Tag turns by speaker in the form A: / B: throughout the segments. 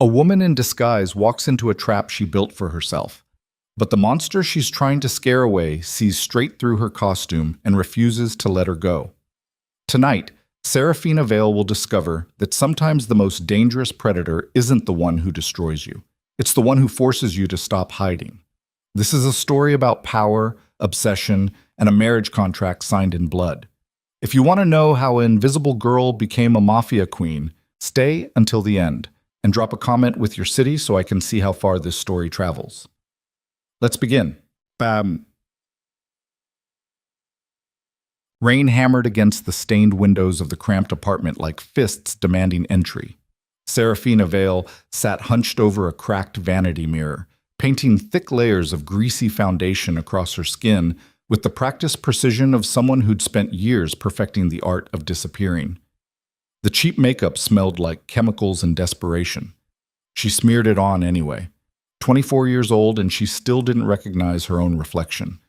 A: A woman in disguise walks into a trap she built for herself, but the monster she's trying to scare away sees straight through her costume and refuses to let her go. Tonight, Serafina Vale will discover that sometimes the most dangerous predator isn't the one who destroys you. It's the one who forces you to stop hiding. This is a story about power, obsession, and a marriage contract signed in blood. If you want to know how an invisible girl became a mafia queen, stay until the end and drop a comment with your city so I can see how far this story travels. Let's begin. Bam. Rain hammered against the stained windows of the cramped apartment like fists demanding entry. Serafina Vale sat hunched over a cracked vanity mirror, painting thick layers of greasy foundation across her skin with the practiced precision of someone who'd spent years perfecting the art of disappearing. The cheap makeup smelled like chemicals and desperation. She smeared it on anyway. 24 years old, and she still didn't recognize her own reflection.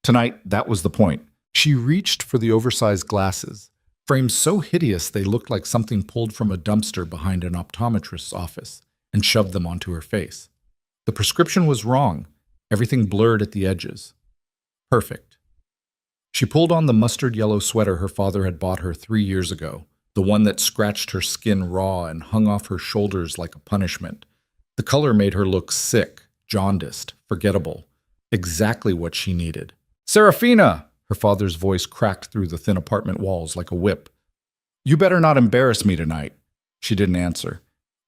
A: Tonight, that was the point. She reached for the oversized glasses, frames so hideous they looked like something pulled from a dumpster behind an optometrist's office, and shoved them onto her face. The prescription was wrong, everything blurred at the edges. Perfect. She pulled on the mustard yellow sweater her father had bought her 3 years ago, the one that scratched her skin raw and hung off her shoulders like a punishment. The color made her look sick, jaundiced, forgettable. Exactly what she needed. "Serafina!" Her father's voice cracked through the thin apartment walls like a whip. "You better not embarrass me tonight." She didn't answer.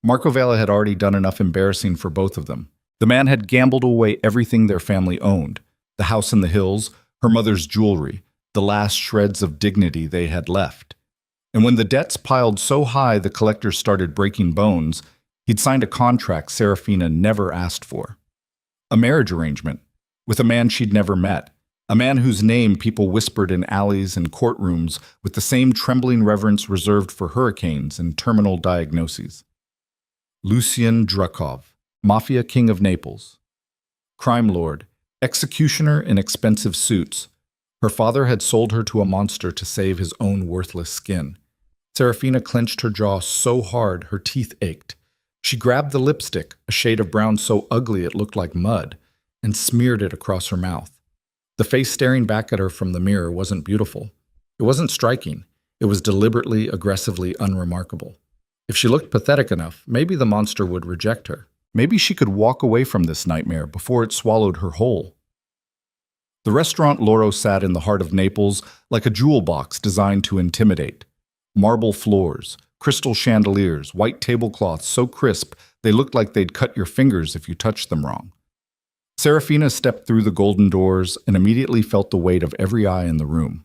A: Marco Vela had already done enough embarrassing for both of them. The man had gambled away everything their family owned. The house in the hills, her mother's jewelry, the last shreds of dignity they had left. And when the debts piled so high the collectors started breaking bones, he'd signed a contract Serafina never asked for. A marriage arrangement, with a man she'd never met, a man whose name people whispered in alleys and courtrooms with the same trembling reverence reserved for hurricanes and terminal diagnoses. Lucien Drukov, Mafia King of Naples. Crime lord, executioner in expensive suits. Her father had sold her to a monster to save his own worthless skin. Serafina clenched her jaw so hard her teeth ached. She grabbed the lipstick, a shade of brown so ugly it looked like mud, and smeared it across her mouth. The face staring back at her from the mirror wasn't beautiful. It wasn't striking. It was deliberately, aggressively unremarkable. If she looked pathetic enough, maybe the monster would reject her. Maybe she could walk away from this nightmare before it swallowed her whole. The restaurant Loro sat in the heart of Naples like a jewel box designed to intimidate. Marble floors, crystal chandeliers, white tablecloths so crisp they looked like they'd cut your fingers if you touched them wrong. Serafina stepped through the golden doors and immediately felt the weight of every eye in the room.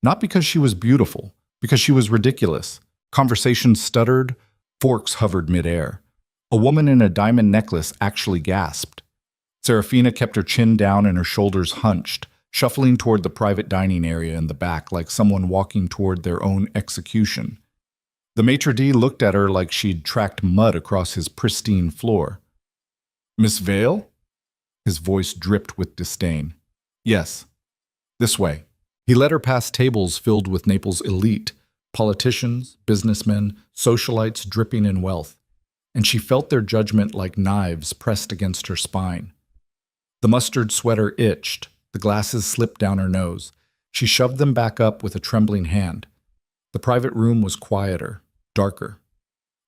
A: Not because she was beautiful, because she was ridiculous. Conversations stuttered, forks hovered midair. A woman in a diamond necklace actually gasped. Serafina kept her chin down and her shoulders hunched, shuffling toward the private dining area in the back like someone walking toward their own execution. The maitre d' looked at her like she'd tracked mud across his pristine floor. "Miss Vale?" His voice dripped with disdain. "Yes. This way." He led her past tables filled with Naples' elite, politicians, businessmen, socialites dripping in wealth, and she felt their judgment like knives pressed against her spine. The mustard sweater itched. The glasses slipped down her nose. She shoved them back up with a trembling hand. The private room was quieter, darker.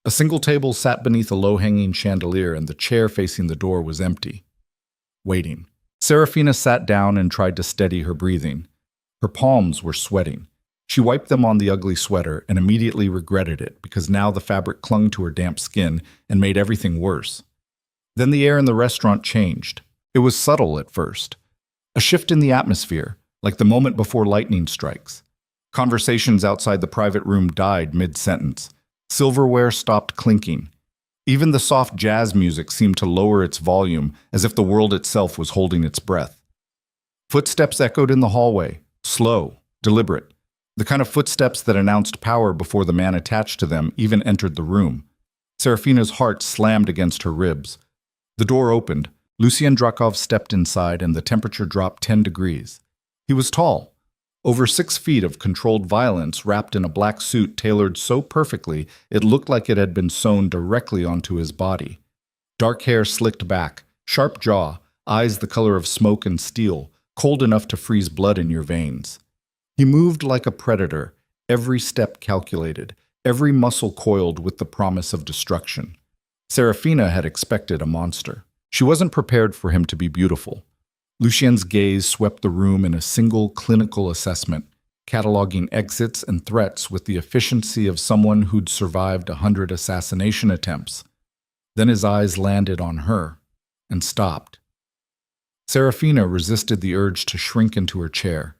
A: A single table sat beneath a low-hanging chandelier, and the chair facing the door was empty. Waiting. Serafina sat down and tried to steady her breathing. Her palms were sweating. She wiped them on the ugly sweater and immediately regretted it because now the fabric clung to her damp skin and made everything worse. Then the air in the restaurant changed. It was subtle at first. A shift in the atmosphere, like the moment before lightning strikes. Conversations outside the private room died mid-sentence. Silverware stopped clinking. Even the soft jazz music seemed to lower its volume as if the world itself was holding its breath. Footsteps echoed in the hallway, slow, deliberate. The kind of footsteps that announced power before the man attached to them even entered the room. Serafina's heart slammed against her ribs. The door opened. Lucien Drukov stepped inside and the temperature dropped 10 degrees. He was tall, Over 6 feet of controlled violence wrapped in a black suit tailored so perfectly it looked like it had been sewn directly onto his body. Dark hair slicked back, sharp jaw, eyes the color of smoke and steel, cold enough to freeze blood in your veins. He moved like a predator, every step calculated, every muscle coiled with the promise of destruction. Serafina had expected a monster. She wasn't prepared for him to be beautiful. Lucien's gaze swept the room in a single clinical assessment, cataloging exits and threats with the efficiency of someone who'd survived 100 assassination attempts. Then his eyes landed on her and stopped. Serafina resisted the urge to shrink into her chair.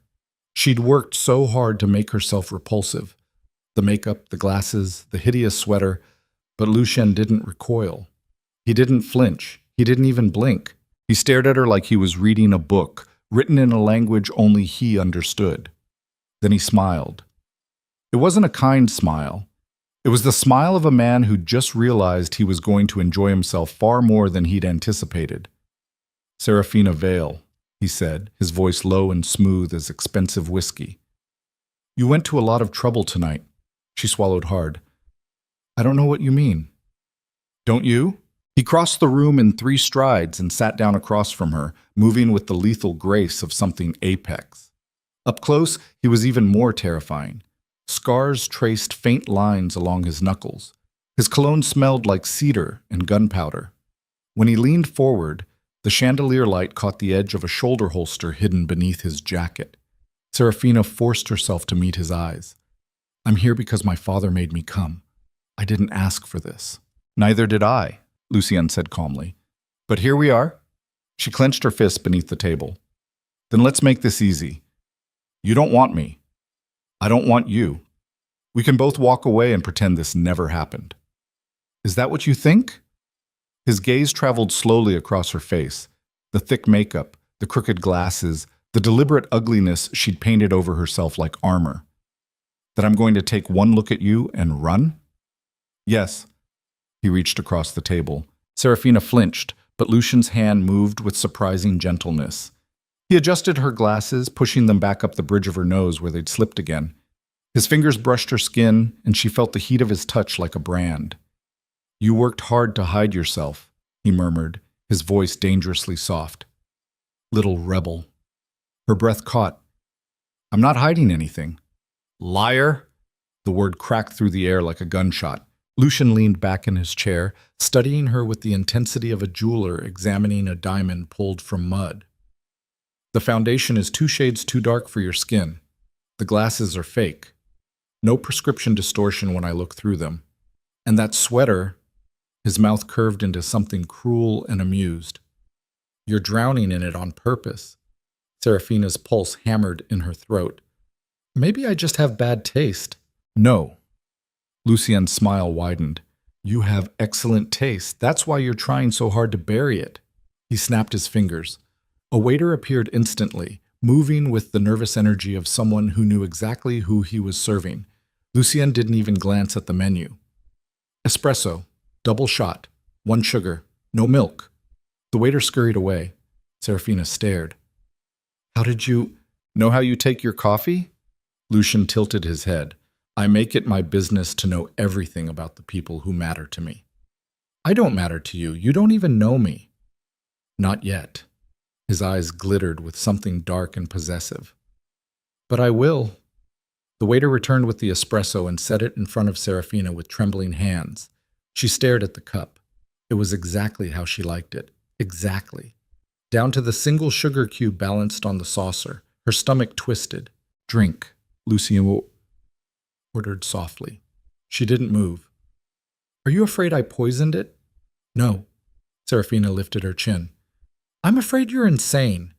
A: She'd worked so hard to make herself repulsive. The makeup, the glasses, the hideous sweater, but Lucien didn't recoil. He didn't flinch. He didn't even blink. He stared at her like he was reading a book, written in a language only he understood. Then he smiled. It wasn't a kind smile. It was the smile of a man who'd just realized he was going to enjoy himself far more than he'd anticipated. "Serafina Vale," he said, his voice low and smooth as expensive whiskey. "You went to a lot of trouble tonight." She swallowed hard. "I don't know what you mean." "Don't you?" He crossed the room in 3 strides and sat down across from her, moving with the lethal grace of something apex. Up close, he was even more terrifying. Scars traced faint lines along his knuckles. His cologne smelled like cedar and gunpowder. When he leaned forward, the chandelier light caught the edge of a shoulder holster hidden beneath his jacket. Serafina forced herself to meet his eyes. "I'm here because my father made me come. I didn't ask for this." "Neither did I," Lucien said calmly. "But here we are." She clenched her fist beneath the table. "Then let's make this easy. You don't want me. I don't want you. We can both walk away and pretend this never happened." "Is that what you think?" His gaze traveled slowly across her face. The thick makeup, the crooked glasses, the deliberate ugliness she'd painted over herself like armor. "That I'm going to take one look at you and run?" "Yes." He reached across the table. Serafina flinched, but Lucien's hand moved with surprising gentleness. He adjusted her glasses, pushing them back up the bridge of her nose where they'd slipped again. His fingers brushed her skin, and she felt the heat of his touch like a brand. "You worked hard to hide yourself," he murmured, his voice dangerously soft. "Little rebel." Her breath caught. "I'm not hiding anything." "Liar!" The word cracked through the air like a gunshot. Lucien leaned back in his chair, studying her with the intensity of a jeweler examining a diamond pulled from mud. "The foundation is 2 shades too dark for your skin. The glasses are fake. No prescription distortion when I look through them. And that sweater," his mouth curved into something cruel and amused. "You're drowning in it on purpose." Serafina's pulse hammered in her throat. "Maybe I just have bad taste." "No." Lucien's smile widened. "You have excellent taste. That's why you're trying so hard to bury it." He snapped his fingers. A waiter appeared instantly, moving with the nervous energy of someone who knew exactly who he was serving. Lucien didn't even glance at the menu. "Espresso, double shot, 1 sugar, no milk." The waiter scurried away. Serafina stared. "How did you know how you take your coffee?" Lucien tilted his head. "I make it my business to know everything about the people who matter to me." "I don't matter to you. You don't even know me." "Not yet." His eyes glittered with something dark and possessive. "But I will." The waiter returned with the espresso and set it in front of Serafina with trembling hands. She stared at the cup. It was exactly how she liked it. Exactly. Down to the single sugar cube balanced on the saucer. Her stomach twisted. "Drink," Lucien ordered softly. She didn't move. "Are you afraid I poisoned it?" "No." Serafina lifted her chin. "I'm afraid you're insane."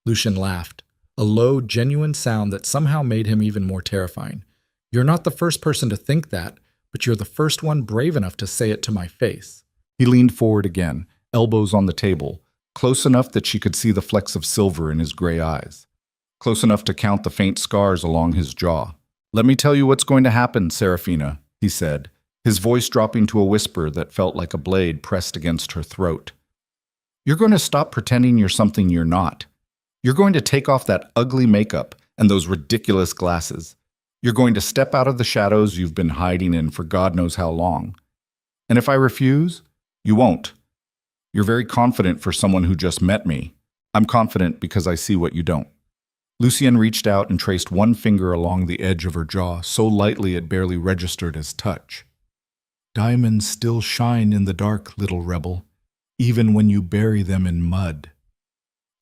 A: Lucien laughed, a low, genuine sound that somehow made him even more terrifying. "You're not the first person to think that, but you're the first one brave enough to say it to my face." He leaned forward again, elbows on the table, close enough that she could see the flecks of silver in his gray eyes, close enough to count the faint scars along his jaw. "Let me tell you what's going to happen, Serafina," he said, his voice dropping to a whisper that felt like a blade pressed against her throat. "You're going to stop pretending you're something you're not. You're going to take off that ugly makeup and those ridiculous glasses. You're going to step out of the shadows you've been hiding in for God knows how long. And if I refuse, you won't. You're very confident for someone who just met me. I'm confident because I see what you don't." Lucienne reached out and traced one finger along the edge of her jaw, so lightly it barely registered as touch. "Diamonds still shine in the dark, little rebel, even when you bury them in mud."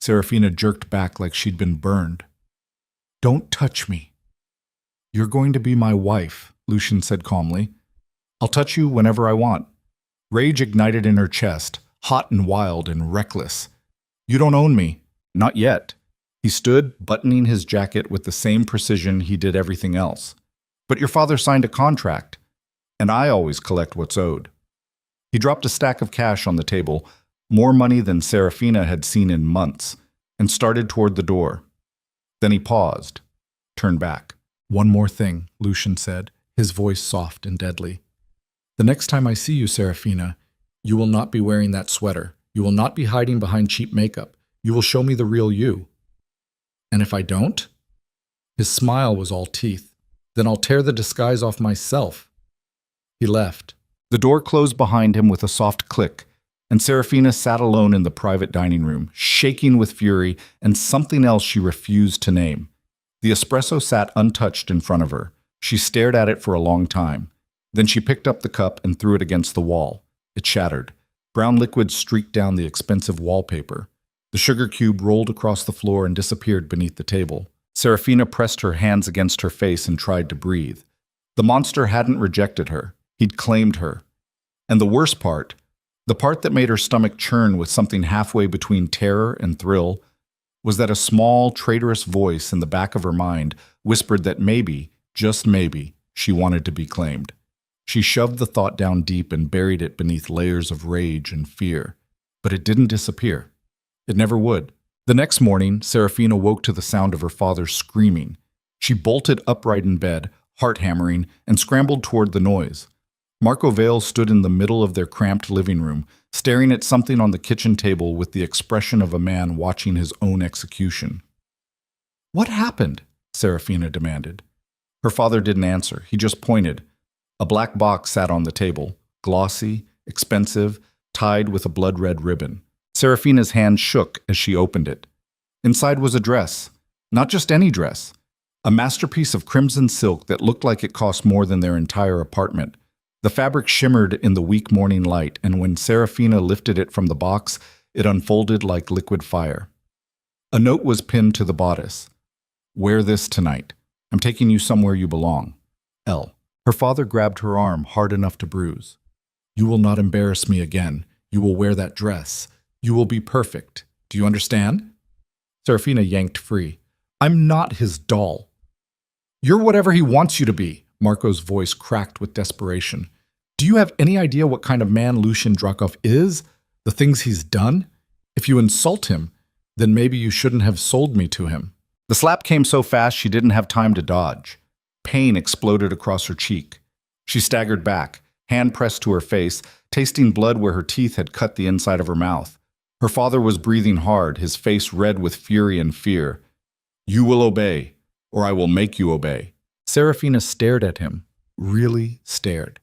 A: Serafina jerked back like she'd been burned. "Don't touch me." "You're going to be my wife," Lucian said calmly. "I'll touch you whenever I want." Rage ignited in her chest, hot and wild and reckless. "You don't own me. Not yet." He stood, buttoning his jacket with the same precision he did everything else. "But your father signed a contract, and I always collect what's owed." He dropped a stack of cash on the table, more money than Serafina had seen in months, and started toward the door. Then he paused, turned back. "One more thing," Lucian said, his voice soft and deadly. "The next time I see you, Serafina, you will not be wearing that sweater. You will not be hiding behind cheap makeup. You will show me the real you. And if I don't?" His smile was all teeth. "Then I'll tear the disguise off myself." He left. The door closed behind him with a soft click, and Serafina sat alone in the private dining room, shaking with fury and something else she refused to name. The espresso sat untouched in front of her. She stared at it for a long time. Then she picked up the cup and threw it against the wall. It shattered. Brown liquid streaked down the expensive wallpaper. The sugar cube rolled across the floor and disappeared beneath the table. Serafina pressed her hands against her face and tried to breathe. The monster hadn't rejected her. He'd claimed her. And the worst part, the part that made her stomach churn with something halfway between terror and thrill, was that a small, traitorous voice in the back of her mind whispered that maybe, just maybe, she wanted to be claimed. She shoved the thought down deep and buried it beneath layers of rage and fear. But it didn't disappear. It never would. The next morning, Serafina woke to the sound of her father screaming. She bolted upright in bed, heart hammering, and scrambled toward the noise. Marco Vale stood in the middle of their cramped living room, staring at something on the kitchen table with the expression of a man watching his own execution. "What happened?" Serafina demanded. Her father didn't answer. He just pointed. A black box sat on the table, glossy, expensive, tied with a blood-red ribbon. Serafina's hand shook as she opened it. Inside was a dress. Not just any dress. A masterpiece of crimson silk that looked like it cost more than their entire apartment. The fabric shimmered in the weak morning light, and when Serafina lifted it from the box, it unfolded like liquid fire. A note was pinned to the bodice. "Wear this tonight. I'm taking you somewhere you belong. L." Her father grabbed her arm hard enough to bruise. "You will not embarrass me again. You will wear that dress. You will be perfect. Do you understand?" Serafina yanked free. "I'm not his doll." "You're whatever he wants you to be," Marco's voice cracked with desperation. "Do you have any idea what kind of man Lucian Drakov is? The things he's done? If you insult him, then maybe you shouldn't have sold me to him." The slap came so fast she didn't have time to dodge. Pain exploded across her cheek. She staggered back, hand pressed to her face, tasting blood where her teeth had cut the inside of her mouth. Her father was breathing hard, his face red with fury and fear. "You will obey, or I will make you obey." Serafina stared at him, really stared.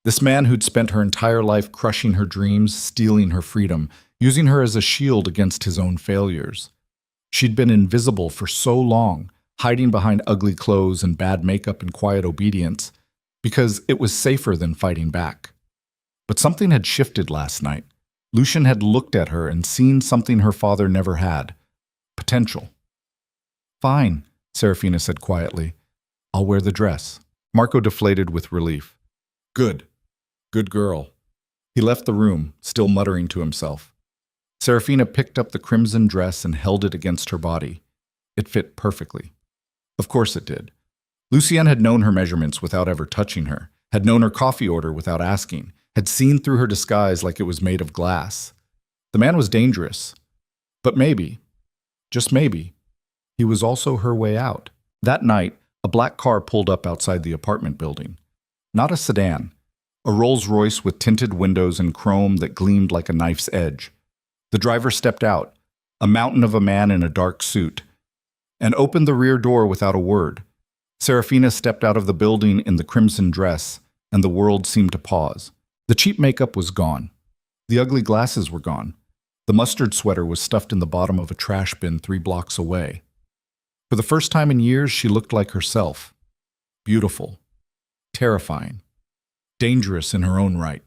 A: This man who'd spent her entire life crushing her dreams, stealing her freedom, using her as a shield against his own failures. She'd been invisible for so long, hiding behind ugly clothes and bad makeup and quiet obedience, because it was safer than fighting back. But something had shifted last night. Lucian had looked at her and seen something her father never had. Potential. "Fine," Serafina said quietly. "I'll wear the dress." Marco deflated with relief. "Good. Good girl." He left the room, still muttering to himself. Serafina picked up the crimson dress and held it against her body. It fit perfectly. Of course it did. Lucienne had known her measurements without ever touching her, had known her coffee order without asking, had seen through her disguise like it was made of glass. The man was dangerous. But maybe, just maybe, he was also her way out. That night, a black car pulled up outside the apartment building. Not a sedan. A Rolls-Royce with tinted windows and chrome that gleamed like a knife's edge. The driver stepped out, a mountain of a man in a dark suit. and opened the rear door without a word. Serafina stepped out of the building in the crimson dress, and the world seemed to pause. The cheap makeup was gone. The ugly glasses were gone. The mustard sweater was stuffed in the bottom of a trash bin 3 blocks away. For the first time in years, she looked like herself. Beautiful. Terrifying. Dangerous in her own right.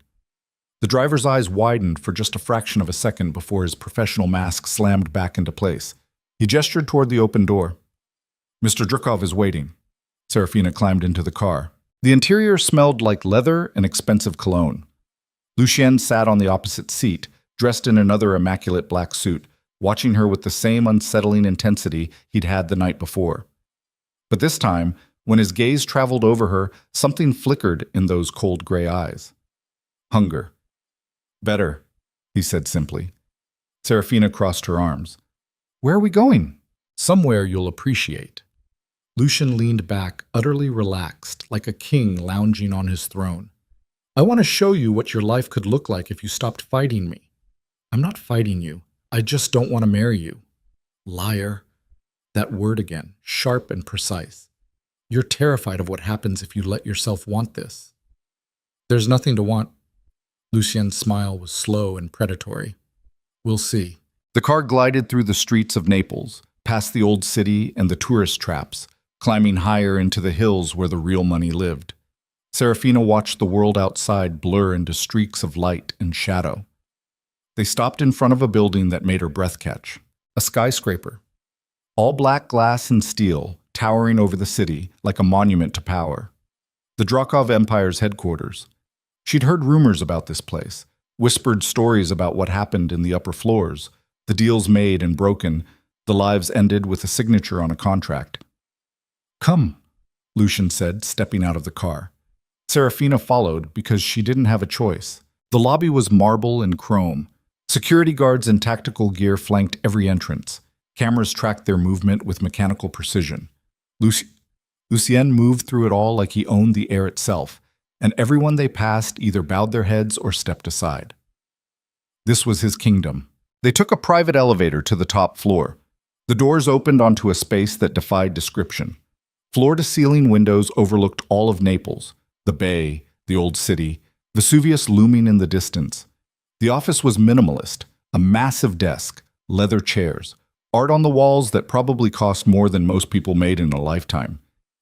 A: The driver's eyes widened for just a fraction of a second before his professional mask slammed back into place. He gestured toward the open door. "Mr. Drukov is waiting." Serafina climbed into the car. The interior smelled like leather and expensive cologne. Lucien sat on the opposite seat, dressed in another immaculate black suit, watching her with the same unsettling intensity he'd had the night before. But this time, when his gaze traveled over her, something flickered in those cold gray eyes. Hunger. "Better," he said simply. Serafina crossed her arms. "Where are we going?" "Somewhere you'll appreciate." Lucien leaned back, utterly relaxed, like a king lounging on his throne. "I want to show you what your life could look like if you stopped fighting me." "I'm not fighting you. I just don't want to marry you." "Liar." That word again, sharp and precise. "You're terrified of what happens if you let yourself want this." "There's nothing to want." Lucien's smile was slow and predatory. "We'll see." The car glided through the streets of Naples, past the old city and the tourist traps, climbing higher into the hills where the real money lived. Serafina watched the world outside blur into streaks of light and shadow. They stopped in front of a building that made her breath catch. A skyscraper. All black glass and steel, towering over the city like a monument to power. The Drukov Empire's headquarters. She'd heard rumors about this place, whispered stories about what happened in the upper floors, the deals made and broken, the lives ended with a signature on a contract. "Come," Lucien said, stepping out of the car. Serafina followed because she didn't have a choice. The lobby was marble and chrome. Security guards in tactical gear flanked every entrance. Cameras tracked their movement with mechanical precision. Lucien moved through it all like he owned the air itself, and everyone they passed either bowed their heads or stepped aside. This was his kingdom. They took a private elevator to the top floor. The doors opened onto a space that defied description. Floor-to-ceiling windows overlooked all of Naples, the bay, the old city, Vesuvius looming in the distance. The office was minimalist, a massive desk, leather chairs, art on the walls that probably cost more than most people made in a lifetime.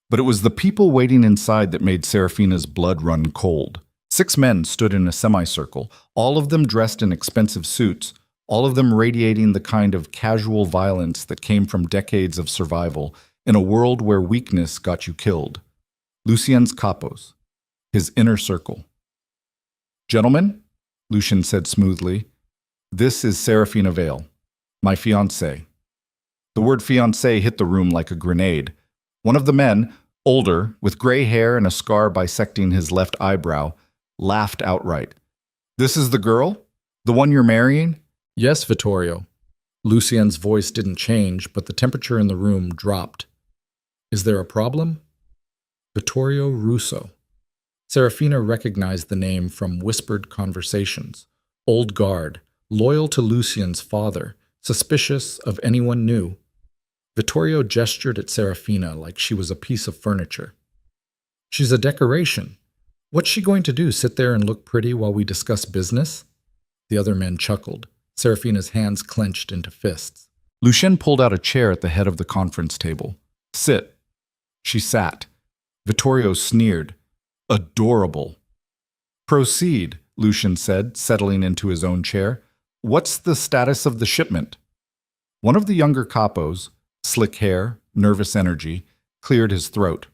A: But it was the people waiting inside that made Serafina's blood run cold. 6 men stood in a semicircle, all of them dressed in expensive suits, all of them radiating the kind of casual violence that came from decades of survival in a world where weakness got you killed. Lucien's capos, his inner circle. "Gentlemen," Lucien said smoothly, "this is Serafina Vale, my fiancée." The word fiancée hit the room like a grenade. One of the men, older, with gray hair and a scar bisecting his left eyebrow, laughed outright. "This is the girl? The one you're marrying?" "Yes, Vittorio." Lucien's voice didn't change, but the temperature in the room dropped. "Is there a problem?" "Vittorio Russo." Serafina recognized the name from whispered conversations. Old guard, loyal to Lucien's father, suspicious of anyone new. Vittorio gestured at Serafina like she was a piece of furniture. "She's a decoration. What's she going to do, sit there and look pretty while we discuss business?" The other men chuckled. Serafina's hands clenched into fists. Lucien pulled out a chair at the head of the conference table. "Sit." She sat. Vittorio sneered. "Adorable." "Proceed," Lucien said, settling into his own chair. "What's the status of the shipment?" One of the younger capos, slick hair, nervous energy, cleared his throat.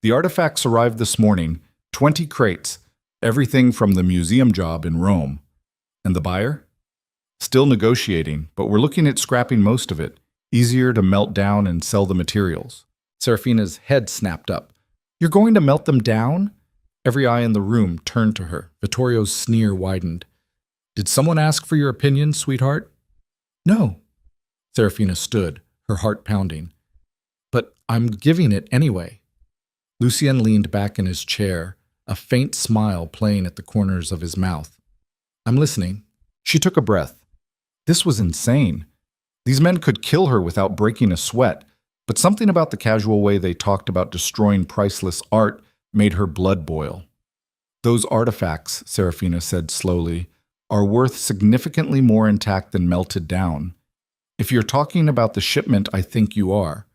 A: "The artifacts arrived this morning, 20 crates, everything from the museum job in Rome. And the buyer? Still negotiating, but we're looking at scrapping most of it. Easier to melt down and sell the materials." Serafina's head snapped up. "You're going to melt them down?" Every eye in the room turned to her. Vittorio's sneer widened. "Did someone ask for your opinion, sweetheart?" "No." Serafina stood, her heart pounding. "But I'm giving it anyway." Lucien leaned back in his chair, a faint smile playing at the corners of his mouth. "I'm listening." She took a breath. This was insane. These men could kill her without breaking a sweat, but something about the casual way they talked about destroying priceless art made her blood boil. Those artifacts, Serafina said slowly, are worth significantly more intact than melted down. If you're talking about the shipment, I think you are.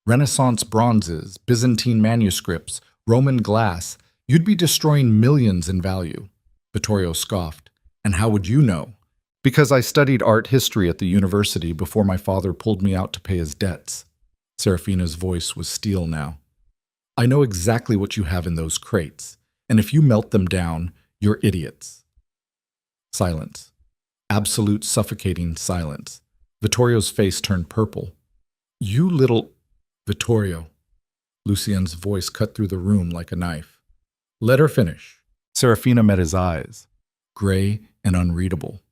A: Renaissance bronzes, Byzantine manuscripts, Roman glass, you'd be destroying millions in value. Vittorio scoffed. And how would you know? Because I studied art history at the university before my father pulled me out to pay his debts. Serafina's voice was steel now. I know exactly what you have in those crates, and if you melt them down, you're idiots. Silence. Absolute suffocating silence. Vittorio's face turned purple. You little... Vittorio. Lucien's voice cut through the room like a knife. Let her finish. Serafina met his eyes, gray and unreadable,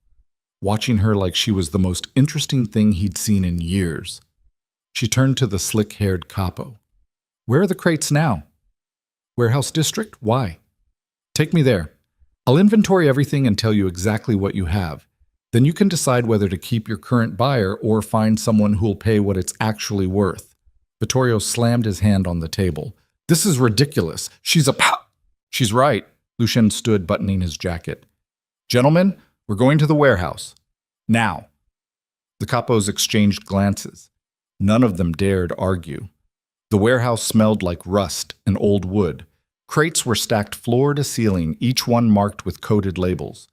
A: watching her like she was the most interesting thing he'd seen in years. She turned to the slick-haired capo. Where are the crates now? Warehouse district? Why? Take me there. I'll inventory everything and tell you exactly what you have. Then you can decide whether to keep your current buyer or find someone who'll pay what it's actually worth. Vittorio slammed his hand on the table. This is ridiculous. She's right. Lucien stood buttoning his jacket. Gentlemen, we're going to the warehouse. Now. The capos exchanged glances. None of them dared argue. The warehouse smelled like rust and old wood. Crates were stacked floor to ceiling, each one marked with coded labels.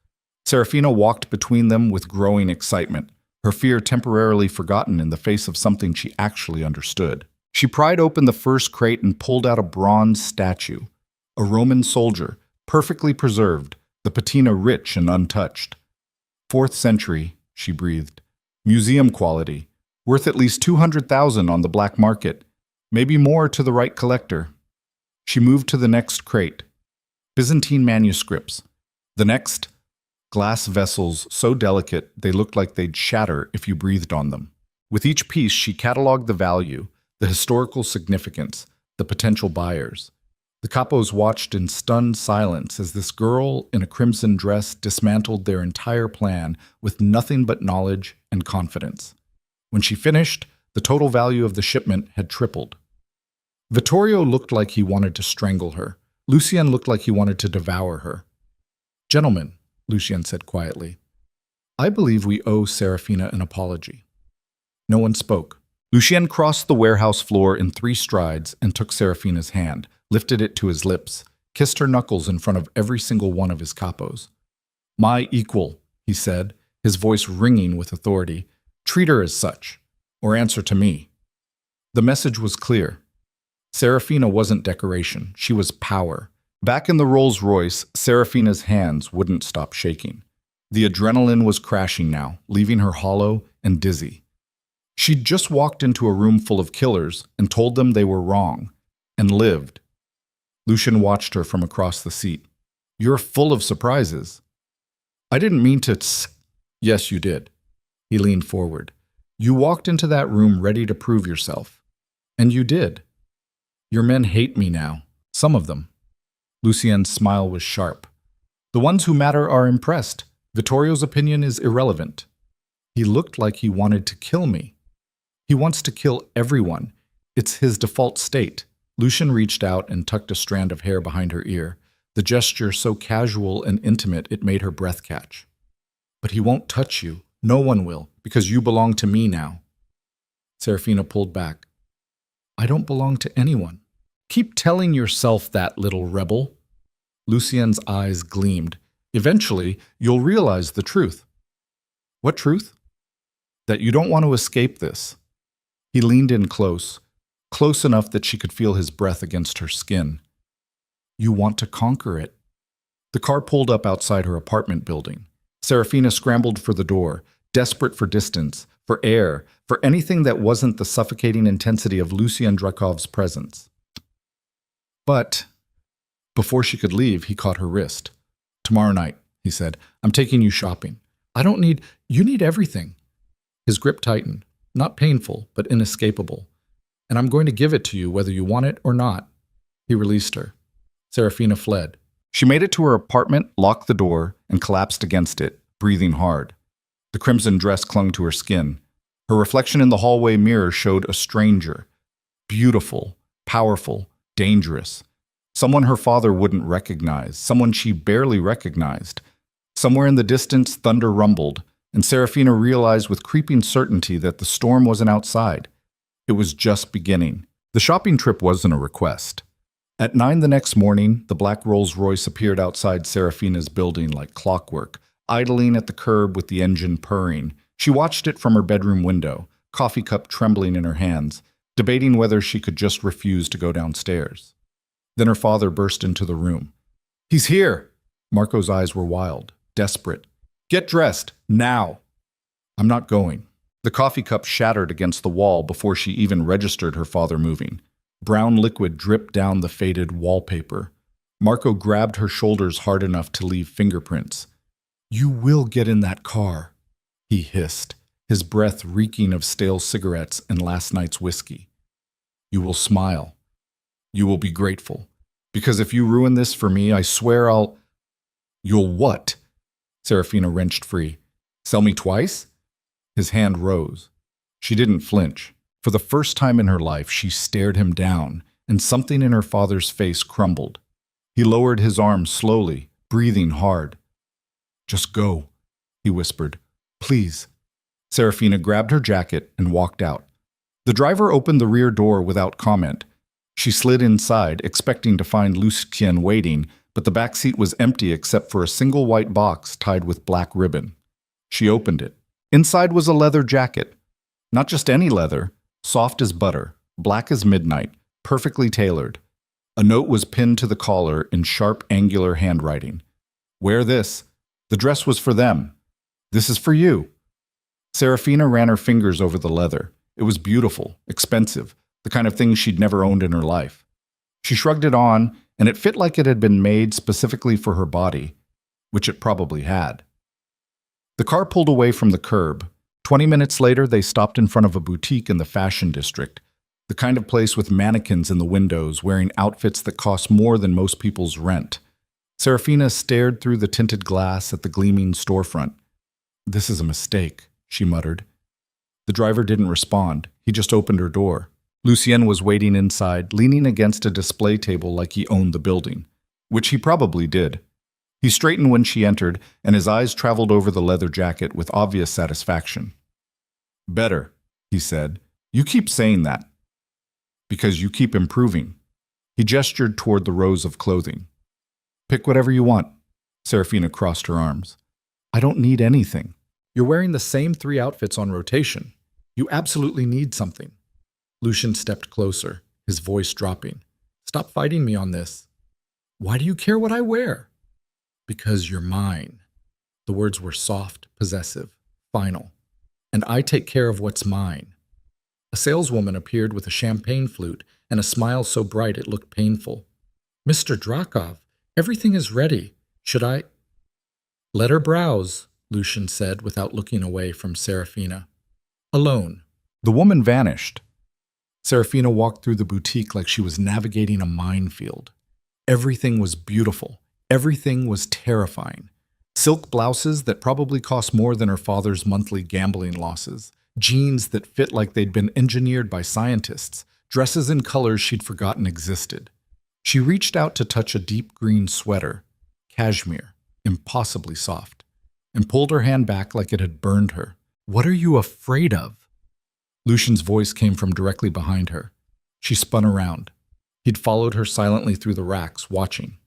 A: Serafina walked between them with growing excitement, her fear temporarily forgotten in the face of something she actually understood. She pried open the first crate and pulled out a bronze statue. A Roman soldier, perfectly preserved, the patina rich and untouched. 4th century, she breathed. Museum quality, worth at least $200,000 on the black market, maybe more to the right collector. She moved to the next crate. Byzantine manuscripts. The next, glass vessels so delicate they looked like they'd shatter if you breathed on them. With each piece, she cataloged the value, the historical significance, the potential buyers. The capos watched in stunned silence as this girl in a crimson dress dismantled their entire plan with nothing but knowledge and confidence. When she finished, the total value of the shipment had tripled. Vittorio looked like he wanted to strangle her. Lucien looked like he wanted to devour her. Gentlemen, Lucien said quietly, I believe we owe Serafina an apology. No one spoke. Lucien crossed the warehouse floor in 3 strides and took Serafina's hand, lifted it to his lips, kissed her knuckles in front of every single one of his capos. My equal, he said, his voice ringing with authority. Treat her as such, or answer to me. The message was clear. Serafina wasn't decoration, she was power. Back in the Rolls-Royce, Serafina's hands wouldn't stop shaking. The adrenaline was crashing now, leaving her hollow and dizzy. She'd just walked into a room full of killers and told them they were wrong, and lived. Lucien watched her from across the seat. You're full of surprises. I didn't mean to Yes, you did. He leaned forward. You walked into that room ready to prove yourself. And you did. Your men hate me now. Some of them. Lucien's smile was sharp. The ones who matter are impressed. Vittorio's opinion is irrelevant. He looked like he wanted to kill me. He wants to kill everyone. It's his default state. Lucien reached out and tucked a strand of hair behind her ear, the gesture so casual and intimate it made her breath catch. But he won't touch you. No one will, because you belong to me now. Serafina pulled back. I don't belong to anyone. Keep telling yourself that, little rebel. Lucien's eyes gleamed. Eventually, you'll realize the truth. What truth? That you don't want to escape this. He leaned in close enough that she could feel his breath against her skin. You want to conquer it. The car pulled up outside her apartment building. Serafina scrambled for the door, desperate for distance, for air, for anything that wasn't the suffocating intensity of Lucien Drakov's presence. But before she could leave, he caught her wrist. Tomorrow night, he said, I'm taking you shopping. You need everything. His grip tightened, not painful, but inescapable. And I'm going to give it to you whether you want it or not. He released her. Serafina fled. She made it to her apartment, locked the door, and collapsed against it, breathing hard. The crimson dress clung to her skin. Her reflection in the hallway mirror showed a stranger, Beautiful, powerful, dangerous. Someone her father wouldn't recognize, someone she barely recognized. Somewhere in the distance, thunder rumbled, and Serafina realized with creeping certainty that the storm wasn't outside. It was just beginning. The shopping trip wasn't a request. At 9 the next morning, the black Rolls-Royce appeared outside Serafina's building like clockwork, idling at the curb with the engine purring. She watched it from her bedroom window, coffee cup trembling in her hands, debating whether she could just refuse to go downstairs. Then her father burst into the room. "He's here!" Marco's eyes were wild, desperate. "Get dressed, now!" "I'm not going." The coffee cup shattered against the wall before she even registered her father moving. Brown liquid dripped down the faded wallpaper. Marco grabbed her shoulders hard enough to leave fingerprints. "You will get in that car," he hissed, his breath reeking of stale cigarettes and last night's whiskey. "You will smile. You will be grateful. Because if you ruin this for me, I swear I'll—" "You'll what?" Serafina wrenched free. "Sell me twice?" His hand rose. She didn't flinch. For the first time in her life, she stared him down, and something in her father's face crumbled. He lowered his arms slowly, breathing hard. "Just go," he whispered. "Please." Serafina grabbed her jacket and walked out. The driver opened the rear door without comment. She slid inside, expecting to find Lucien waiting, but the back seat was empty except for a single white box tied with black ribbon. She opened it. Inside was a leather jacket. Not just any leather, soft as butter, black as midnight, perfectly tailored. A note was pinned to the collar in sharp, angular handwriting. "Wear this. The dress was for them. This is for you." Serafina ran her fingers over the leather. It was beautiful, expensive, the kind of thing she'd never owned in her life. She shrugged it on, and it fit like it had been made specifically for her body, which it probably had. The car pulled away from the curb. 20 minutes later, they stopped in front of a boutique in the fashion district, the kind of place with mannequins in the windows wearing outfits that cost more than most people's rent. Serafina stared through the tinted glass at the gleaming storefront. "This is a mistake," she muttered. The driver didn't respond. He just opened her door. Lucien was waiting inside, leaning against a display table like he owned the building, which he probably did. He straightened when she entered, and his eyes traveled over the leather jacket with obvious satisfaction. "Better," he said. "You keep saying that. Because you keep improving." He gestured toward the rows of clothing. "Pick whatever you want." Serafina crossed her arms. "I don't need anything. You're wearing the same 3 outfits on rotation. You absolutely need something." Lucien stepped closer, his voice dropping. "Stop fighting me on this." "Why do you care what I wear?" "Because you're mine." The words were soft, possessive, final. "And I take care of what's mine." A saleswoman appeared with a champagne flute and a smile so bright it looked painful. "Mr. Drakov, everything is ready. Should I—" "Let her browse," Lucien said without looking away from Serafina. "Alone." The woman vanished. Serafina walked through the boutique like she was navigating a minefield. Everything was beautiful. Everything was terrifying. Silk blouses that probably cost more than her father's monthly gambling losses. Jeans that fit like they'd been engineered by scientists. Dresses in colors she'd forgotten existed. She reached out to touch a deep green sweater, cashmere, impossibly soft, and pulled her hand back like it had burned her. "What are you afraid of?" Lucien's voice came from directly behind her. She spun around. He'd followed her silently through the racks, watching.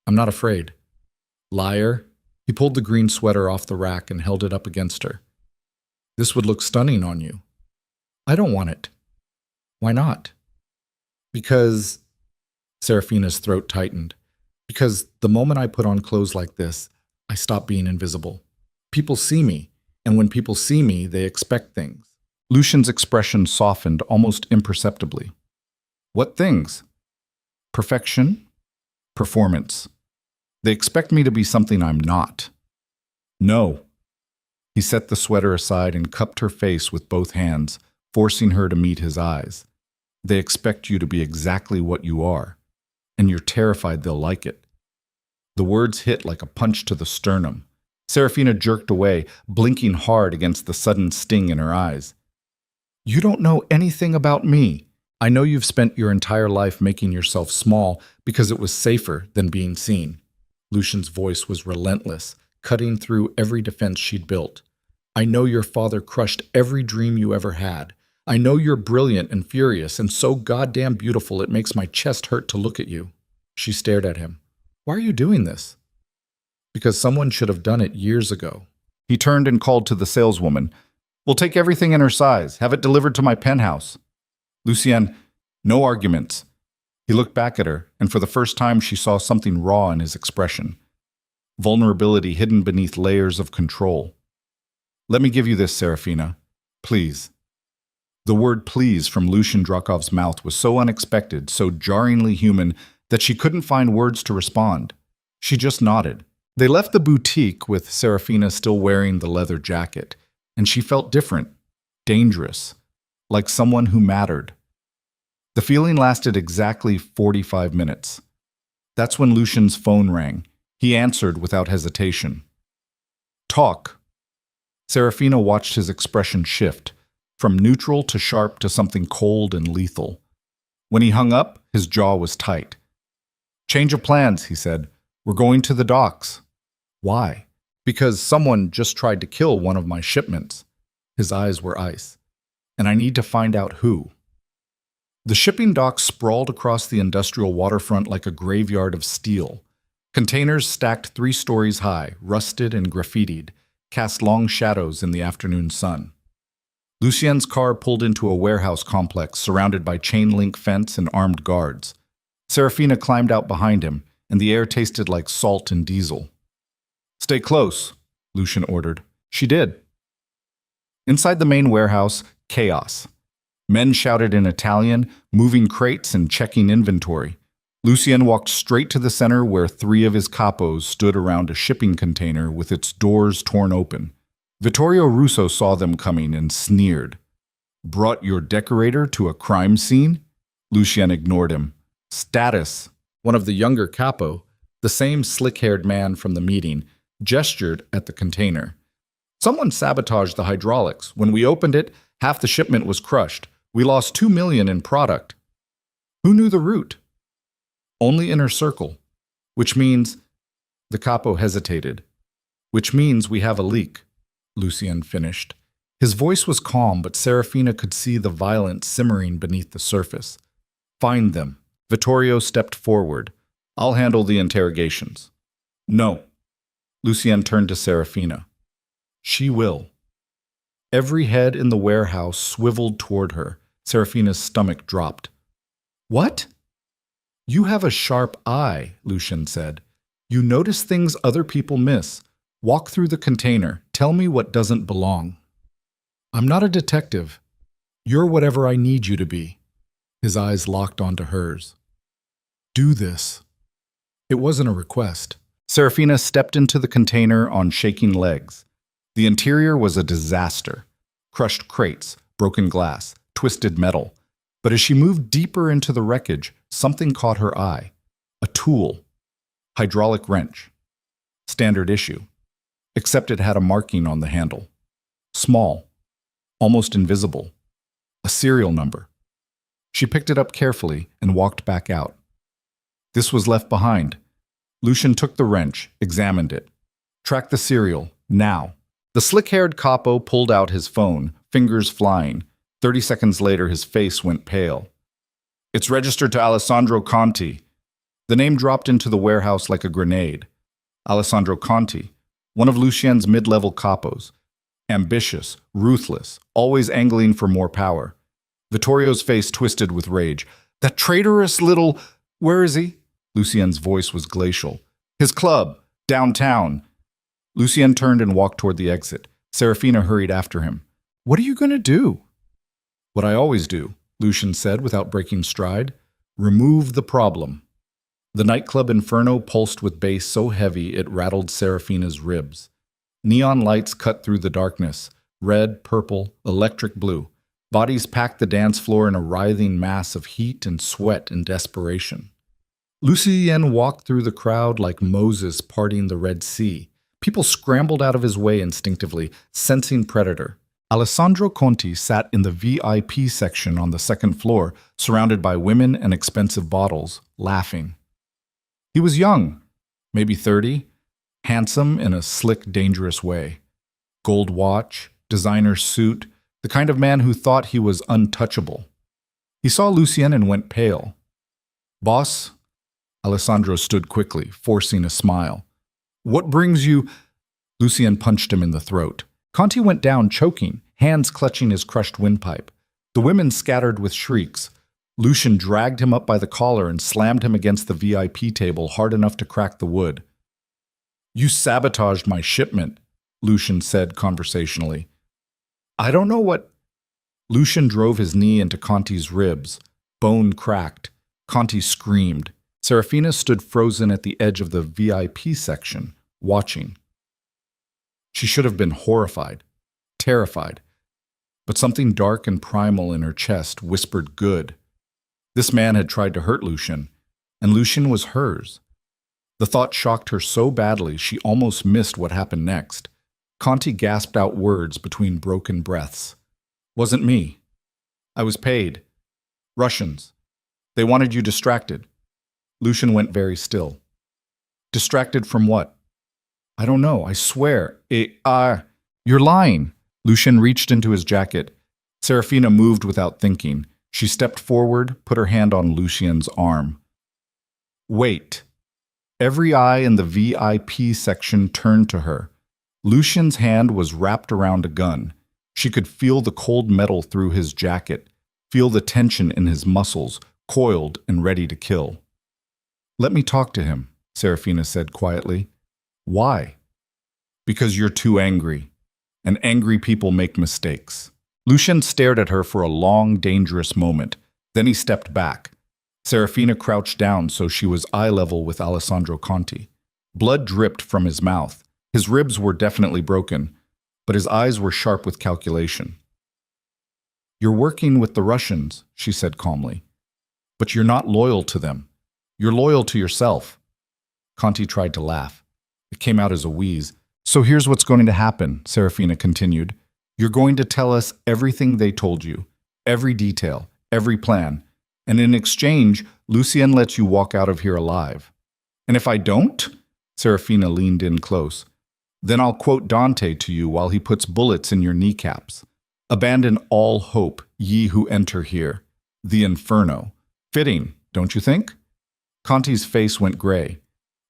A: "I'm not afraid." "Liar." He pulled the green sweater off the rack and held it up against her. "This would look stunning on you." "I don't want it." "Why not?" "Because—" Serafina's throat tightened. "Because the moment I put on clothes like this, I stop being invisible. People see me, and when people see me, they expect things." Lucien's expression softened almost imperceptibly. "What things?" "Perfection. Performance. They expect me to be something I'm not." "No." He set the sweater aside and cupped her face with both hands, forcing her to meet his eyes. "They expect you to be exactly what you are, and you're terrified they'll like it." The words hit like a punch to the sternum. Serafina jerked away, blinking hard against the sudden sting in her eyes. "You don't know anything about me. I know you've spent your entire life making yourself small because it was safer than being seen. Lucian's voice was relentless, cutting through every defense she'd built. I know your father crushed every dream you ever had. I know you're brilliant and furious and so goddamn beautiful it makes my chest hurt to look at you. She stared at him. Why are you doing this? Because someone should have done it years ago. He turned and called to the saleswoman. We'll take everything in her size. Have it delivered to my penthouse. Lucienne, no arguments. He looked back at her, and for the first time she saw something raw in his expression. Vulnerability hidden beneath layers of control. Let me give you this, Serafina. Please. The word please from Lucian Drakov's mouth was so unexpected, so jarringly human, that she couldn't find words to respond. She just nodded. They left the boutique with Serafina still wearing the leather jacket, and she felt different, dangerous, like someone who mattered. The feeling lasted exactly 45 minutes. That's when Lucian's phone rang. He answered without hesitation. Talk. Serafina watched his expression shift, from neutral to sharp to something cold and lethal. When he hung up, his jaw was tight. Change of plans, he said. We're going to the docks. Why? Because someone just tried to kill one of my shipments. His eyes were ice. And I need to find out who. The shipping docks sprawled across the industrial waterfront like a graveyard of steel. Containers stacked 3 stories high, rusted and graffitied, cast long shadows in the afternoon sun. Lucien's car pulled into a warehouse complex surrounded by chain-link fence and armed guards. Serafina climbed out behind him, and the air tasted like salt and diesel. Stay close, Lucian ordered. She did. Inside the main warehouse, chaos. Men shouted in Italian, moving crates and checking inventory. Lucien walked straight to the center where 3 of his capos stood around a shipping container with its doors torn open. Vittorio Russo saw them coming and sneered. Brought your decorator to a crime scene? Lucien ignored him. Status, one of the younger capo, the same slick-haired man from the meeting, gestured at the container. Someone sabotaged the hydraulics. When we opened it, half the shipment was crushed. We lost $2 million in product. Who knew the route? Only inner circle, which means... The capo hesitated. Which means we have a leak, Lucien finished. His voice was calm, but Serafina could see the violence simmering beneath the surface. Find them. Vittorio stepped forward. I'll handle the interrogations. No. Lucien turned to Serafina. She will. Every head in the warehouse swiveled toward her. Serafina's stomach dropped. What? You have a sharp eye, Lucien said. You notice things other people miss. Walk through the container. Tell me what doesn't belong. I'm not a detective. You're whatever I need you to be. His eyes locked onto hers. Do this. It wasn't a request. Serafina stepped into the container on shaking legs. The interior was a disaster. Crushed crates, broken glass, twisted metal. But as she moved deeper into the wreckage, something caught her eye. A tool. Hydraulic wrench. Standard issue. Except it had a marking on the handle. Small. Almost invisible. A serial number. She picked it up carefully and walked back out. This was left behind. Lucien took the wrench, examined it. Track the serial, now. The slick-haired capo pulled out his phone, fingers flying. 30 seconds later, his face went pale. It's registered to Alessandro Conti. The name dropped into the warehouse like a grenade. Alessandro Conti, one of Lucien's mid-level capos. Ambitious, ruthless, always angling for more power. Vittorio's face twisted with rage. That traitorous little... Where is he? Lucien's voice was glacial. His club, downtown. Lucien turned and walked toward the exit. Serafina hurried after him. What are you going to do? What I always do, Lucien said without breaking stride. Remove the problem. The nightclub inferno pulsed with bass so heavy it rattled Serafina's ribs. Neon lights cut through the darkness. Red, purple, electric blue. Bodies packed the dance floor in a writhing mass of heat and sweat and desperation. Lucien walked through the crowd like Moses parting the Red Sea. People scrambled out of his way instinctively, sensing predator. Alessandro Conti sat in the VIP section on the second floor, surrounded by women and expensive bottles, laughing. He was young, maybe 30, handsome in a slick, dangerous way. Gold watch, designer suit, the kind of man who thought he was untouchable. He saw Lucien and went pale. "Boss?" Alessandro stood quickly, forcing a smile. "What brings you—" Lucien punched him in the throat. Conti went down choking, hands clutching his crushed windpipe. The women scattered with shrieks. Lucien dragged him up by the collar and slammed him against the VIP table hard enough to crack the wood. "You sabotaged my shipment," Lucien said conversationally. "I don't know what—" Lucien drove his knee into Conti's ribs. Bone cracked. Conti screamed. Serafina stood frozen at the edge of the VIP section, watching. She should have been horrified, terrified, but something dark and primal in her chest whispered good. This man had tried to hurt Lucien, and Lucien was hers. The thought shocked her so badly she almost missed what happened next. Conti gasped out words between broken breaths. "Wasn't me. I was paid. Russians. They wanted you distracted." Lucien went very still. "Distracted from what?" "I don't know, I swear. You're lying." Lucien reached into his jacket. Serafina moved without thinking. She stepped forward, put her hand on Lucien's arm. "Wait." Every eye in the VIP section turned to her. Lucien's hand was wrapped around a gun. She could feel the cold metal through his jacket, feel the tension in his muscles, coiled and ready to kill. "Let me talk to him," Serafina said quietly. "Why?" "Because you're too angry, and angry people make mistakes." Lucien stared at her for a long, dangerous moment. Then he stepped back. Serafina crouched down so she was eye level with Alessandro Conti. Blood dripped from his mouth. His ribs were definitely broken, but his eyes were sharp with calculation. "You're working with the Russians," she said calmly. "But you're not loyal to them. You're loyal to yourself." Conti tried to laugh. It came out as a wheeze. "So here's what's going to happen," Serafina continued. "You're going to tell us everything they told you, every detail, every plan, and in exchange, Lucien lets you walk out of here alive. And if I don't," Serafina leaned in close, "then I'll quote Dante to you while he puts bullets in your kneecaps. Abandon all hope, ye who enter here. The inferno. Fitting, don't you think?" Conti's face went gray.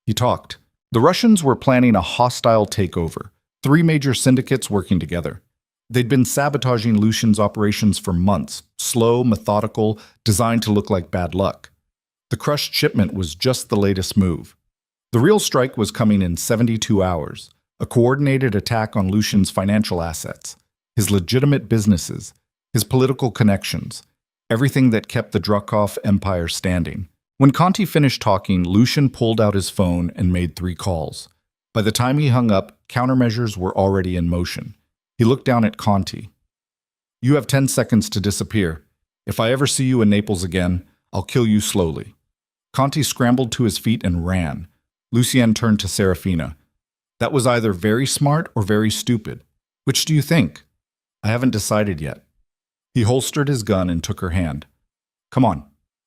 A: He talked. The Russians were planning a hostile takeover, 3 major syndicates working together. They'd been sabotaging Lucien's operations for months, slow, methodical, designed to look like bad luck. The crushed shipment was just the latest move. The real strike was coming in 72 hours, a coordinated attack on Lucien's financial assets, his legitimate businesses, his political connections, everything that kept the Drukov empire standing. When Conti finished talking, Lucien pulled out his phone and made 3 calls. By the time he hung up, countermeasures were already in motion. He looked down at Conti. "You have 10 seconds to disappear. If I ever see you in Naples again, I'll kill you slowly." Conti scrambled to his feet and ran. Lucien turned to Serafina. "That was either very smart or very stupid. Which do you think?" "I haven't decided yet." He holstered his gun and took her hand. "Come on,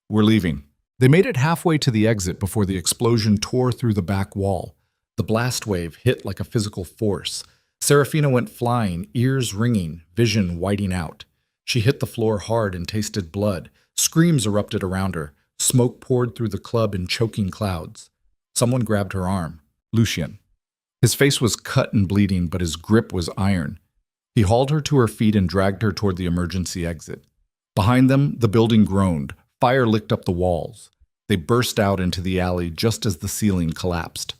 A: we're leaving." They made it halfway to the exit before the explosion tore through the back wall. The blast wave hit like a physical force. Serafina went flying, ears ringing, vision whiting out. She hit the floor hard and tasted blood. Screams erupted around her. Smoke poured through the club in choking clouds. Someone grabbed her arm. Lucien. His face was cut and bleeding, but his grip was iron. He hauled her to her feet and dragged her toward the emergency exit. Behind them, the building groaned. Fire licked up the walls. They burst out into the alley just as the ceiling collapsed.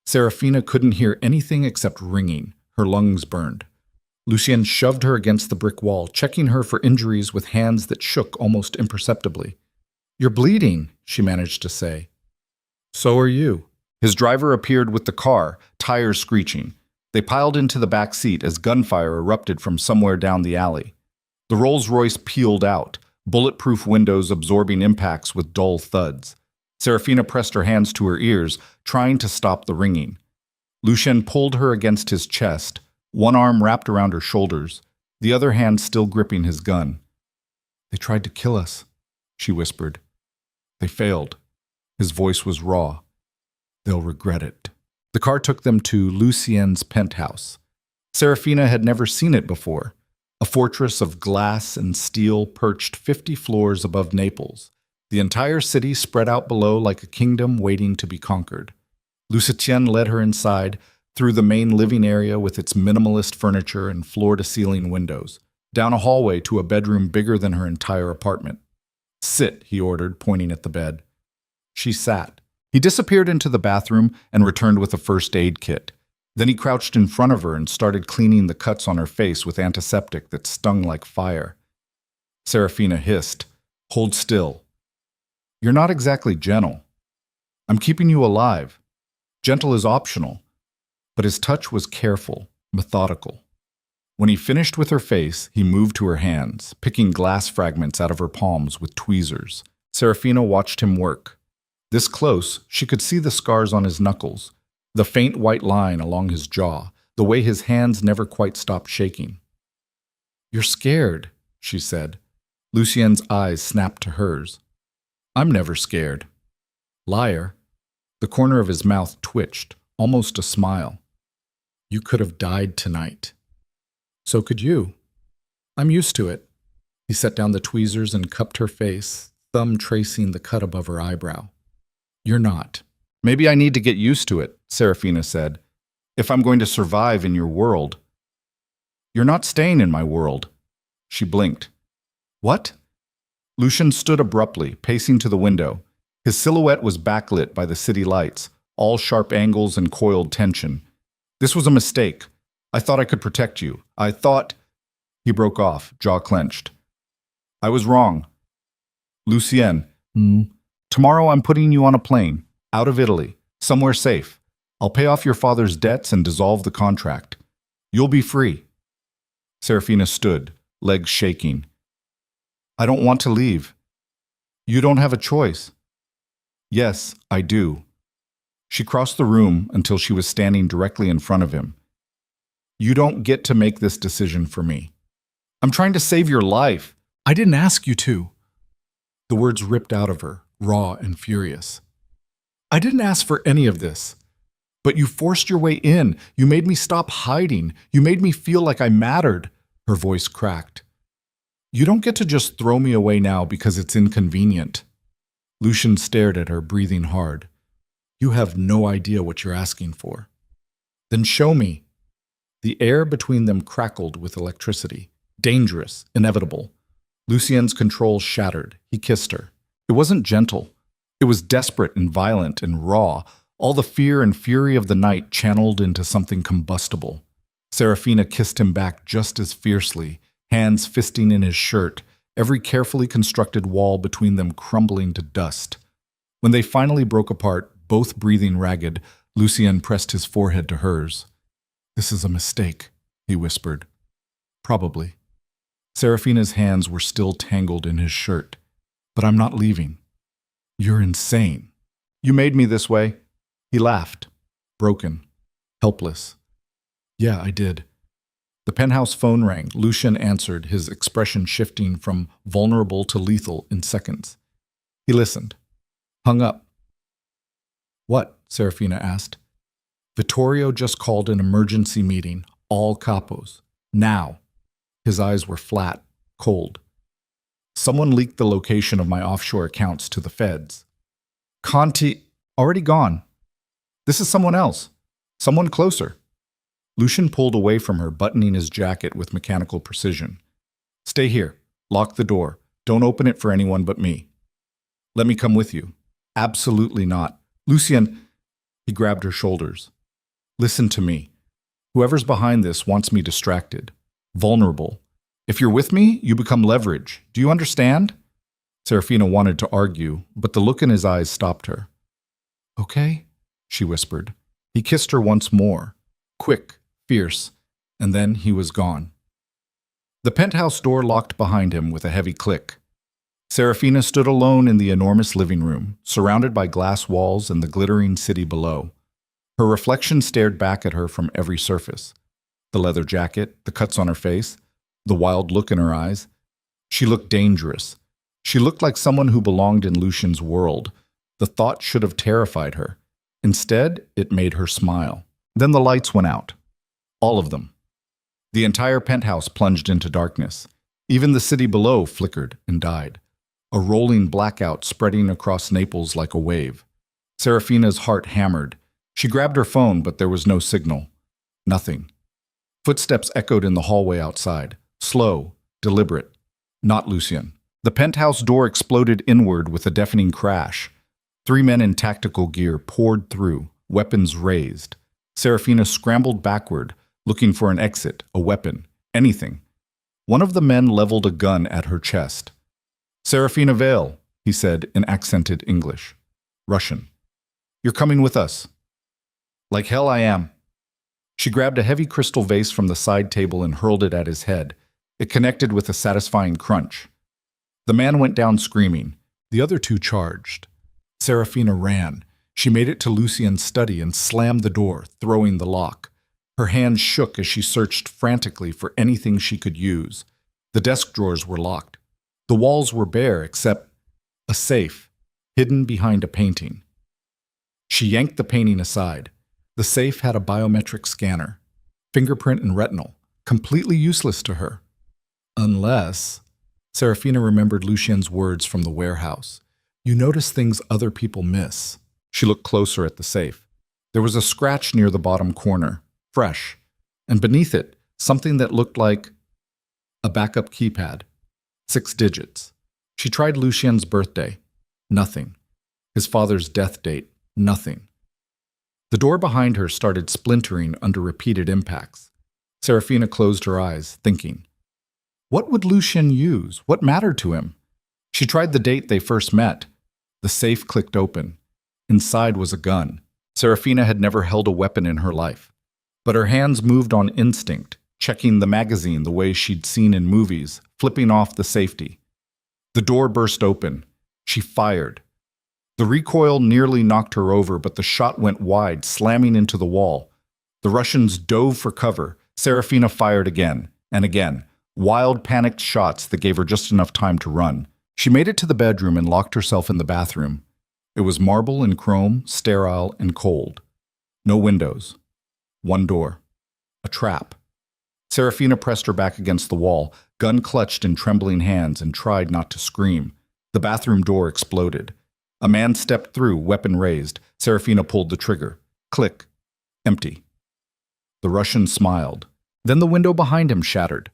A: Serafina couldn't hear anything except ringing. Her lungs burned. Lucien shoved her against the brick wall, checking her for injuries with hands that shook almost imperceptibly. "You're bleeding," she managed to say. "So are you." His driver appeared with the car, tires screeching. They piled into the back seat as gunfire erupted from somewhere down the alley. The Rolls-Royce peeled out, bulletproof windows absorbing impacts with dull thuds. Serafina pressed her hands to her ears, trying to stop the ringing. Lucien pulled her against his chest, one arm wrapped around her shoulders, the other hand still gripping his gun. "They tried to kill us," she whispered. "They failed." His voice was raw. "They'll regret it." The car took them to Lucien's penthouse. Serafina had never seen it before. A fortress of glass and steel perched 50 floors above Naples, the entire city spread out below like a kingdom waiting to be conquered. Lucien led her inside, through the main living area with its minimalist furniture and floor-to-ceiling windows, down a hallway to a bedroom bigger than her entire apartment. "Sit," he ordered, pointing at the bed. She sat. He disappeared into the bathroom and returned with a first aid kit. Then he crouched in front of her and started cleaning the cuts on her face with antiseptic that stung like fire. Serafina hissed, "Hold still. You're not exactly gentle. I'm keeping you alive. Gentle is optional." But his touch was careful, methodical. When he finished with her face, he moved to her hands, picking glass fragments out of her palms with tweezers. Serafina watched him work. This close, she could see the scars on his knuckles, the faint white line along his jaw, the way his hands never quite stopped shaking. "You're scared," she said. Lucien's eyes snapped to hers. "I'm never scared." "Liar." The corner of his mouth twitched, almost a smile. "You could have died tonight." "So could you." "I'm used to it." He set down the tweezers and cupped her face, thumb tracing the cut above her eyebrow. "You're not." "Maybe I need to get used to it," Serafina said, "if I'm going to survive in your world." "You're not staying in my world." She blinked. "What?" Lucien stood abruptly, pacing to the window. His silhouette was backlit by the city lights, all sharp angles and coiled tension. "This was a mistake. I thought I could protect you. I thought—" He broke off, jaw clenched. "I was wrong." "Lucien, tomorrow I'm putting you on a plane, out of Italy, somewhere safe. I'll pay off your father's debts and dissolve the contract. You'll be free." Serafina stood, legs shaking. "I don't want to leave." "You don't have a choice." "Yes, I do." She crossed the room until she was standing directly in front of him. "You don't get to make this decision for me." "I'm trying to save your life." "I didn't ask you to." The words ripped out of her, raw and furious. "I didn't ask for any of this. But you forced your way in. You made me stop hiding. You made me feel like I mattered." Her voice cracked. "You don't get to just throw me away now because it's inconvenient." Lucien stared at her, breathing hard. "You have no idea what you're asking for." "Then show me." The air between them crackled with electricity. Dangerous, inevitable. Lucien's control shattered. He kissed her. It wasn't gentle. It was desperate and violent and raw, all the fear and fury of the night channeled into something combustible. Serafina kissed him back just as fiercely, hands fisting in his shirt, every carefully constructed wall between them crumbling to dust. When they finally broke apart, both breathing ragged, Lucien pressed his forehead to hers. "This is a mistake," he whispered. "Probably." Serafina's hands were still tangled in his shirt. "But I'm not leaving." "You're insane." "You made me this way." He laughed, broken, helpless. "Yeah, I did." The penthouse phone rang. Lucien answered, his expression shifting from vulnerable to lethal in seconds. He listened. Hung up. "What?" Serafina asked. "Vittorio just called an emergency meeting, all capos. Now." His eyes were flat, cold. "Someone leaked the location of my offshore accounts to the feds." "Conti... already gone. This is someone else. Someone closer." Lucien pulled away from her, buttoning his jacket with mechanical precision. "Stay here. Lock the door. Don't open it for anyone but me." "Let me come with you." "Absolutely not." "Lucien..." He grabbed her shoulders. "Listen to me. Whoever's behind this wants me distracted. Vulnerable. If you're with me, you become leverage. Do you understand?" Serafina wanted to argue, but the look in his eyes stopped her. "Okay," she whispered. He kissed her once more. Quick, fierce, and then he was gone. The penthouse door locked behind him with a heavy click. Serafina stood alone in the enormous living room, surrounded by glass walls and the glittering city below. Her reflection stared back at her from every surface. The leather jacket, the cuts on her face, the wild look in her eyes. She looked dangerous. She looked like someone who belonged in Lucian's world. The thought should have terrified her. Instead, it made her smile. Then the lights went out. All of them. The entire penthouse plunged into darkness. Even the city below flickered and died. A rolling blackout spreading across Naples like a wave. Serafina's heart hammered. She grabbed her phone, but there was no signal. Nothing. Footsteps echoed in the hallway outside. Slow, deliberate. Not Lucian. The penthouse door exploded inward with a deafening crash. 3 men in tactical gear poured through, weapons raised. Serafina scrambled backward, looking for an exit, a weapon, anything. One of the men leveled a gun at her chest. "Serafina Vale," he said in accented English. Russian. "You're coming with us." "Like hell I am." She grabbed a heavy crystal vase from the side table and hurled it at his head. It connected with a satisfying crunch. The man went down screaming. The other 2 charged. Serafina ran. She made it to Lucian's study and slammed the door, throwing the lock. Her hands shook as she searched frantically for anything she could use. The desk drawers were locked. The walls were bare except a safe, hidden behind a painting. She yanked the painting aside. The safe had a biometric scanner, fingerprint and retinal, completely useless to her. Unless... Serafina remembered Lucian's words from the warehouse. "You notice things other people miss." She looked closer at the safe. There was a scratch near the bottom corner, fresh, and beneath it, something that looked like a backup keypad. 6 digits. She tried Lucian's birthday. Nothing. His father's death date. Nothing. The door behind her started splintering under repeated impacts. Serafina closed her eyes, thinking. What would Lucian use? What mattered to him? She tried the date they first met. The safe clicked open. Inside was a gun. Serafina had never held a weapon in her life. But her hands moved on instinct, checking the magazine the way she'd seen in movies, flipping off the safety. The door burst open. She fired. The recoil nearly knocked her over, but the shot went wide, slamming into the wall. The Russians dove for cover. Serafina fired again and again. Wild, panicked shots that gave her just enough time to run. She made it to the bedroom and locked herself in the bathroom. It was marble and chrome, sterile and cold. No windows. One door. A trap. Serafina pressed her back against the wall, gun clutched in trembling hands, and tried not to scream. The bathroom door exploded. A man stepped through, weapon raised. Serafina pulled the trigger. Click. Empty. The Russian smiled. Then the window behind him shattered.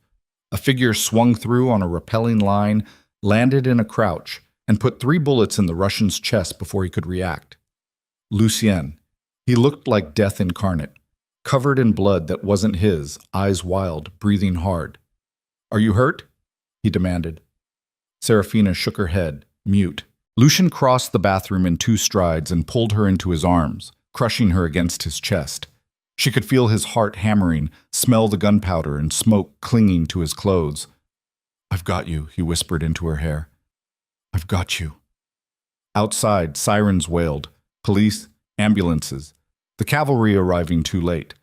A: A figure swung through on a repelling line, landed in a crouch, and put 3 bullets in the Russian's chest before he could react. Lucien. He looked like death incarnate, covered in blood that wasn't his, eyes wild, breathing hard. "Are you hurt?" he demanded. Serafina shook her head, mute. Lucian crossed the bathroom in 2 strides and pulled her into his arms, crushing her against his chest. She could feel his heart hammering, smell the gunpowder and smoke clinging to his clothes. "I've got you," he whispered into her hair. "I've got you." Outside, sirens wailed. Police, ambulances. The cavalry arriving too late.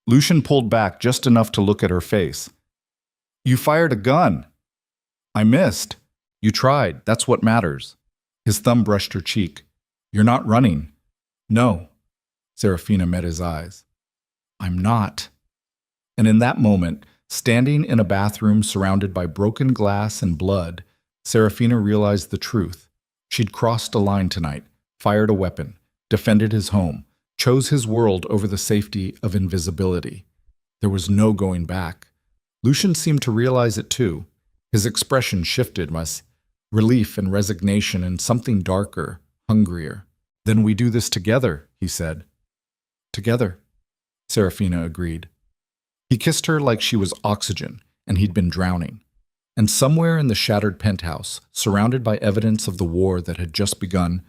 A: Lucian pulled back just enough to look at her face. "You fired a gun." "I missed." "You tried. That's what matters." His thumb brushed her cheek. "You're not running." "No." Serafina met his eyes. "I'm not." And in that moment, standing in a bathroom surrounded by broken glass and blood, Serafina realized the truth. She'd crossed a line tonight, fired a weapon, defended his home, chose his world over the safety of invisibility. There was no going back. Lucian seemed to realize it too. His expression shifted, relief and resignation, and something darker, hungrier. "Then we do this together," he said. "Together," Serafina agreed. He kissed her like she was oxygen, and he'd been drowning. And somewhere in the shattered penthouse, surrounded by evidence of the war that had just begun,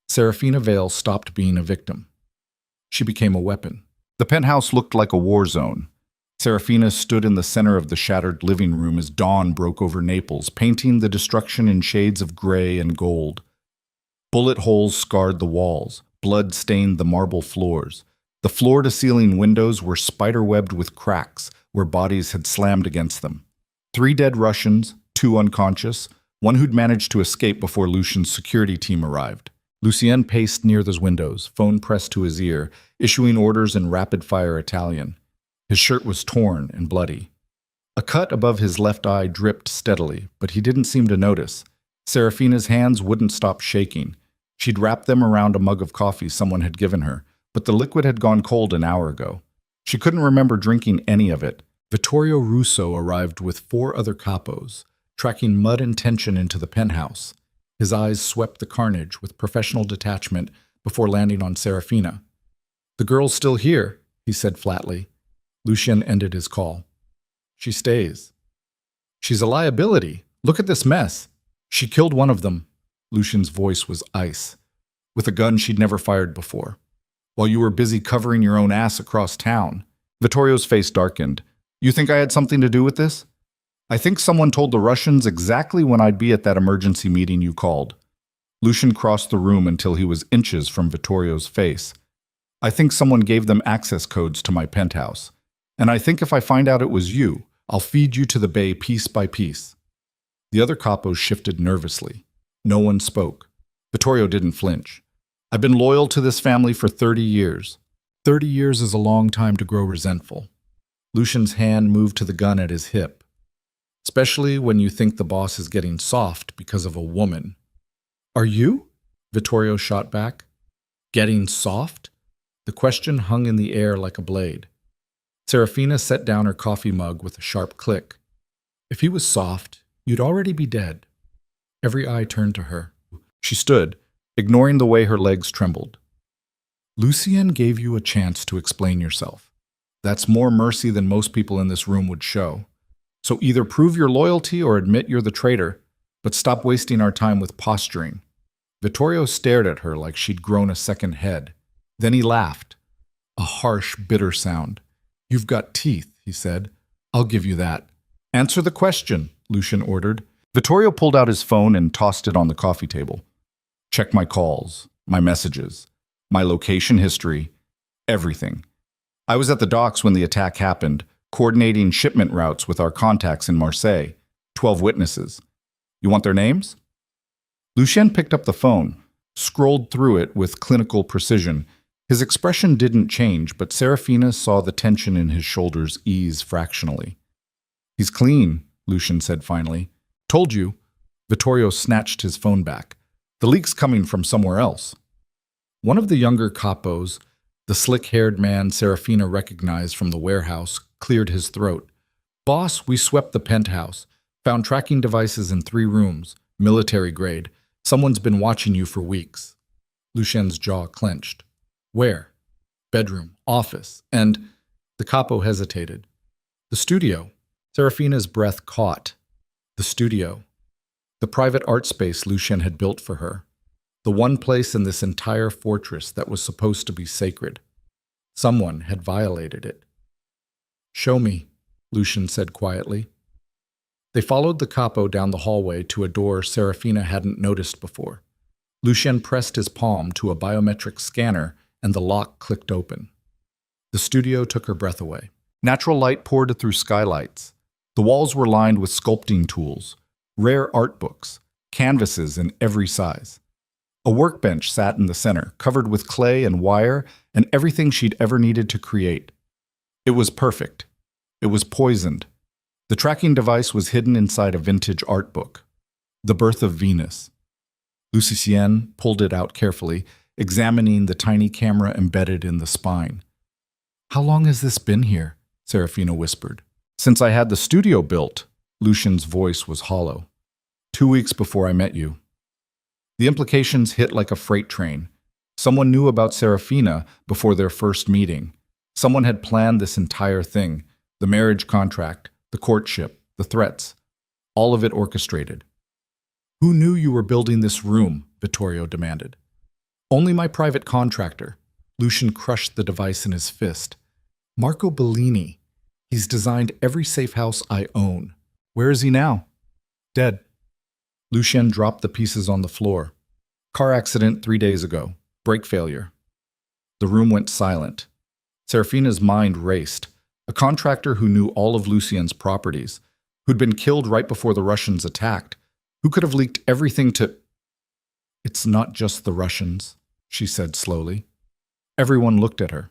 A: Serafina Vale stopped being a victim. She became a weapon. The penthouse looked like a war zone. Serafina stood in the center of the shattered living room as dawn broke over Naples, painting the destruction in shades of gray and gold. Bullet holes scarred the walls. Blood stained the marble floors. The floor-to-ceiling windows were spider-webbed with cracks where bodies had slammed against them. 3 dead Russians, 2 unconscious, one who'd managed to escape before Lucien's security team arrived. Lucien paced near those windows, phone pressed to his ear, issuing orders in rapid-fire Italian. His shirt was torn and bloody. A cut above his left eye dripped steadily, but he didn't seem to notice. Serafina's hands wouldn't stop shaking. She'd wrapped them around a mug of coffee someone had given her, but the liquid had gone cold an hour ago. She couldn't remember drinking any of it. Vittorio Russo arrived with 4 other capos, tracking mud and tension into the penthouse. His eyes swept the carnage with professional detachment before landing on Serafina. "The girl's still here," he said flatly. Lucien ended his call. "She stays. She's a liability. Look at this mess. She killed one of them." Lucien's voice was ice, with a gun she'd never fired before. "While you were busy covering your own ass across town." Vittorio's face darkened. "You think I had something to do with this?" "I think someone told the Russians exactly when I'd be at that emergency meeting you called." Lucien crossed the room until he was inches from Vittorio's face. "I think someone gave them access codes to my penthouse. And I think if I find out it was you, I'll feed you to the bay piece by piece." The other capos shifted nervously. No one spoke. Vittorio didn't flinch. "I've been loyal to this family for 30 years. 30 years is a long time to grow resentful." Lucien's hand moved to the gun at his hip. "Especially when you think the boss is getting soft because of a woman." "Are you?" Vittorio shot back. "Getting soft?" The question hung in the air like a blade. Serafina set down her coffee mug with a sharp click. "If he was soft, you'd already be dead." Every eye turned to her. She stood, ignoring the way her legs trembled. "Lucien gave you a chance to explain yourself. That's more mercy than most people in this room would show. So either prove your loyalty or admit you're the traitor, but stop wasting our time with posturing." Vittorio stared at her like she'd grown a second head. Then he laughed. A harsh, bitter sound. "You've got teeth," he said. "I'll give you that." "Answer the question," Lucien ordered. Vittorio pulled out his phone and tossed it on the coffee table. "Check my calls, my messages, my location history, everything. I was at the docks when the attack happened, coordinating shipment routes with our contacts in Marseille. 12 witnesses. You want their names?" Lucien picked up the phone, scrolled through it with clinical precision. His expression didn't change, but Serafina saw the tension in his shoulders ease fractionally. "He's clean," Lucien said finally. "Told you." Vittorio snatched his phone back. "The leak's coming from somewhere else." One of the younger capos, the slick-haired man Serafina recognized from the warehouse, cleared his throat. "Boss, we swept the penthouse. Found tracking devices in 3 rooms, military grade. Someone's been watching you for weeks." Lucien's jaw clenched. "Where?" "Bedroom, office, and—" The capo hesitated. "The studio." Serafina's breath caught. The studio. The private art space Lucien had built for her. The one place in this entire fortress that was supposed to be sacred. Someone had violated it. "Show me," Lucien said quietly. They followed the capo down the hallway to a door Serafina hadn't noticed before. Lucien pressed his palm to a biometric scanner and the lock clicked open. The studio took her breath away. Natural light poured through skylights. The walls were lined with sculpting tools, rare art books, canvases in every size. A workbench sat in the center, covered with clay and wire and everything she'd ever needed to create. It was perfect. It was poisoned. The tracking device was hidden inside a vintage art book. The Birth of Venus. Lucien pulled it out carefully, examining the tiny camera embedded in the spine. "How long has this been here?" Serafina whispered. "Since I had the studio built." Lucien's voice was hollow. 2 weeks before I met you." The implications hit like a freight train. Someone knew about Serafina before their first meeting. Someone had planned this entire thing, the marriage contract, the courtship, the threats, all of it orchestrated. "Who knew you were building this room?" Vittorio demanded. "Only my private contractor." Lucien crushed the device in his fist. "Marco Bellini. He's designed every safe house I own." "Where is he now?" "Dead." Lucien dropped the pieces on the floor. "Car accident 3 days ago. Brake failure." The room went silent. Serafina's mind raced. A contractor who knew all of Lucien's properties. who'd been killed right before the Russians attacked, who could have leaked everything to... It's not just the Russians, she said slowly. Everyone looked at her.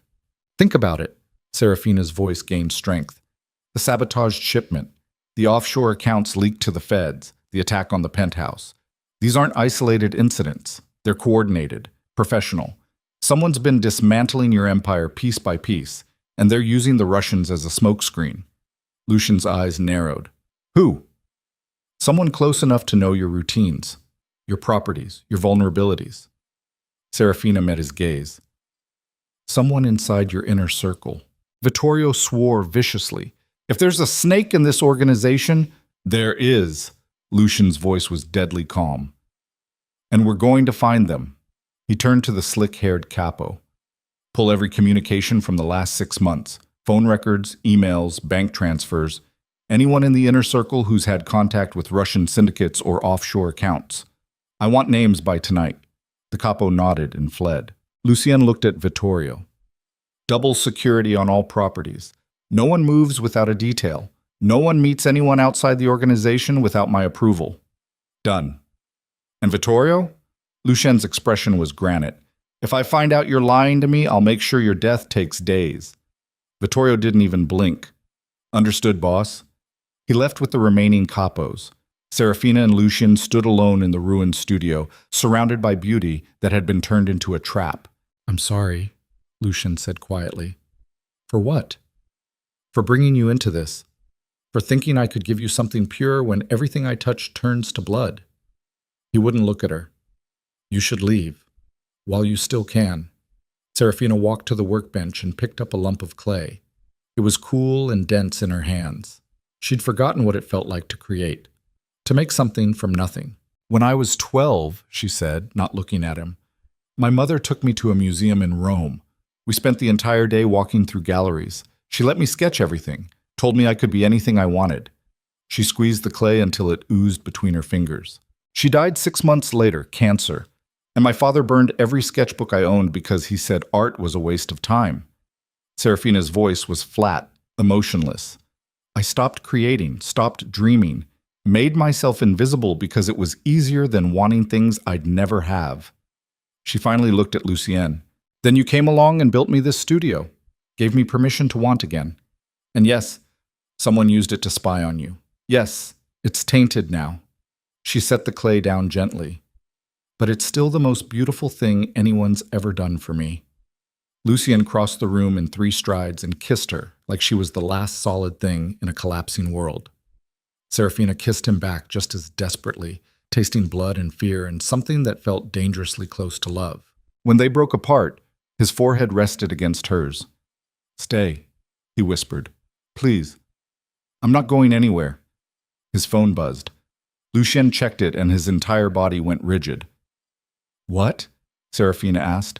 A: Think about it. Serafina's voice gained strength. The sabotaged shipment, the offshore accounts leaked to the feds, the attack on the penthouse. These aren't isolated incidents. They're coordinated, professional. Someone's been dismantling your empire piece by piece, and they're using the Russians as a smokescreen. Lucian's eyes narrowed. Who? Someone close enough to know your routines, your properties, your vulnerabilities. Serafina met his gaze. Someone inside your inner circle. Vittorio swore viciously. If there's a snake in this organization, there is. Lucian's voice was deadly calm. And we're going to find them. He turned to the slick-haired capo. Pull every communication from the last 6 months. Phone records, emails, bank transfers. Anyone in the inner circle who's had contact with Russian syndicates or offshore accounts. I want names by tonight. The capo nodded and fled. Lucien looked at Vittorio. Double security on all properties. No one moves without a detail. No one meets anyone outside the organization without my approval. Done. And Vittorio? Lucien's expression was granite. If I find out you're lying to me, I'll make sure your death takes days. Vittorio didn't even blink. Understood, boss. He left with the remaining capos. Serafina and Lucian stood alone in the ruined studio, surrounded by beauty that had been turned into a trap. I'm sorry, Lucian said quietly. For what? For bringing you into this. For thinking I could give you something pure when everything I touch turns to blood. He wouldn't look at her. You should leave, while you still can. Serafina walked to the workbench and picked up a lump of clay. It was cool and dense in her hands. She'd forgotten what it felt like to create, to make something from nothing. When I was 12, she said, not looking at him, my mother took me to a museum in Rome. We spent the entire day walking through galleries. She let me sketch everything, told me I could be anything I wanted. She squeezed the clay until it oozed between her fingers. She died 6 months later, cancer, and my father burned every sketchbook I owned because he said art was a waste of time. Serafina's voice was flat, emotionless. I stopped creating, stopped dreaming, made myself invisible because it was easier than wanting things I'd never have. She finally looked at Lucien. Then you came along and built me this studio, gave me permission to want again. And yes, someone used it to spy on you. Yes, it's tainted now. She set the clay down gently. But it's still the most beautiful thing anyone's ever done for me. Lucien crossed the room in 3 strides and kissed her like she was the last solid thing in a collapsing world. Serafina kissed him back just as desperately, tasting blood and fear and something that felt dangerously close to love. When they broke apart, his forehead rested against hers. Stay, he whispered. Please. I'm not going anywhere. His phone buzzed. Lucien checked it and his entire body went rigid. What? Serafina asked.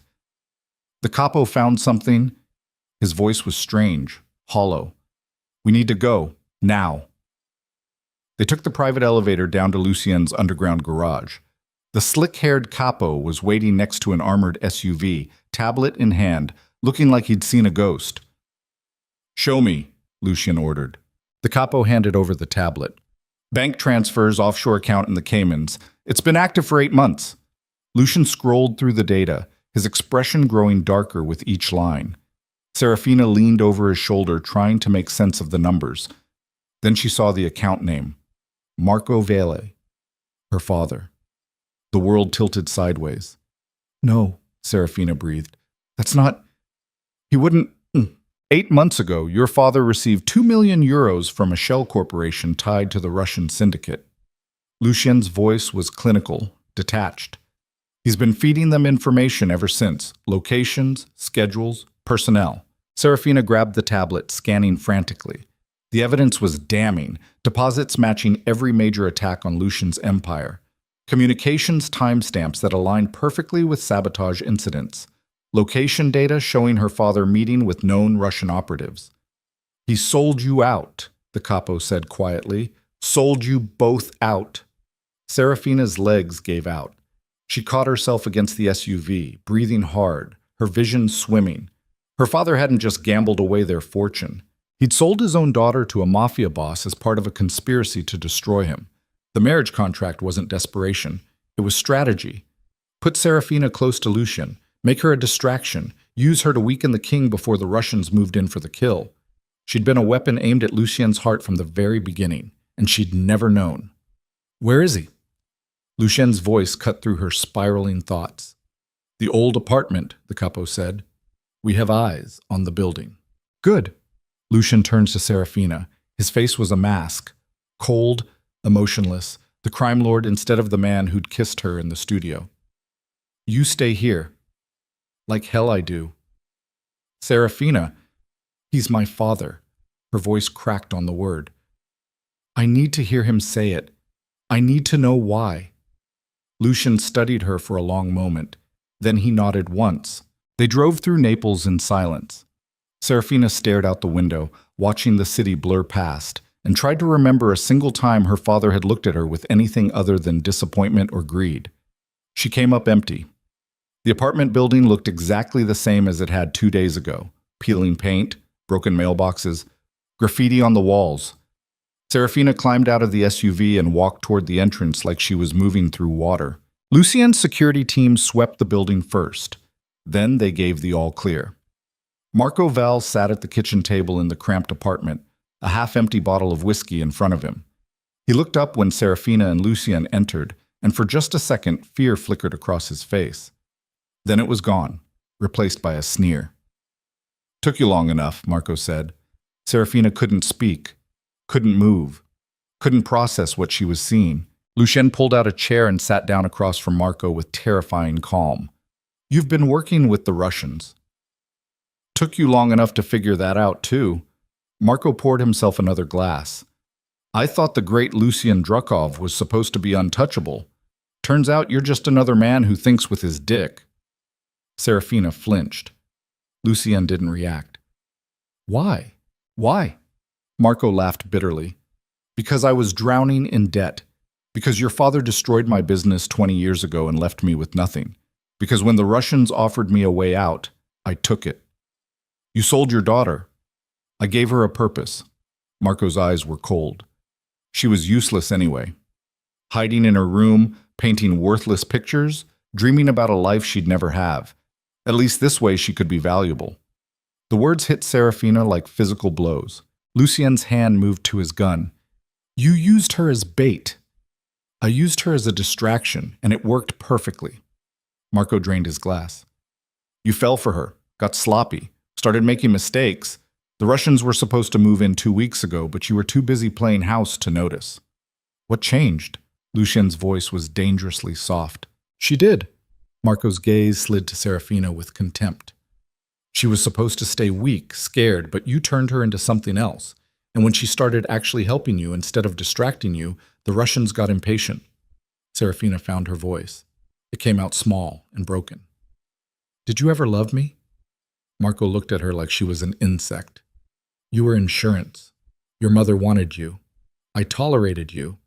A: The capo found something. His voice was strange, hollow. We need to go, now. They took the private elevator down to Lucien's underground garage. The slick-haired capo was waiting next to an armored SUV, tablet in hand, looking like he'd seen a ghost. Show me, Lucien ordered. The capo handed over the tablet. Bank transfers, offshore account in the Caymans. It's been active for 8 months. Lucien scrolled through the data, his expression growing darker with each line. Serafina leaned over his shoulder, trying to make sense of the numbers. Then she saw the account name. Marco Vele. Her father. The world tilted sideways. No, Serafina breathed. That's not... He wouldn't... 8 months ago, your father received 2 million euros from a shell corporation tied to the Russian syndicate. Lucien's voice was clinical, detached. He's been feeding them information ever since. Locations, schedules, personnel. Serafina grabbed the tablet, scanning frantically. The evidence was damning, deposits matching every major attack on Lucian's empire. Communications timestamps that aligned perfectly with sabotage incidents. Location data showing her father meeting with known Russian operatives. He sold you out, the capo said quietly. Sold you both out. Serafina's legs gave out. She caught herself against the SUV, breathing hard, her vision swimming. Her father hadn't just gambled away their fortune. He'd sold his own daughter to a mafia boss as part of a conspiracy to destroy him. The marriage contract wasn't desperation, it was strategy. Put Serafina close to Lucian, make her a distraction, use her to weaken the king before the Russians moved in for the kill. She'd been a weapon aimed at Lucien's heart from the very beginning, and she'd never known. Where is he? Lucien's voice cut through her spiraling thoughts. The old apartment, the capo said. We have eyes on the building. Good. Lucian turned to Serafina. His face was a mask. Cold, emotionless, the crime lord instead of the man who'd kissed her in the studio. You stay here. Like hell I do. Serafina, he's my father. Her voice cracked on the word. I need to hear him say it. I need to know why. Lucian studied her for a long moment. Then he nodded once. They drove through Naples in silence. Serafina stared out the window, watching the city blur past, and tried to remember a single time her father had looked at her with anything other than disappointment or greed. She came up empty. The apartment building looked exactly the same as it had 2 days ago. Peeling paint, broken mailboxes, graffiti on the walls. Serafina climbed out of the SUV and walked toward the entrance like she was moving through water. Lucien's security team swept the building first. Then they gave the all clear. Marco Val sat at the kitchen table in the cramped apartment, a half-empty bottle of whiskey in front of him. He looked up when Serafina and Lucien entered, and for just a second, fear flickered across his face. Then it was gone, replaced by a sneer. Took you long enough, Marco said. Serafina couldn't speak, couldn't move, couldn't process what she was seeing. Lucien pulled out a chair and sat down across from Marco with terrifying calm. You've been working with the Russians. Took you long enough to figure that out, too. Marco poured himself another glass. I thought the great Lucien Drukov was supposed to be untouchable. Turns out you're just another man who thinks with his dick. Serafina flinched. Lucien didn't react. Why? Why? Marco laughed bitterly. Because I was drowning in debt. Because your father destroyed my business 20 years ago and left me with nothing. Because when the Russians offered me a way out, I took it. You sold your daughter. I gave her a purpose. Marco's eyes were cold. She was useless anyway. Hiding in her room, painting worthless pictures, dreaming about a life she'd never have. At least this way she could be valuable. The words hit Serafina like physical blows. Lucien's hand moved to his gun. You used her as bait. I used her as a distraction, and it worked perfectly. Marco drained his glass. You fell for her, got sloppy, started making mistakes. The Russians were supposed to move in 2 weeks ago, but you were too busy playing house to notice. What changed? Lucien's voice was dangerously soft. She did. Marco's gaze slid to Serafina with contempt. She was supposed to stay weak, scared, but you turned her into something else. And when she started actually helping you instead of distracting you, the Russians got impatient. Serafina found her voice. It came out small and broken. Did you ever love me? Marco looked at her like she was an insect. You were insurance. Your mother wanted you. I tolerated you.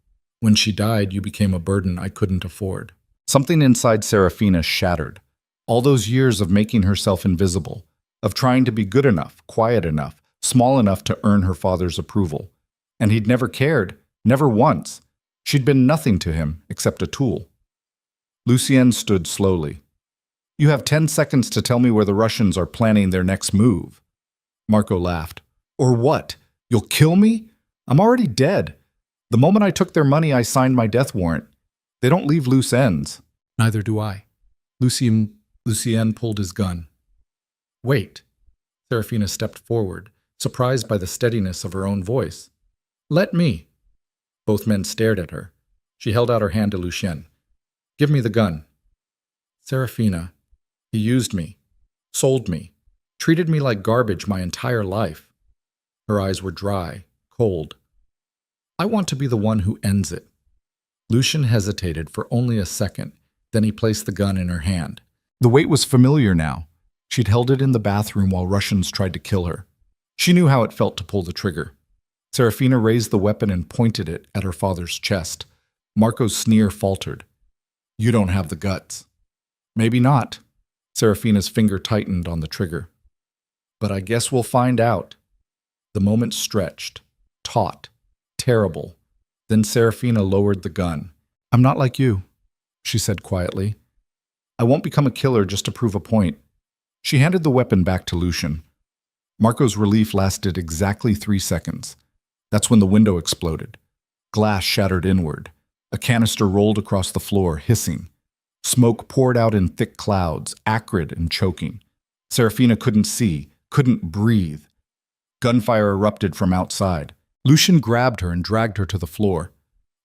A: When she died, you became a burden I couldn't afford. Something inside Serafina shattered. All those years of making herself invisible, of trying to be good enough, quiet enough, small enough to earn her father's approval. And he'd never cared, never once. She'd been nothing to him except a tool. Lucien stood slowly. You have 10 seconds to tell me where the Russians are planning their next move. Marco laughed. Or what? You'll kill me? I'm already dead. The moment I took their money, I signed my death warrant. They don't leave loose ends. Neither do I. Lucien pulled his gun. Wait. Serafina stepped forward, surprised by the steadiness of her own voice. Let me. Both men stared at her. She held out her hand to Lucien. Give me the gun. Serafina. He used me, sold me, treated me like garbage my entire life. Her eyes were dry, cold. I want to be the one who ends it. Lucien hesitated for only a second, then he placed the gun in her hand. The weight was familiar now. She'd held it in the bathroom while Russians tried to kill her. She knew how it felt to pull the trigger. Serafina raised the weapon and pointed it at her father's chest. Marco's sneer faltered. You don't have the guts. Maybe not. Serafina's finger tightened on the trigger. But I guess we'll find out. The moment stretched, taut, terrible. Then Serafina lowered the gun. "I'm not like you," she said quietly. "I won't become a killer just to prove a point." She handed the weapon back to Lucian. Marco's relief lasted exactly 3 seconds. That's when the window exploded. Glass shattered inward. A canister rolled across the floor, hissing. Smoke poured out in thick clouds, acrid and choking. Serafina couldn't see, couldn't breathe. Gunfire erupted from outside. Lucian grabbed her and dragged her to the floor.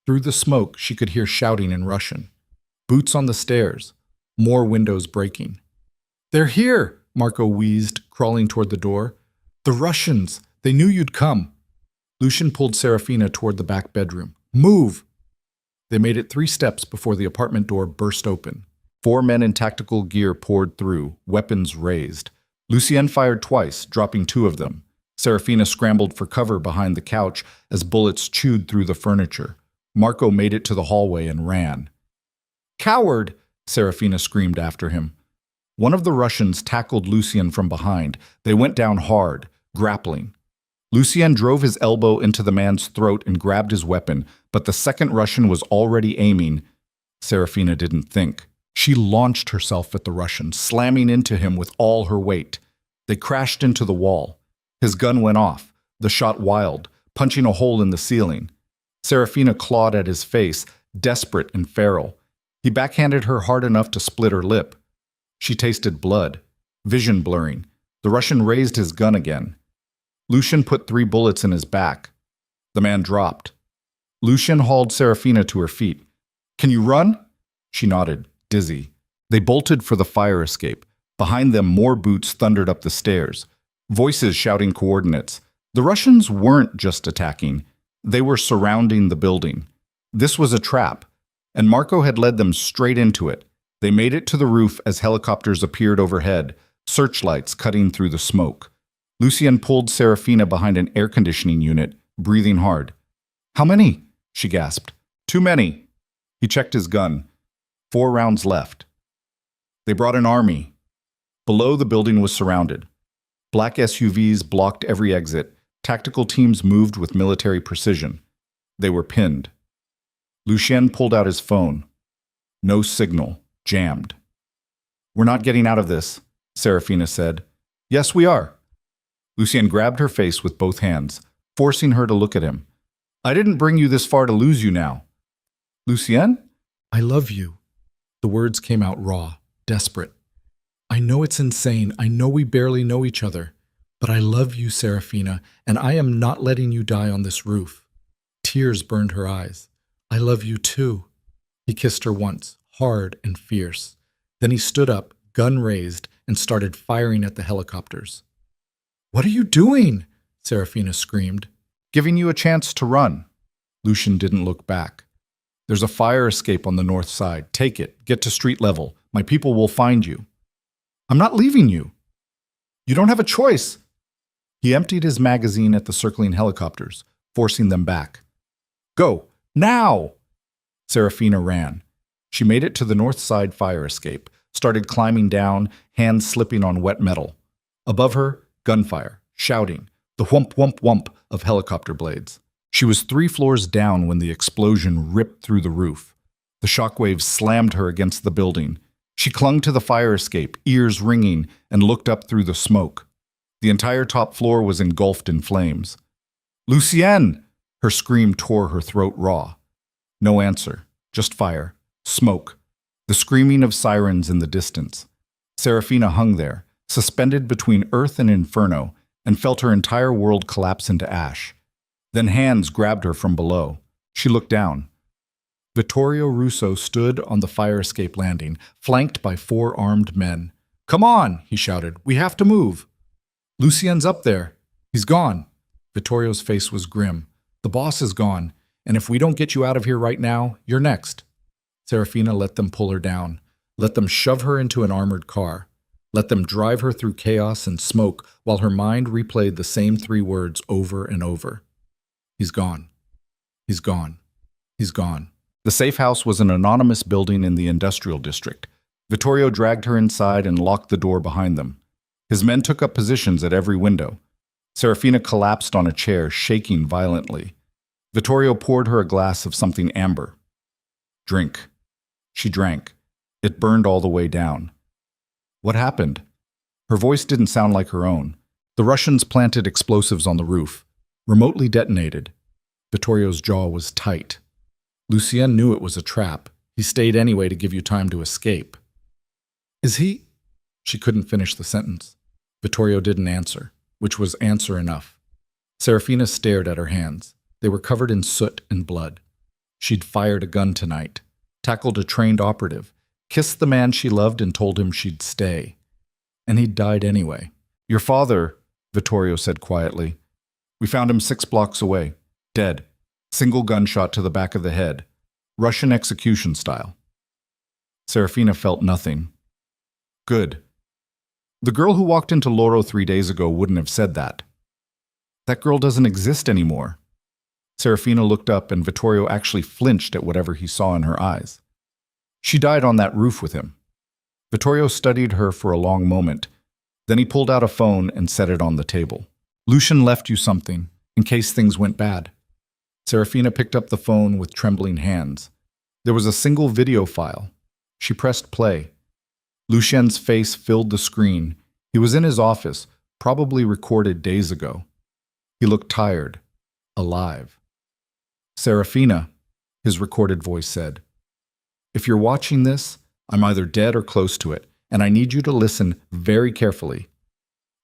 A: Through the smoke, she could hear shouting in Russian. Boots on the stairs. More windows breaking. "They're here!" Marco wheezed, crawling toward the door. "The Russians! They knew you'd come!" Lucian pulled Serafina toward the back bedroom. "Move!" They made it 3 steps before the apartment door burst open. 4 men in tactical gear poured through, weapons raised. Lucien fired twice, dropping 2 of them. Serafina scrambled for cover behind the couch as bullets chewed through the furniture. Marco made it to the hallway and ran. "Coward!" Serafina screamed after him. One of the Russians tackled Lucien from behind. They went down hard, grappling. Lucien drove his elbow into the man's throat and grabbed his weapon, but the second Russian was already aiming. Serafina didn't think. She launched herself at the Russian, slamming into him with all her weight. They crashed into the wall. His gun went off, the shot wild, punching a hole in the ceiling. Serafina clawed at his face, desperate and feral. He backhanded her hard enough to split her lip. She tasted blood, vision blurring. The Russian raised his gun again. Lucian put 3 bullets in his back. The man dropped. Lucian hauled Serafina to her feet. "Can you run?" She nodded, dizzy. They bolted for the fire escape. Behind them, more boots thundered up the stairs. Voices shouting coordinates. The Russians weren't just attacking. They were surrounding the building. This was a trap, and Marco had led them straight into it. They made it to the roof as helicopters appeared overhead, searchlights cutting through the smoke. Lucien pulled Serafina behind an air conditioning unit, breathing hard. "How many?" she gasped. "Too many." He checked his gun. 4 rounds left. They brought an army. Below, the building was surrounded. Black SUVs blocked every exit. Tactical teams moved with military precision. They were pinned. Lucien pulled out his phone. No signal. Jammed. "We're not getting out of this," Serafina said. "Yes, we are." Lucien grabbed her face with both hands, forcing her to look at him. "I didn't bring you this far to lose you now." "Lucien?" "I love you." The words came out raw, desperate. "I know it's insane. I know we barely know each other. But I love you, Serafina, and I am not letting you die on this roof." Tears burned her eyes. "I love you too." He kissed her once, hard and fierce. Then he stood up, gun raised, and started firing at the helicopters. "What are you doing?" Serafina screamed. "Giving you a chance to run." Lucian didn't look back. "There's a fire escape on the north side. Take it. Get to street level. My people will find you." "I'm not leaving you." "You don't have a choice." He emptied his magazine at the circling helicopters, forcing them back. "Go, now!" Serafina ran. She made it to the north side fire escape, started climbing down, hands slipping on wet metal. Above her, gunfire, shouting, the whump whump whump of helicopter blades. She was 3 floors down when the explosion ripped through the roof. The shockwaves slammed her against the building. She clung to the fire escape, ears ringing, and looked up through the smoke. The entire top floor was engulfed in flames. "Lucien!" Her scream tore her throat raw. No answer, just fire, smoke, the screaming of sirens in the distance. Serafina hung there, suspended between earth and inferno, and felt her entire world collapse into ash. Then hands grabbed her from below. She looked down. Vittorio Russo stood on the fire escape landing, flanked by 4 armed men. "Come on," he shouted. "We have to move." "Lucien's up there. He's gone." Vittorio's face was grim. "The boss is gone, and if we don't get you out of here right now, you're next." Serafina let them pull her down, let them shove her into an armored car, let them drive her through chaos and smoke while her mind replayed the same 3 words over and over. "He's gone. He's gone. He's gone." The safe house was an anonymous building in the industrial district. Vittorio dragged her inside and locked the door behind them. His men took up positions at every window. Serafina collapsed on a chair, shaking violently. Vittorio poured her a glass of something amber. Drink. She drank. It burned all the way down. What happened? Her voice didn't sound like her own. The Russians planted explosives on the roof, remotely detonated. Vittorio's jaw was tight. Lucien knew it was a trap. He stayed anyway to give you time to escape. Is he? She couldn't finish the sentence. Vittorio didn't answer, which was answer enough. Serafina stared at her hands. They were covered in soot and blood. She'd fired a gun tonight, tackled a trained operative, kissed the man she loved and told him she'd stay. And he'd died anyway. Your father, Vittorio said quietly. We found him 6 blocks away, dead. Single gunshot to the back of the head. Russian execution style. Serafina felt nothing. Good. The girl who walked into Loro 3 days ago wouldn't have said that. That girl doesn't exist anymore. Serafina looked up and Vittorio actually flinched at whatever he saw in her eyes. She died on that roof with him. Vittorio studied her for a long moment. Then he pulled out a phone and set it on the table. Lucian left you something, in case things went bad. Serafina picked up the phone with trembling hands. There was a single video file. She pressed play. Lucien's face filled the screen. He was in his office, probably recorded days ago. He looked tired, alive. Serafina, his recorded voice said. If you're watching this, I'm either dead or close to it, and I need you to listen very carefully.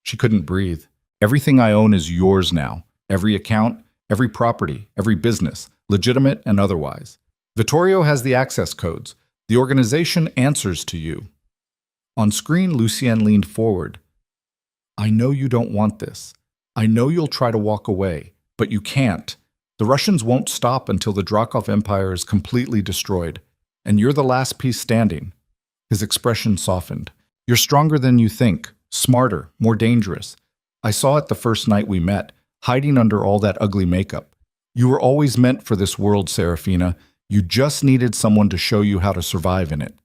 A: She couldn't breathe. Everything I own is yours now. Every account, every property, every business, legitimate and otherwise. Vittorio has the access codes. The organization answers to you. On screen, Lucien leaned forward. I know you don't want this. I know you'll try to walk away, but you can't. The Russians won't stop until the Drakov Empire is completely destroyed, and you're the last piece standing. His expression softened. You're stronger than you think, smarter, more dangerous. I saw it the first night we met, hiding under all that ugly makeup. You were always meant for this world, Serafina. You just needed someone to show you how to survive in it.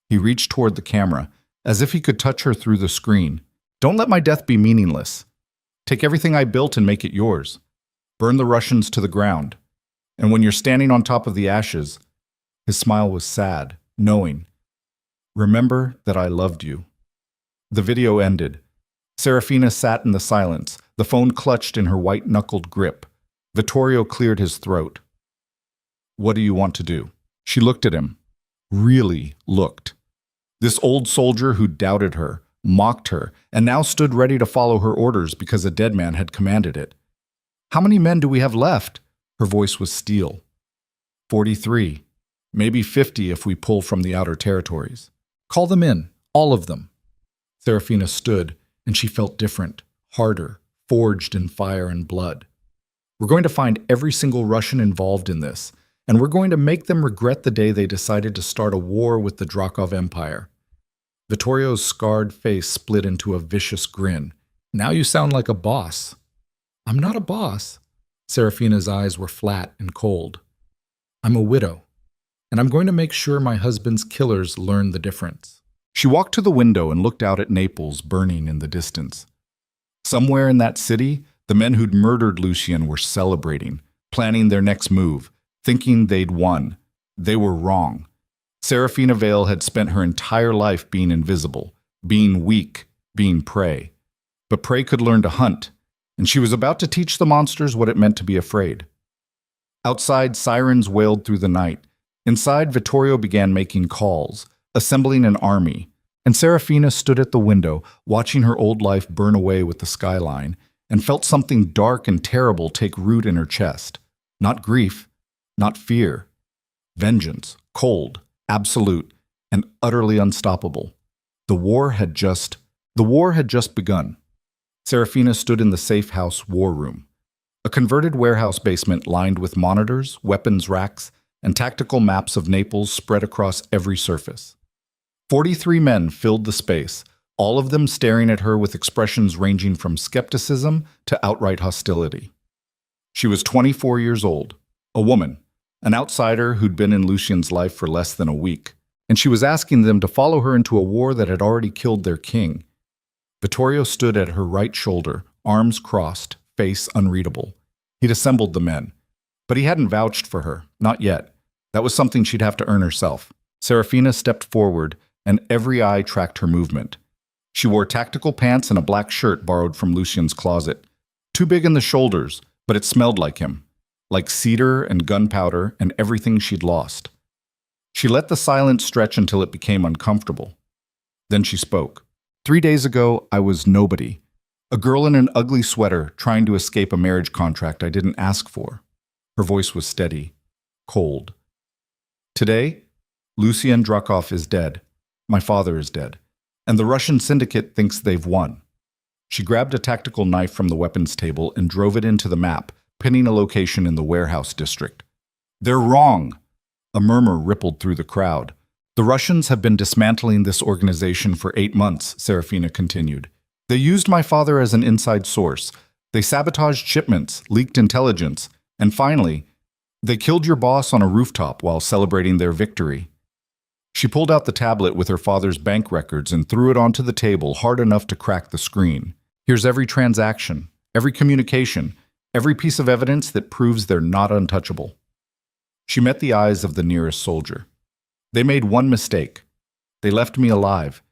A: He reached toward the camera, as if he could touch her through the screen. Don't let my death be meaningless. Take everything I built and make it yours. Burn the Russians to the ground. And when you're standing on top of the ashes, his smile was sad, knowing. Remember that I loved you. The video ended. Serafina sat in the silence, the phone clutched in her white-knuckled grip. Vittorio cleared his throat. What do you want to do? She looked at him. Really looked. This old soldier who doubted her, mocked her, and now stood ready to follow her orders because a dead man had commanded it. How many men do we have left? Her voice was steel. 43. Maybe 50 if we pull from the outer territories. Call them in, all of them. Serafina stood, and she felt different, harder, forged in fire and blood. We're going to find every single Russian involved in this, and we're going to make them regret the day they decided to start a war with the Drakov Empire. Vittorio's scarred face split into a vicious grin. Now you sound like a boss. I'm not a boss. Serafina's eyes were flat and cold. I'm a widow, and I'm going to make sure my husband's killers learn the difference. She walked to the window and looked out at Naples burning in the distance. Somewhere in that city, the men who'd murdered Lucien were celebrating, planning their next move, thinking they'd won. They were wrong. Serafina Vale had spent her entire life being invisible, being weak, being prey. But prey could learn to hunt, and she was about to teach the monsters what it meant to be afraid. Outside, sirens wailed through the night. Inside, Vittorio began making calls, assembling an army, and Serafina stood at the window, watching her old life burn away with the skyline, and felt something dark and terrible take root in her chest. Not grief, not fear. Vengeance, cold, absolute, and utterly unstoppable. The war had just begun. Serafina stood in the safe house war room, a converted warehouse basement lined with monitors, weapons racks, and tactical maps of Naples spread across every surface. 43 men filled the space, all of them staring at her with expressions ranging from skepticism to outright hostility. She was 24 years old, a woman, an outsider who'd been in Lucien's life for less than a week, and she was asking them to follow her into a war that had already killed their king. Vittorio stood at her right shoulder, arms crossed, face unreadable. He'd assembled the men. But he hadn't vouched for her, not yet. That was something she'd have to earn herself. Serafina stepped forward, and every eye tracked her movement. She wore tactical pants and a black shirt borrowed from Lucien's closet. Too big in the shoulders, but it smelled like him. Like cedar and gunpowder and everything she'd lost. She let the silence stretch until it became uncomfortable. Then she spoke. 3 days ago, I was nobody. A girl in an ugly sweater trying to escape a marriage contract I didn't ask for. Her voice was steady, cold. Today, Lucien Drakov is dead. My father is dead. And the Russian syndicate thinks they've won. She grabbed a tactical knife from the weapons table and drove it into the map, pinning a location in the warehouse district. They're wrong! A murmur rippled through the crowd. The Russians have been dismantling this organization for 8 months, Serafina continued. They used my father as an inside source. They sabotaged shipments, leaked intelligence, and finally, they killed your boss on a rooftop while celebrating their victory. She pulled out the tablet with her father's bank records and threw it onto the table hard enough to crack the screen. Here's every transaction, every communication, every piece of evidence that proves they're not untouchable. She met the eyes of the nearest soldier. They made one mistake. They left me alive,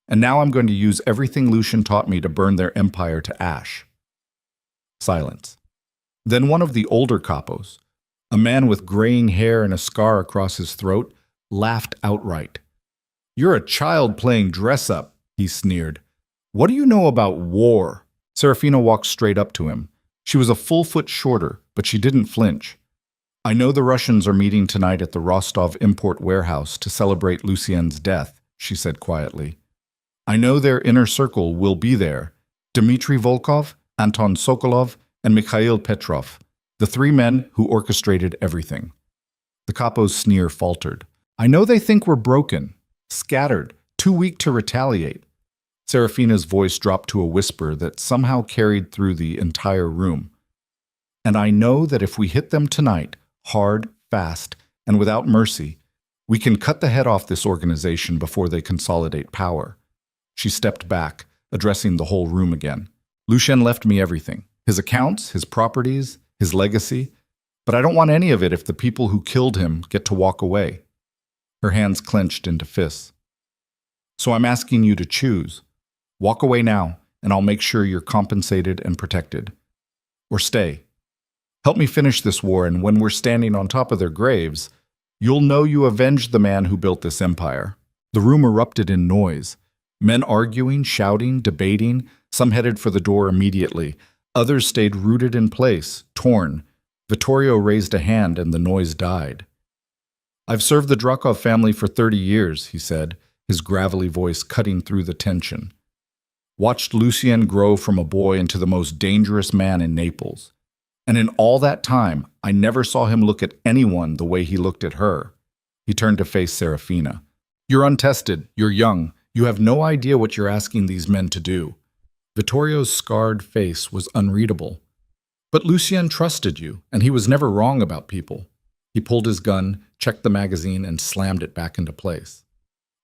A: and now I'm going to use everything Lucien taught me to burn their empire to ash. Silence. Then one of the older capos, a man with graying hair and a scar across his throat, laughed outright. You're a child playing dress-up, he sneered. What do you know about war? Serafina walked straight up to him. She was a full foot shorter, but she didn't flinch. I know the Russians are meeting tonight at the Rostov import warehouse to celebrate Lucien's death, she said quietly. I know their inner circle will be there. Dmitry Volkov, Anton Sokolov, and Mikhail Petrov, the 3 men who orchestrated everything. The capo's sneer faltered. I know they think we're broken, scattered, too weak to retaliate. Serafina's voice dropped to a whisper that somehow carried through the entire room. And I know that if we hit them tonight, hard, fast, and without mercy, we can cut the head off this organization before they consolidate power. She stepped back, addressing the whole room again. Lucien left me everything. His accounts, his properties, his legacy. But I don't want any of it if the people who killed him get to walk away. Her hands clenched into fists. So I'm asking you to choose. Walk away now, and I'll make sure you're compensated and protected. Or stay. Help me finish this war, and when we're standing on top of their graves, you'll know you avenged the man who built this empire. The room erupted in noise. Men arguing, shouting, debating. Some headed for the door immediately. Others stayed rooted in place, torn. Vittorio raised a hand, and the noise died. I've served the Drakov family for 30 years, he said, his gravelly voice cutting through the tension. Watched Lucien grow from a boy into the most dangerous man in Naples. And in all that time, I never saw him look at anyone the way he looked at her. He turned to face Serafina. You're untested, you're young, you have no idea what you're asking these men to do. Vittorio's scarred face was unreadable. But Lucien trusted you, and he was never wrong about people. He pulled his gun, checked the magazine, and slammed it back into place.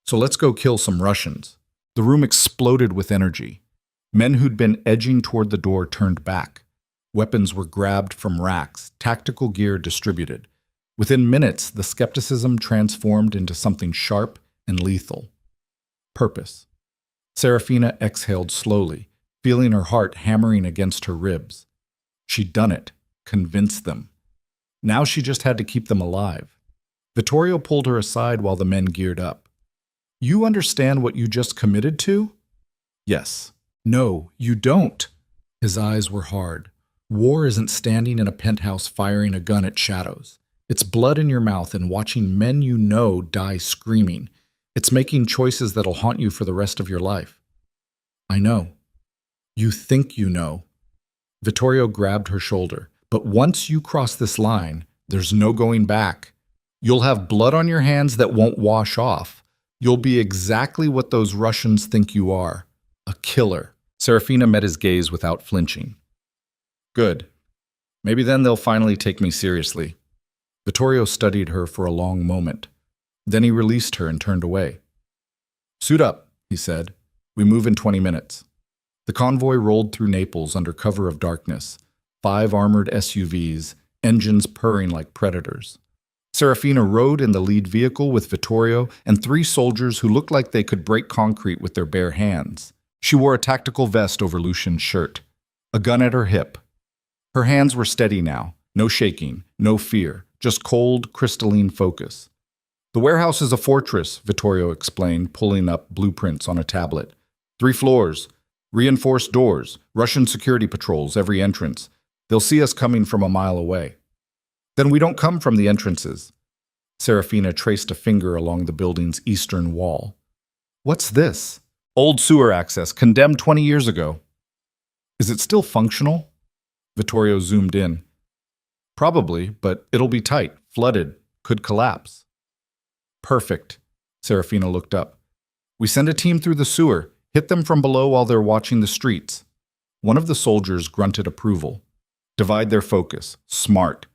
A: So let's go kill some Russians. The room exploded with energy. Men who'd been edging toward the door turned back. Weapons were grabbed from racks, tactical gear distributed. Within minutes, the skepticism transformed into something sharp and lethal. Purpose. Serafina exhaled slowly, feeling her heart hammering against her ribs. She'd done it, convinced them. Now she just had to keep them alive. Vittorio pulled her aside while the men geared up. You understand what you just committed to? Yes. No, you don't. His eyes were hard. War isn't standing in a penthouse firing a gun at shadows. It's blood in your mouth and watching men you know die screaming. It's making choices that'll haunt you for the rest of your life. I know. You think you know. Vittorio grabbed her shoulder. But once you cross this line, there's no going back. You'll have blood on your hands that won't wash off. You'll be exactly what those Russians think you are. A killer. Serafina met his gaze without flinching. Good. Maybe then they'll finally take me seriously. Vittorio studied her for a long moment. Then he released her and turned away. Suit up, he said. We move in 20 minutes. The convoy rolled through Naples under cover of darkness, 5 armored SUVs, engines purring like predators. Serafina rode in the lead vehicle with Vittorio and 3 soldiers who looked like they could break concrete with their bare hands. She wore a tactical vest over Lucian's shirt, a gun at her hip. Her hands were steady now, no shaking, no fear, just cold, crystalline focus. The warehouse is a fortress, Vittorio explained, pulling up blueprints on a tablet. 3 floors, reinforced doors, Russian security patrols every entrance. They'll see us coming from a mile away. Then we don't come from the entrances. Serafina traced a finger along the building's eastern wall. What's this? Old sewer access, condemned 20 years ago. Is it still functional? Vittorio zoomed in. Probably, but it'll be tight, flooded, could collapse. Perfect. Serafina looked up. We send a team through the sewer, hit them from below while they're watching the streets. One of the soldiers grunted approval. Divide their focus. Smart.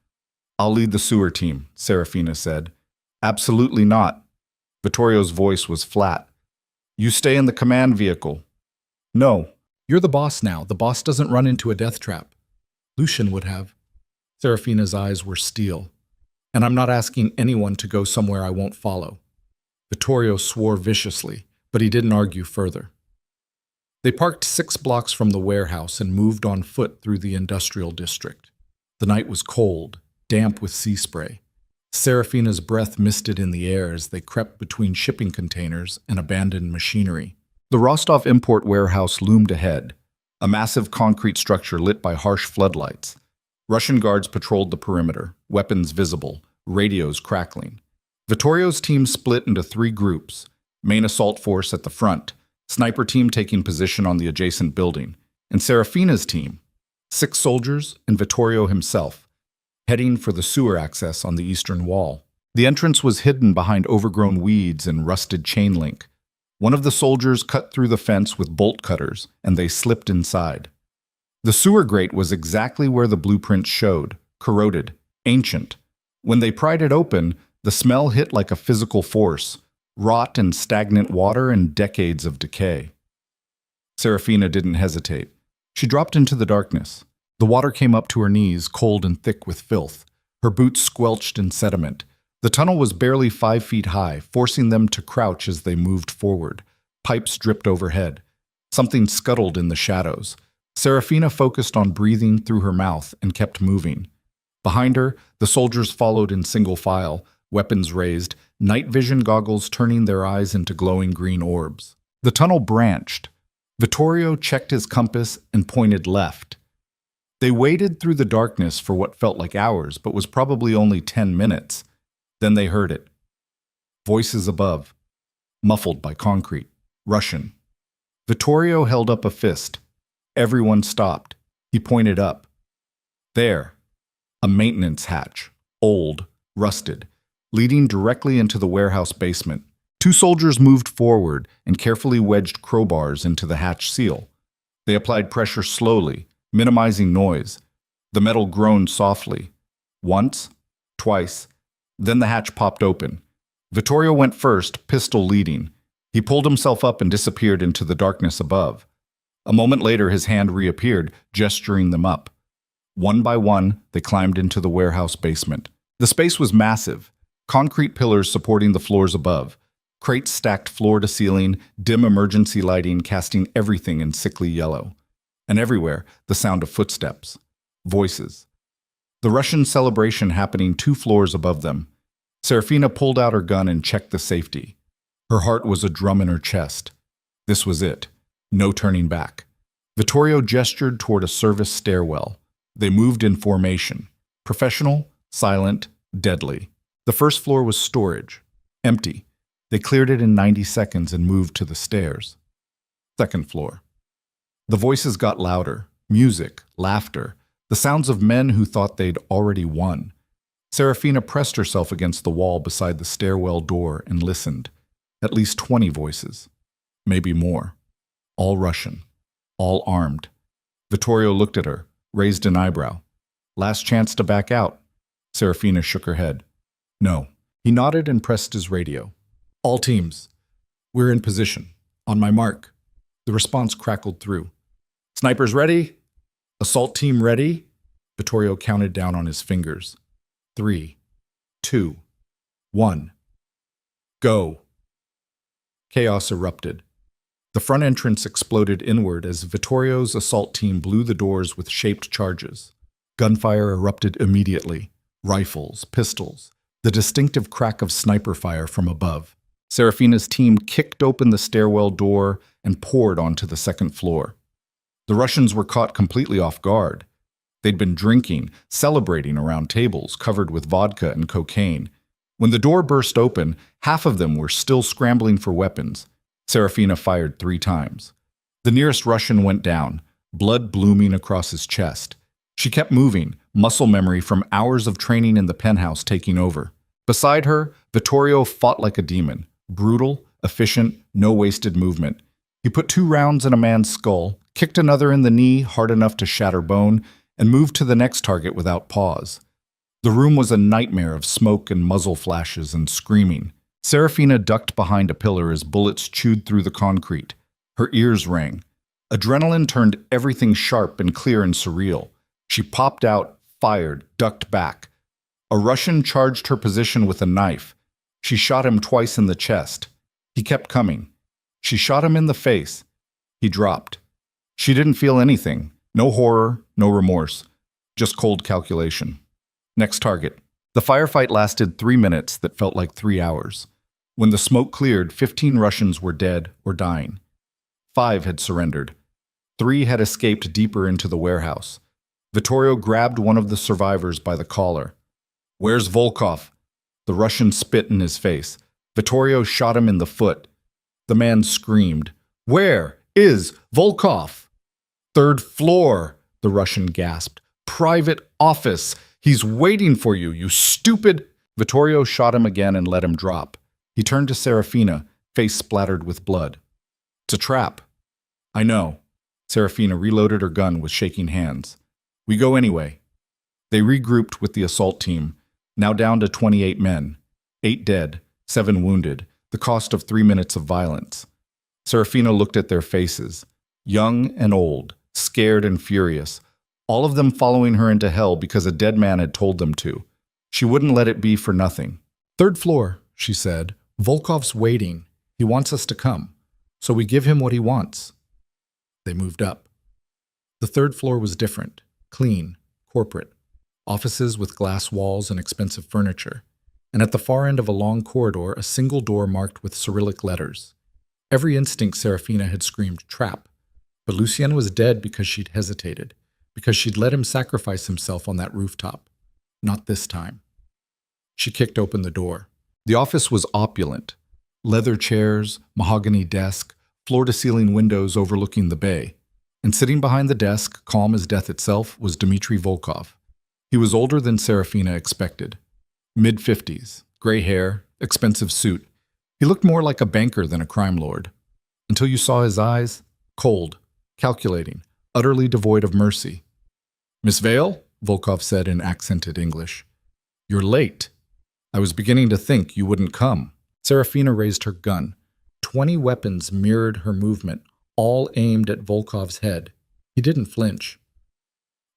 A: I'll lead the sewer team, Serafina said. Absolutely not. Vittorio's voice was flat. You stay in the command vehicle. No. You're the boss now. The boss doesn't run into a death trap. Lucian would have. Serafina's eyes were steel. And I'm not asking anyone to go somewhere I won't follow. Vittorio swore viciously, but he didn't argue further. They parked 6 blocks from the warehouse and moved on foot through the industrial district. The night was cold, damp with sea spray. Serafina's breath misted in the air as they crept between shipping containers and abandoned machinery. The Rostov import warehouse loomed ahead, a massive concrete structure lit by harsh floodlights. Russian guards patrolled the perimeter, weapons visible, radios crackling. Vittorio's team split into 3 groups, main assault force at the front, sniper team taking position on the adjacent building, and Serafina's team, 6 soldiers and Vittorio himself, heading for the sewer access on the eastern wall. The entrance was hidden behind overgrown weeds and rusted chain link. One of the soldiers cut through the fence with bolt cutters, and they slipped inside. The sewer grate was exactly where the blueprints showed, corroded, ancient. When they pried it open, the smell hit like a physical force, rot and stagnant water and decades of decay. Serafina didn't hesitate. She dropped into the darkness. The water came up to her knees, cold and thick with filth. Her boots squelched in sediment. The tunnel was barely 5 feet high, forcing them to crouch as they moved forward. Pipes dripped overhead. Something scuttled in the shadows. Serafina focused on breathing through her mouth and kept moving. Behind her, the soldiers followed in single file, weapons raised, night vision goggles turning their eyes into glowing green orbs. The tunnel branched. Vittorio checked his compass and pointed left. They waded through the darkness for what felt like hours, but was probably only 10 minutes. Then they heard it. Voices above, muffled by concrete, Russian. Vittorio held up a fist. Everyone stopped. He pointed up. There, a maintenance hatch, old, rusted, leading directly into the warehouse basement. 2 soldiers moved forward and carefully wedged crowbars into the hatch seal. They applied pressure slowly, minimizing noise. The metal groaned softly. Once, twice, then the hatch popped open. Vittorio went first, pistol leading. He pulled himself up and disappeared into the darkness above. A moment later, his hand reappeared, gesturing them up. One by one, they climbed into the warehouse basement. The space was massive, concrete pillars supporting the floors above, crates stacked floor to ceiling, dim emergency lighting casting everything in sickly yellow. And everywhere, the sound of footsteps, voices. The Russian celebration happening 2 floors above them. Serafina pulled out her gun and checked the safety. Her heart was a drum in her chest. This was it. No turning back. Vittorio gestured toward a service stairwell. They moved in formation. Professional, silent, deadly. The first floor was storage. Empty. They cleared it in 90 seconds and moved to the stairs. Second floor. The voices got louder. Music, laughter, the sounds of men who thought they'd already won. Serafina pressed herself against the wall beside the stairwell door and listened. At least 20 voices. Maybe more. All Russian. All armed. Vittorio looked at her, raised an eyebrow. Last chance to back out. Serafina shook her head. No. He nodded and pressed his radio. All teams. We're in position. On my mark. The response crackled through. Snipers ready? Assault team ready? Vittorio counted down on his fingers. 3, 2, 1. Go. Chaos erupted. The front entrance exploded inward as Vittorio's assault team blew the doors with shaped charges. Gunfire erupted immediately. Rifles, pistols, the distinctive crack of sniper fire from above. Serafina's team kicked open the stairwell door and poured onto the second floor. The Russians were caught completely off guard. They'd been drinking, celebrating around tables covered with vodka and cocaine. When the door burst open, half of them were still scrambling for weapons. Serafina fired 3 times. The nearest Russian went down, blood blooming across his chest. She kept moving, muscle memory from hours of training in the penthouse taking over. Beside her, Vittorio fought like a demon, brutal, efficient, no wasted movement. He put 2 rounds in a man's skull, kicked another in the knee hard enough to shatter bone, and moved to the next target without pause. The room was a nightmare of smoke and muzzle flashes and screaming. Serafina ducked behind a pillar as bullets chewed through the concrete. Her ears rang. Adrenaline turned everything sharp and clear and surreal. She popped out, fired, ducked back. A Russian charged her position with a knife. She shot him twice in the chest. He kept coming. She shot him in the face. He dropped. She didn't feel anything. No horror, no remorse. Just cold calculation. Next target. The firefight lasted 3 minutes that felt like 3 hours. When the smoke cleared, 15 Russians were dead or dying. 5 had surrendered. 3 had escaped deeper into the warehouse. Vittorio grabbed one of the survivors by the collar. "Where's Volkov?" The Russian spit in his face. Vittorio shot him in the foot. The man screamed, "Where is Volkov?" "3rd floor," the Russian gasped. "Private office. He's waiting for you, you stupid—" Vittorio shot him again and let him drop. He turned to Serafina, face splattered with blood. "It's a trap." "I know." Serafina reloaded her gun with shaking hands. "We go anyway." They regrouped with the assault team, now down to 28 men. 8 dead, 7 wounded, the cost of 3 minutes of violence. Serafina looked at their faces, young and old, scared and furious, all of them following her into hell because a dead man had told them to. She wouldn't let it be for nothing. "3rd floor," she said. "Volkov's waiting. He wants us to come. So we give him what he wants." They moved up. The 3rd floor was different, clean, corporate. Offices with glass walls and expensive furniture. And at the far end of a long corridor, a single door marked with Cyrillic letters. Every instinct Serafina had screamed, "Trap." But Lucien was dead because she'd hesitated, because she'd let him sacrifice himself on that rooftop. Not this time. She kicked open the door. The office was opulent. Leather chairs, mahogany desk, floor-to-ceiling windows overlooking the bay. And sitting behind the desk, calm as death itself, was Dmitry Volkov. He was older than Serafina expected. Mid-50s, gray hair, expensive suit. He looked more like a banker than a crime lord. Until you saw his eyes, cold, calculating, utterly devoid of mercy. "Miss Vale," Volkov said in accented English. "You're late. I was beginning to think you wouldn't come." Serafina raised her gun. 20 weapons mirrored her movement, all aimed at Volkov's head. He didn't flinch.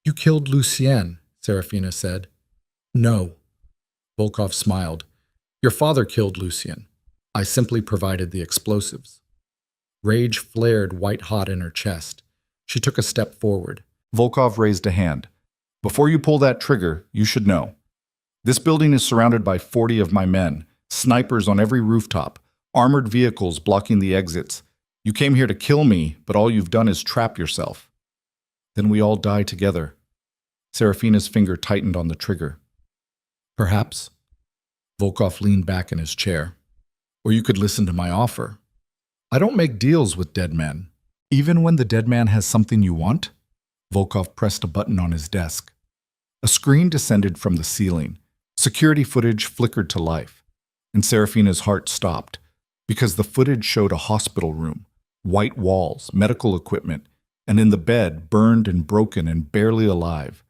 A: "You killed Lucien," Serafina said. "No." Volkov smiled. "Your father killed Lucien. I simply provided the explosives." Rage flared white-hot in her chest. She took a step forward. Volkov raised a hand. "Before you pull that trigger, you should know. This building is surrounded by 40 of my men, snipers on every rooftop, armored vehicles blocking the exits. You came here to kill me, but all you've done is trap yourself. Then we all die together." Serafina's finger tightened on the trigger. "Perhaps." Volkov leaned back in his chair. "Or you could listen to my offer. I don't make deals with dead men. Even when the dead man has something you want?" Volkov pressed a button on his desk. A screen descended from the ceiling. Security footage flickered to life. And Serafina's heart stopped, because the footage showed a hospital room, white walls, medical equipment, and in the bed, burned and broken and barely alive,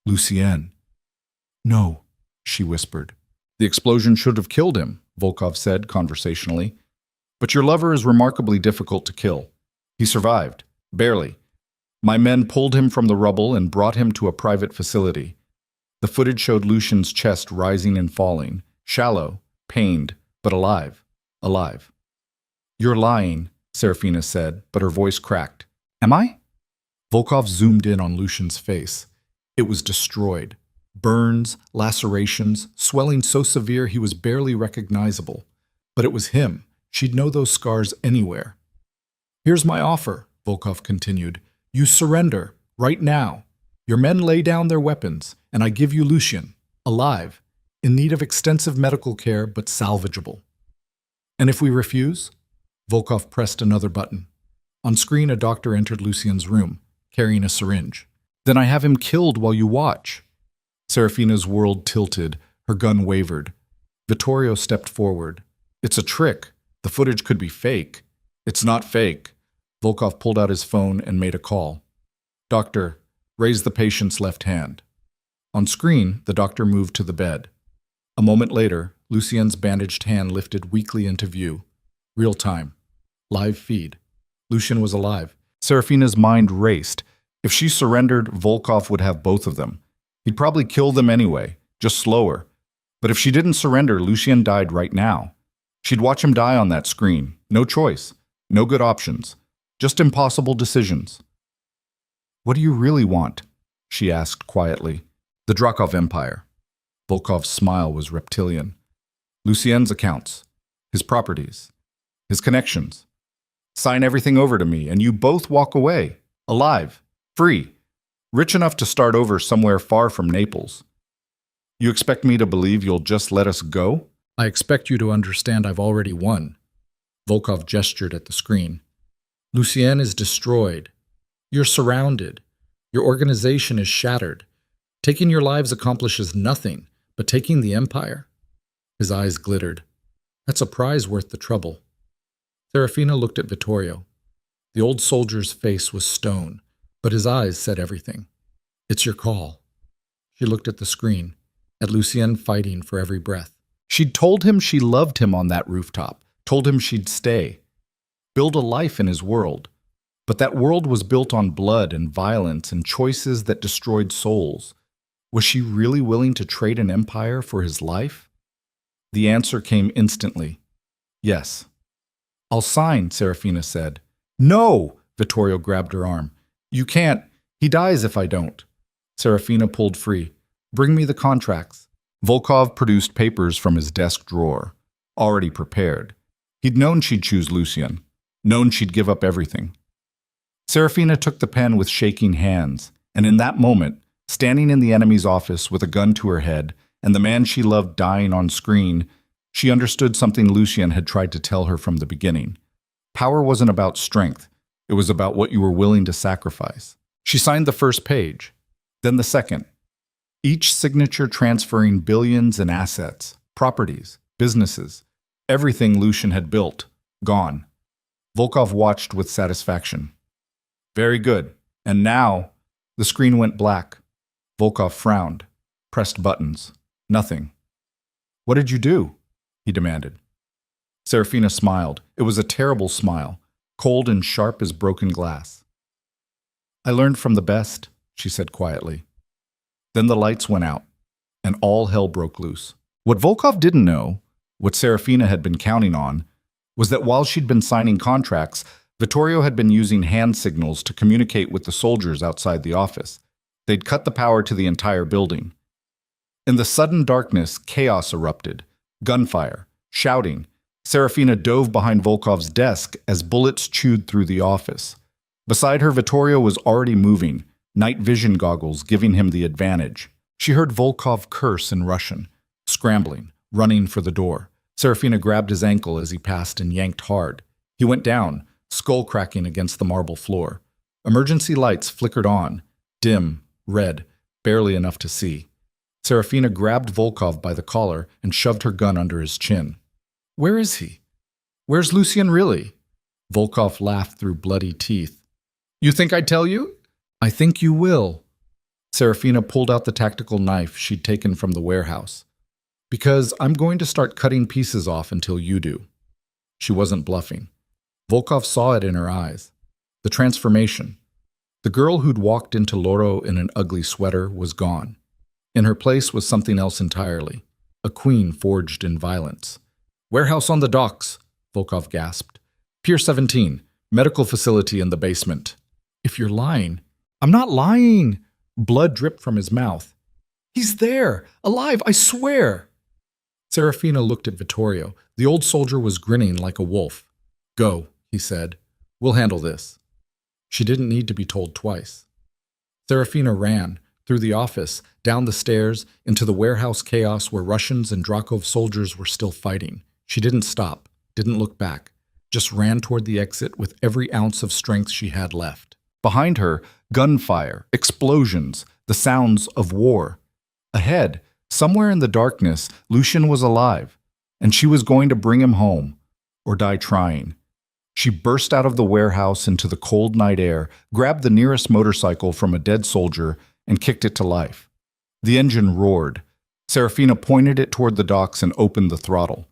A: Lucien. "No," she whispered. "The explosion should have killed him," Volkov said conversationally. "But your lover is remarkably difficult to kill. He survived. Barely. My men pulled him from the rubble and brought him to a private facility. The footage showed Lucian's chest rising and falling, shallow, pained, but alive. Alive. You're lying, Serafina said, but her voice cracked. Am I? Volkov zoomed in on Lucian's face. It was destroyed. Burns, lacerations, swelling so severe he was barely recognizable. But it was him. She'd know those scars anywhere. Here's my offer, Volkov continued. You surrender, right now. Your men lay down their weapons, and I give you Lucian, alive, in need of extensive medical care but salvageable. And if we refuse? Volkov pressed another button. On screen, a doctor entered Lucian's room, carrying a syringe. Then I have him killed while you watch. Serafina's world tilted, her gun wavered. Vittorio stepped forward. It's a trick. The footage could be fake. It's not fake. Volkov pulled out his phone and made a call. Doctor, raise the patient's left hand. On screen, the doctor moved to the bed. A moment later, Lucien's bandaged hand lifted weakly into view. Real time. Live feed. Lucian was alive. Serafina's mind raced. If she surrendered, Volkov would have both of them. He'd probably kill them anyway, just slower. But if she didn't surrender, Lucian died right now. She'd watch him die on that screen. No choice. No good options. Just impossible decisions. What do you really want? She asked quietly. The Drakov Empire. Volkov's smile was reptilian. Lucien's accounts. His properties. His connections. Sign everything over to me, and you both walk away. Alive. Free. Rich enough to start over somewhere far from Naples. You expect me to believe you'll just let us go? I expect you to understand I've already won. Volkov gestured at the screen. Lucien is destroyed. You're surrounded. Your organization is shattered. Taking your lives accomplishes nothing, but taking the empire. His eyes glittered. That's a prize worth the trouble. Serafina looked at Vittorio. The old soldier's face was stone, but his eyes said everything. It's your call. She looked at the screen, at Lucien fighting for every breath. She'd told him she loved him on that rooftop, told him she'd stay, build a life in his world. But that world was built on blood and violence and choices that destroyed souls. Was she really willing to trade an empire for his life? The answer came instantly. Yes. I'll sign, Serafina said. No! Vittorio grabbed her arm. You can't. He dies if I don't. Serafina pulled free. Bring me the contracts. Volkov produced papers from his desk drawer, already prepared. He'd known she'd choose Lucian, known she'd give up everything. Serafina took the pen with shaking hands, and in that moment, standing in the enemy's office with a gun to her head and the man she loved dying on screen, she understood something Lucian had tried to tell her from the beginning. Power wasn't about strength. It was about what you were willing to sacrifice. She signed the first page, then the second, each signature transferring billions in assets, properties, businesses, everything Lucian had built, gone. Volkov watched with satisfaction. Very good. And now, the screen went black. Volkov frowned, pressed buttons. Nothing. What did you do? He demanded. Serafina smiled. It was a terrible smile, cold and sharp as broken glass. I learned from the best, she said quietly. Then the lights went out, and all hell broke loose. What Volkov didn't know, what Serafina had been counting on, was that while she'd been signing contracts, Vittorio had been using hand signals to communicate with the soldiers outside the office. They'd cut the power to the entire building. In the sudden darkness, chaos erupted. Gunfire, shouting. Serafina dove behind Volkov's desk as bullets chewed through the office. Beside her, Vittorio was already moving, night vision goggles giving him the advantage. She heard Volkov curse in Russian, scrambling, running for the door. Serafina grabbed his ankle as he passed and yanked hard. He went down, skull cracking against the marble floor. Emergency lights flickered on, dim, red, barely enough to see. Serafina grabbed Volkov by the collar and shoved her gun under his chin. Where is he? Where's Lucian really? Volkov laughed through bloody teeth. You think I'd tell you? I think you will. Serafina pulled out the tactical knife she'd taken from the warehouse. Because I'm going to start cutting pieces off until you do. She wasn't bluffing. Volkov saw it in her eyes. The transformation. The girl who'd walked into Loro in an ugly sweater was gone. In her place was something else entirely, a queen forged in violence. "Warehouse on the docks," Volkov gasped. "Pier 17, medical facility in the basement." "If you're lying." "I'm not lying!" Blood dripped from his mouth. "He's there! Alive, I swear!" Serafina looked at Vittorio. The old soldier was grinning like a wolf. "Go," he said. "We'll handle this." She didn't need to be told twice. Serafina ran, through the office, down the stairs, into the warehouse chaos where Russians and Drakov soldiers were still fighting. She didn't stop, didn't look back, just ran toward the exit with every ounce of strength she had left. Behind her, gunfire, explosions, the sounds of war. Ahead, somewhere in the darkness, Lucian was alive, and she was going to bring him home, or die trying. She burst out of the warehouse into the cold night air, grabbed the nearest motorcycle from a dead soldier, and kicked it to life. The engine roared. Serafina pointed it toward the docks and opened the throttle.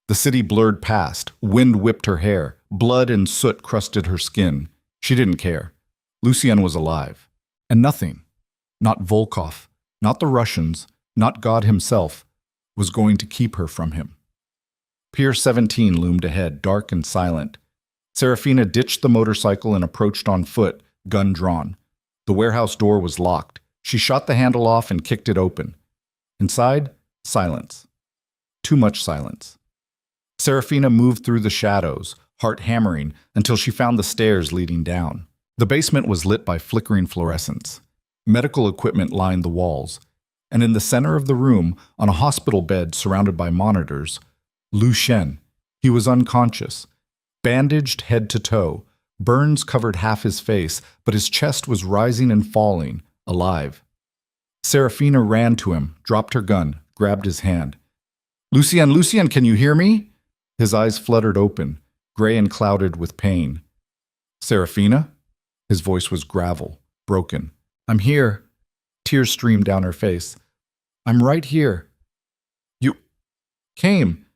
A: The city blurred past, wind whipped her hair, blood and soot crusted her skin. She didn't care. Lucien was alive. And nothing, not Volkov, not the Russians, not God himself, was going to keep her from him. Pier 17 loomed ahead, dark and silent. Serafina ditched the motorcycle and approached on foot, gun drawn. The warehouse door was locked. She shot the handle off and kicked it open. Inside, silence. Too much silence. Serafina moved through the shadows, heart hammering, until she found the stairs leading down. The basement was lit by flickering fluorescents. Medical equipment lined the walls. And in the center of the room, on a hospital bed surrounded by monitors, Lucien. He was unconscious, bandaged head to toe. Burns covered half his face, but his chest was rising and falling, alive. Serafina ran to him, dropped her gun, grabbed his hand. "Lucien, Lucien, can you hear me?" His eyes fluttered open, gray and clouded with pain. "Serafina?" His voice was gravel, broken. "I'm here." Tears streamed down her face. "I'm right here." "You came."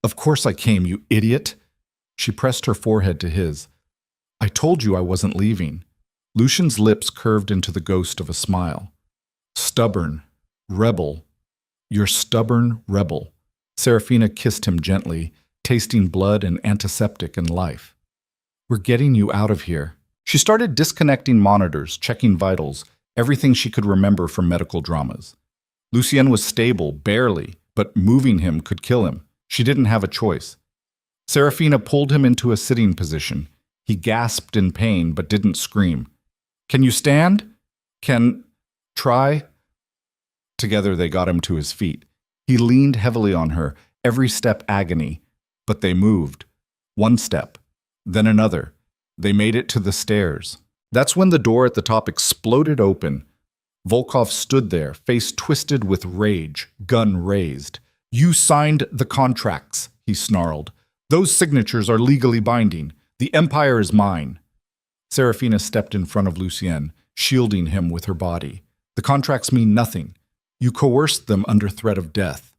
A: "Of course I came, you idiot." She pressed her forehead to his. "I told you I wasn't leaving." Lucian's lips curved into the ghost of a smile. "Stubborn. Rebel. You're stubborn rebel." Serafina kissed him gently, tasting blood and antiseptic and life. "We're getting you out of here." She started disconnecting monitors, checking vitals, everything she could remember from medical dramas. Lucien was stable, barely, but moving him could kill him. She didn't have a choice. Serafina pulled him into a sitting position. He gasped in pain, but didn't scream. "Can you stand? Can... try?" Together they got him to his feet. He leaned heavily on her, every step agony. But they moved. One step, then another. They made it to the stairs. That's when the door at the top exploded open. Volkov stood there, face twisted with rage, gun raised. "You signed the contracts," he snarled. "Those signatures are legally binding. The empire is mine." Serafina stepped in front of Lucien, shielding him with her body. "The contracts mean nothing. You coerced them under threat of death."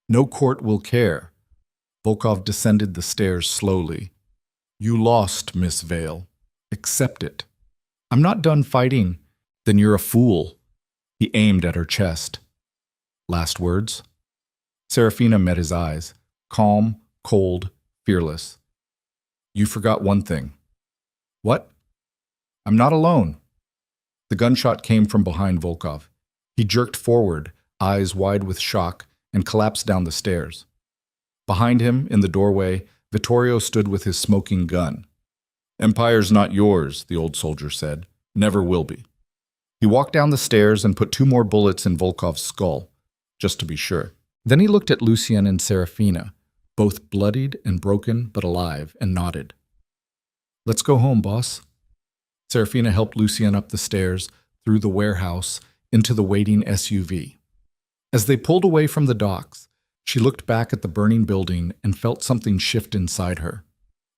A: "No court will care." Volkov descended the stairs slowly. "You lost, Miss Vale. Accept it." "I'm not done fighting." "Then you're a fool." He aimed at her chest. "Last words?" Serafina met his eyes, calm, cold, fearless. "You forgot one thing." "What?" "I'm not alone." The gunshot came from behind Volkov. He jerked forward, eyes wide with shock, and collapsed down the stairs. Behind him, in the doorway, Vittorio stood with his smoking gun. "Empire's not yours," the old soldier said. "Never will be." He walked down the stairs and put 2 more bullets in Volkov's skull, just to be sure. Then he looked at Lucien and Serafina, both bloodied and broken but alive, and nodded. "Let's go home, boss." Serafina helped Lucien up the stairs, through the warehouse, into the waiting SUV. As they pulled away from the docks, she looked back at the burning building and felt something shift inside her.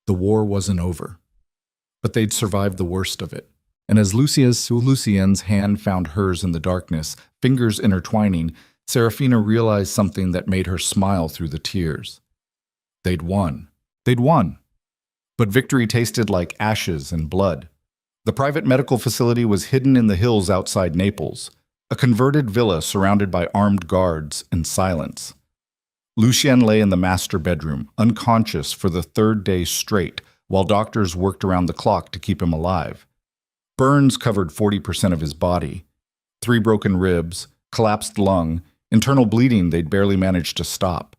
A: The war wasn't over. But they'd survived the worst of it. And as Lucien's hand found hers in the darkness, fingers intertwining, Serafina realized something that made her smile through the tears. They'd won. They'd won. But victory tasted like ashes and blood. The private medical facility was hidden in the hills outside Naples, a converted villa surrounded by armed guards and silence. Lucien lay in the master bedroom, unconscious for the third day straight, while doctors worked around the clock to keep him alive. Burns covered 40% of his body. 3 broken ribs, collapsed lung, internal bleeding they'd barely managed to stop.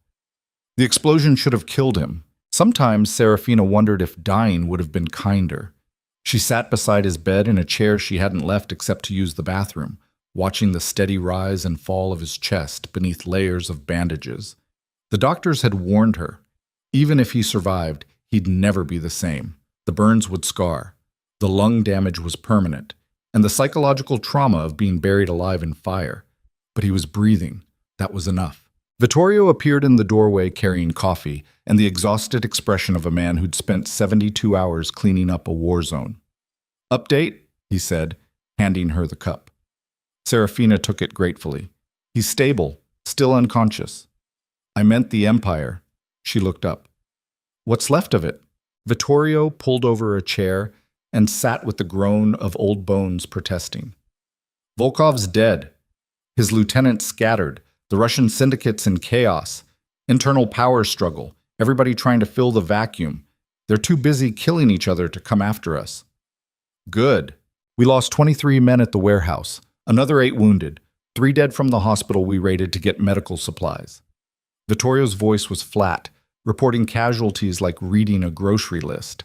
A: The explosion should have killed him. Sometimes Serafina wondered if dying would have been kinder. She sat beside his bed in a chair she hadn't left except to use the bathroom, watching the steady rise and fall of his chest beneath layers of bandages. The doctors had warned her. Even if he survived, he'd never be the same. The burns would scar. The lung damage was permanent, and the psychological trauma of being buried alive in fire. But he was breathing. That was enough. Vittorio appeared in the doorway carrying coffee and the exhausted expression of a man who'd spent 72 hours cleaning up a war zone. "Update," he said, handing her the cup. Serafina took it gratefully. "He's stable, still unconscious." "I meant the Empire." She looked up. "What's left of it?" Vittorio pulled over a chair and sat with the groan of old bones protesting. "Volkov's dead. His lieutenants scattered. The Russian syndicate's in chaos. Internal power struggle. Everybody trying to fill the vacuum. They're too busy killing each other to come after us." "Good. We lost 23 men at the warehouse. Another 8 wounded. 3 dead from the hospital we raided to get medical supplies." Vittorio's voice was flat, reporting casualties like reading a grocery list.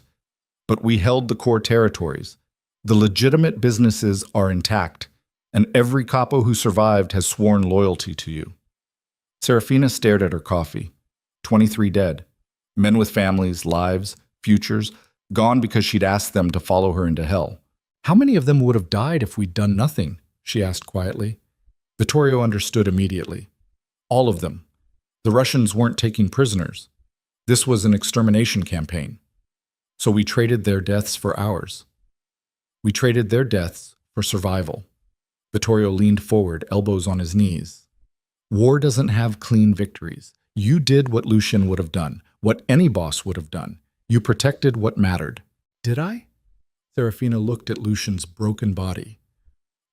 A: "But we held the core territories. The legitimate businesses are intact, and every capo who survived has sworn loyalty to you." Serafina stared at her coffee. 23 dead. Men with families, lives, futures, gone because she'd asked them to follow her into hell. "How many of them would have died if we'd done nothing?" she asked quietly. Vittorio understood immediately. All of them. The Russians weren't taking prisoners. This was an extermination campaign. So we traded their deaths for ours. We traded their deaths for survival. Vittorio leaned forward, elbows on his knees. "War doesn't have clean victories. You did what Lucien would have done, what any boss would have done. You protected what mattered." "Did I?" Serafina looked at Lucien's broken body.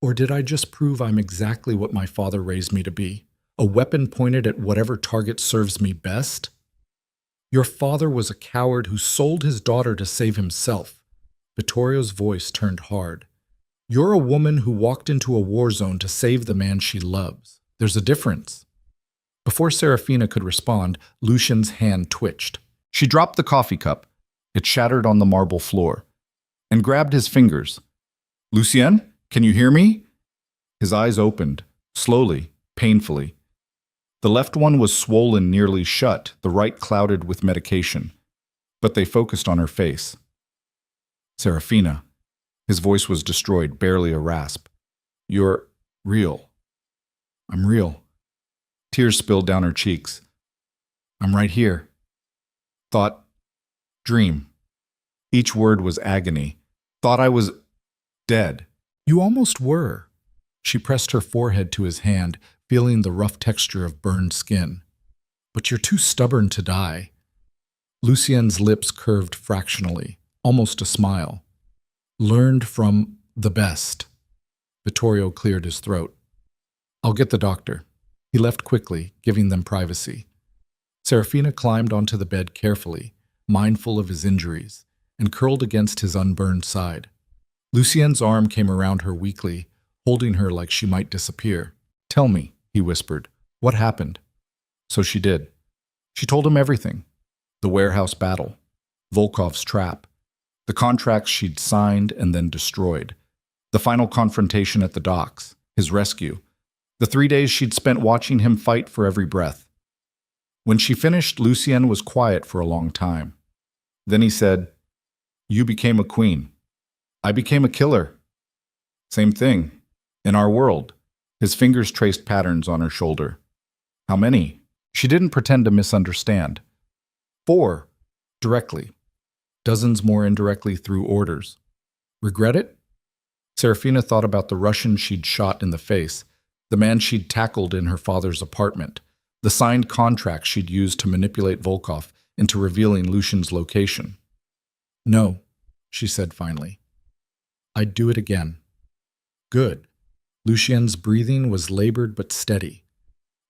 A: "Or did I just prove I'm exactly what my father raised me to be? A weapon pointed at whatever target serves me best?" "Your father was a coward who sold his daughter to save himself." Vittorio's voice turned hard. "You're a woman who walked into a war zone to save the man she loves. There's a difference." Before Serafina could respond, Lucien's hand twitched. She dropped the coffee cup. It shattered on the marble floor, and grabbed his fingers. "Lucien, can you hear me?" His eyes opened, slowly, painfully. The left one was swollen nearly shut, the right clouded with medication. But they focused on her face. "Serafina." His voice was destroyed, barely a rasp. "You're real." "I'm real." Tears spilled down her cheeks. "I'm right here." "Thought, dream." Each word was agony. "Thought I was dead." "You almost were." She pressed her forehead to his hand, feeling the rough texture of burned skin. "But you're too stubborn to die." Lucien's lips curved fractionally, almost a smile. "Learned from the best." Vittorio cleared his throat. "I'll get the doctor." He left quickly, giving them privacy. Serafina climbed onto the bed carefully, mindful of his injuries, and curled against his unburned side. Lucien's arm came around her weakly, holding her like she might disappear. "Tell me," he whispered, "what happened?" So she did. She told him everything. The warehouse battle, Volkov's trap, the contracts she'd signed and then destroyed, the final confrontation at the docks, his rescue, the 3 days she'd spent watching him fight for every breath. When she finished, Lucien was quiet for a long time. Then he said, "You became a queen. I became a killer. Same thing. In our world." His fingers traced patterns on her shoulder. "How many?" She didn't pretend to misunderstand. 4, directly. Dozens more indirectly through orders. Regret it? Serafina thought about the Russian she'd shot in the face, the man she'd tackled in her father's apartment, the signed contract she'd used to manipulate Volkov into revealing Lucien's location. "No," she said finally. I'd do it again. Good. Lucien's breathing was labored but steady.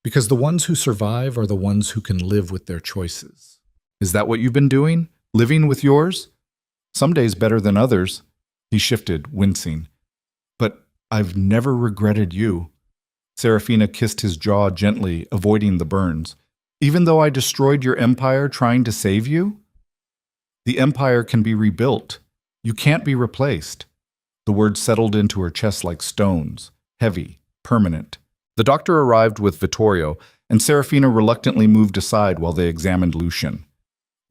A: Because the ones who survive are the ones who can live with their choices. Is that what you've been doing? Living with yours? Some days better than others. He shifted, wincing. But I've never regretted you. Serafina kissed his jaw gently, avoiding the burns. Even though I destroyed your empire trying to save you? The empire can be rebuilt. You can't be replaced. The words settled into her chest like stones, heavy, permanent. The doctor arrived with Vittorio, and Serafina reluctantly moved aside while they examined Lucien.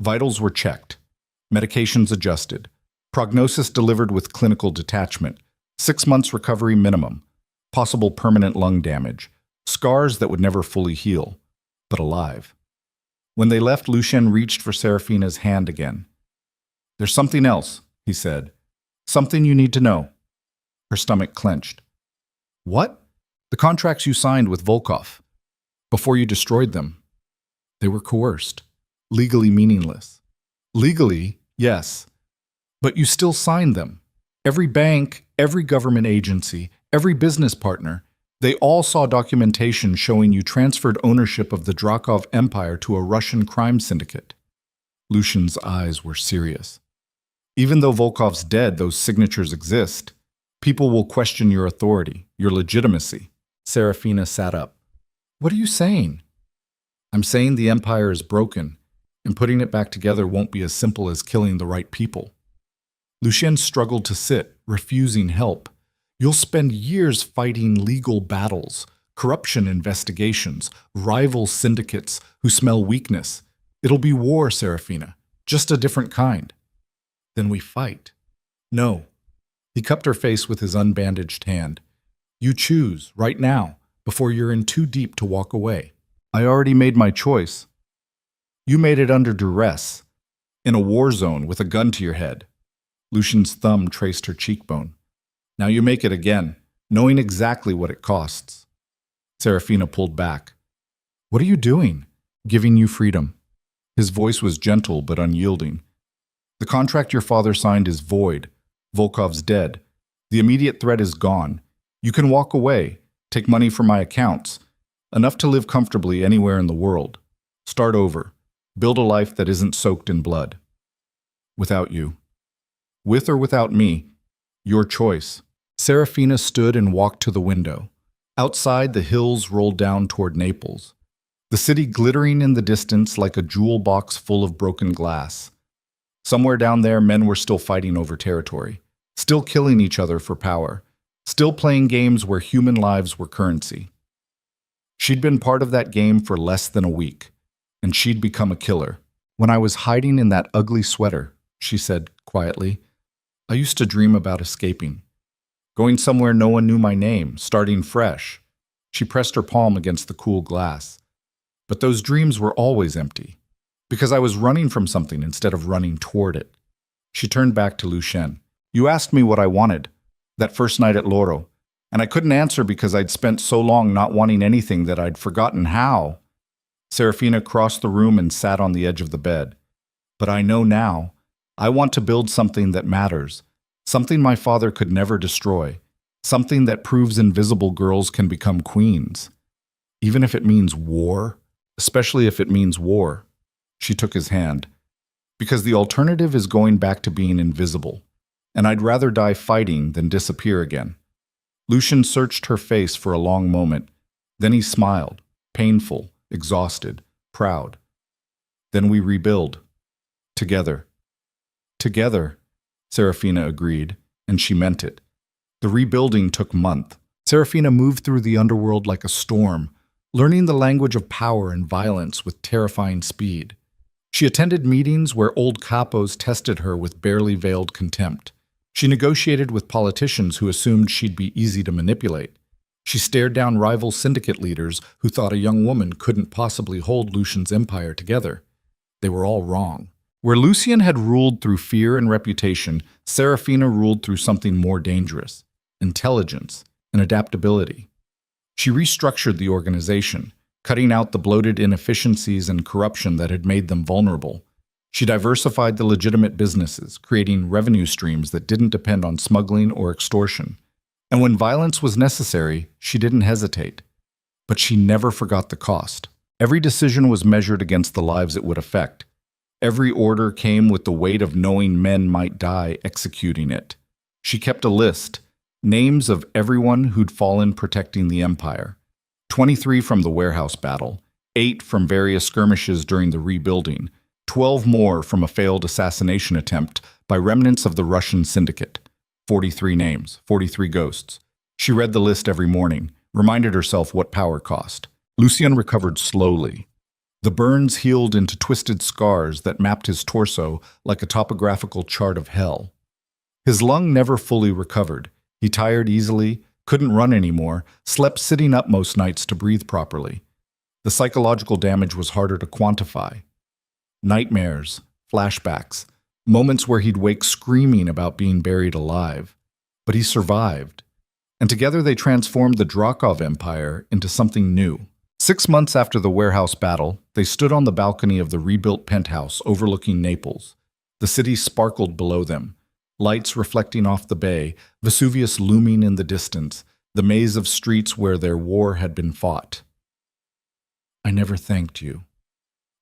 A: Vitals were checked, medications adjusted, prognosis delivered with clinical detachment, 6 months recovery minimum, possible permanent lung damage, scars that would never fully heal, but alive. When they left, Lucien reached for Serafina's hand again. There's something else, he said. Something you need to know. Her stomach clenched. What? The contracts you signed with Volkov. Before you destroyed them. They were coerced. Legally meaningless. Legally, yes. But you still signed them. Every bank, every government agency, every business partner, they all saw documentation showing you transferred ownership of the Drakov Empire to a Russian crime syndicate. Lucien's eyes were serious. Even though Volkov's dead, those signatures exist. People will question your authority, your legitimacy. Serafina sat up. What are you saying? I'm saying the empire is broken, and putting it back together won't be as simple as killing the right people. Lucien struggled to sit, refusing help. You'll spend years fighting legal battles, corruption investigations, rival syndicates who smell weakness. It'll be war, Serafina, just a different kind. Then we fight. No. He cupped her face with his unbandaged hand. You choose, right now, before you're in too deep to walk away. I already made my choice. You made it under duress, in a war zone with a gun to your head. Lucien's thumb traced her cheekbone. Now you make it again, knowing exactly what it costs. Serafina pulled back. What are you doing? Giving you freedom. His voice was gentle but unyielding. The contract your father signed is void. Volkov's dead. The immediate threat is gone. You can walk away, take money from my accounts, enough to live comfortably anywhere in the world. Start over. Build a life that isn't soaked in blood. Without you. With or without me, your choice. Serafina stood and walked to the window. Outside, the hills rolled down toward Naples, the city glittering in the distance like a jewel box full of broken glass. Somewhere down there, men were still fighting over territory, still killing each other for power, still playing games where human lives were currency. She'd been part of that game for less than a week, and she'd become a killer. When I was hiding in that ugly sweater, she said quietly, I used to dream about escaping. Going somewhere no one knew my name, starting fresh. She pressed her palm against the cool glass. But those dreams were always empty, because I was running from something instead of running toward it. She turned back to Lucien. You asked me what I wanted, that first night at Loro, and I couldn't answer because I'd spent so long not wanting anything that I'd forgotten how. Serafina crossed the room and sat on the edge of the bed. But I know now. I want to build something that matters, something my father could never destroy, something that proves invisible girls can become queens. Even if it means war, especially if it means war. She took his hand. Because the alternative is going back to being invisible, and I'd rather die fighting than disappear again. Lucien searched her face for a long moment. Then he smiled, painful, exhausted, proud. Then we rebuild. Together. Together, Serafina agreed, and she meant it. The rebuilding took months. Serafina moved through the underworld like a storm, learning the language of power and violence with terrifying speed. She attended meetings where old capos tested her with barely veiled contempt. She negotiated with politicians who assumed she'd be easy to manipulate. She stared down rival syndicate leaders who thought a young woman couldn't possibly hold Lucien's empire together. They were all wrong. Where Lucien had ruled through fear and reputation, Serafina ruled through something more dangerous: intelligence and adaptability. She restructured the organization, cutting out the bloated inefficiencies and corruption that had made them vulnerable. She diversified the legitimate businesses, creating revenue streams that didn't depend on smuggling or extortion. And when violence was necessary, she didn't hesitate. But she never forgot the cost. Every decision was measured against the lives it would affect. Every order came with the weight of knowing men might die executing it. She kept a list, names of everyone who'd fallen protecting the empire. 23 from the warehouse battle, 8 from various skirmishes during the rebuilding, 12 more from a failed assassination attempt by remnants of the Russian syndicate. 43 names, 43 ghosts. She read the list every morning, reminded herself what power cost. Lucien recovered slowly. The burns healed into twisted scars that mapped his torso like a topographical chart of hell. His lung never fully recovered. He tired easily, couldn't run anymore, slept sitting up most nights to breathe properly. The psychological damage was harder to quantify. Nightmares, flashbacks, moments where he'd wake screaming about being buried alive. But he survived. And together they transformed the Drakov Empire into something new. 6 months after the warehouse battle, they stood on the balcony of the rebuilt penthouse overlooking Naples. The city sparkled below them, lights reflecting off the bay, Vesuvius looming in the distance, the maze of streets where their war had been fought. "I never thanked you,"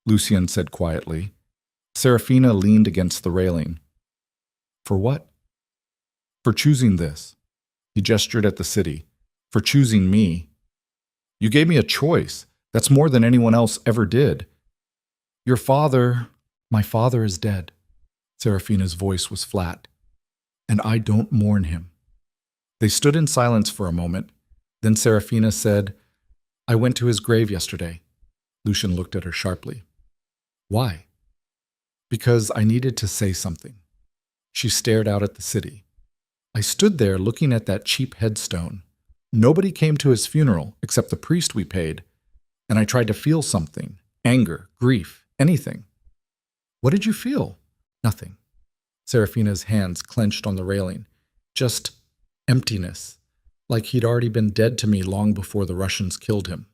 A: Lucien said quietly. Serafina leaned against the railing. "For what?" "For choosing this." He gestured at the city. "For choosing me. You gave me a choice. That's more than anyone else ever did." "Your father—" "My father is dead." Serafina's voice was flat. "And I don't mourn him." They stood in silence for a moment. Then Serafina said, "I went to his grave yesterday." Lucien looked at her sharply. "Why?" "Because I needed to say something." She stared out at the city. "I stood there looking at that cheap headstone. Nobody came to his funeral except the priest we paid, and I tried to feel something, anger, grief, anything." "What did you feel?" "Nothing." Serafina's hands clenched on the railing. "Just emptiness, like he'd already been dead to me long before the Russians killed him."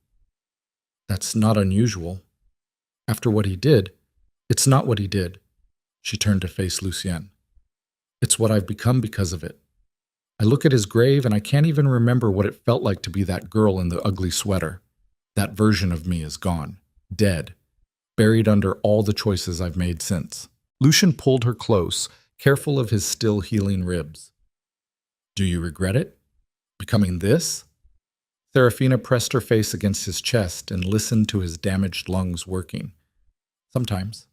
A: "That's not unusual. After what he did, it's not what he did." She turned to face Lucien. "It's what I've become because of it. I look at his grave and I can't even remember what it felt like to be that girl in the ugly sweater. That version of me is gone, dead, buried under all the choices I've made since." Lucien pulled her close, careful of his still healing ribs. "Do you regret it? Becoming this?" Serafina pressed her face against his chest and listened to his damaged lungs working. "Sometimes.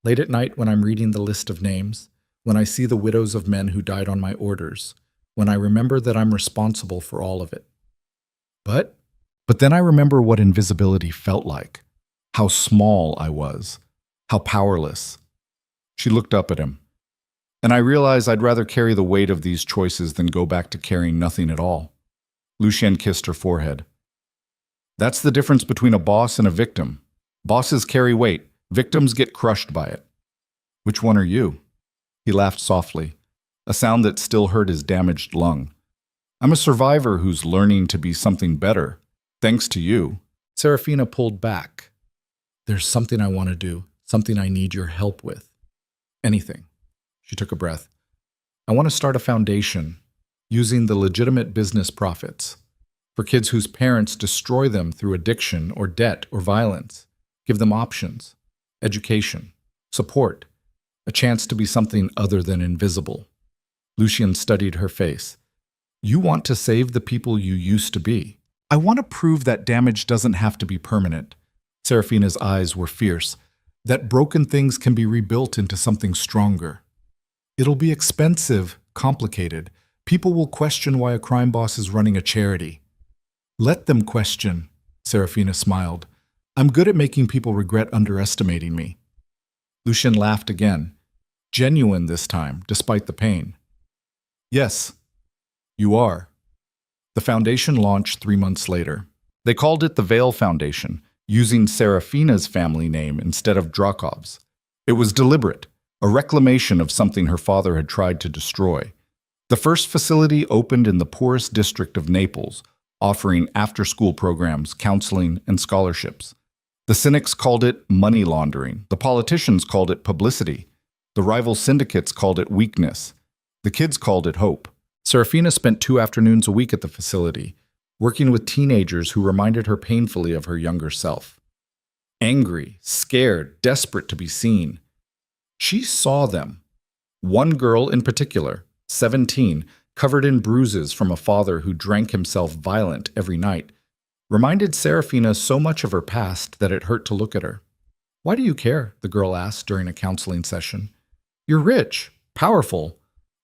A: Late at night when I'm reading the list of names, when I see the widows of men who died on my orders, when I remember that I'm responsible for all of it. But then I remember what invisibility felt like, how small I was, how powerless." She looked up at him. "And I realize I'd rather carry the weight of these choices than go back to carrying nothing at all." Lucien kissed her forehead. "That's the difference between a boss and a victim. Bosses carry weight, victims get crushed by it." "Which one are you?" He laughed softly, a sound that still hurt his damaged lung. "I'm a survivor who's learning to be something better, thanks to you." Serafina pulled back. "There's something I want to do, something I need your help with." "Anything." She took a breath. "I want to start a foundation, using the legitimate business profits, for kids whose parents destroy them through addiction or debt or violence. Give them options, education, support, a chance to be something other than invisible." Lucien studied her face. "You want to save the people you used to be. I want to prove that damage doesn't have to be permanent." Serafina's eyes were fierce. "That broken things can be rebuilt into something stronger. It'll be expensive, complicated. People will question why a crime boss is running a charity." "Let them question," Serafina smiled. "I'm good at making people regret underestimating me." Lucien laughed again, genuine this time, despite the pain. "Yes, you are." The foundation launched 3 months later. They called it the Veil Foundation, using Serafina's family name instead of Drakov's. It was deliberate, a reclamation of something her father had tried to destroy. The first facility opened in the poorest district of Naples, offering after-school programs, counseling, and scholarships. The cynics called it money laundering. The politicians called it publicity. The rival syndicates called it weakness. The kids called it hope. Serafina spent 2 afternoons a week at the facility, working with teenagers who reminded her painfully of her younger self. Angry, scared, desperate to be seen. She saw them. One girl in particular, 17, covered in bruises from a father who drank himself violent every night, reminded Serafina so much of her past that it hurt to look at her. "Why do you care?" the girl asked during a counseling session. "You're rich, powerful.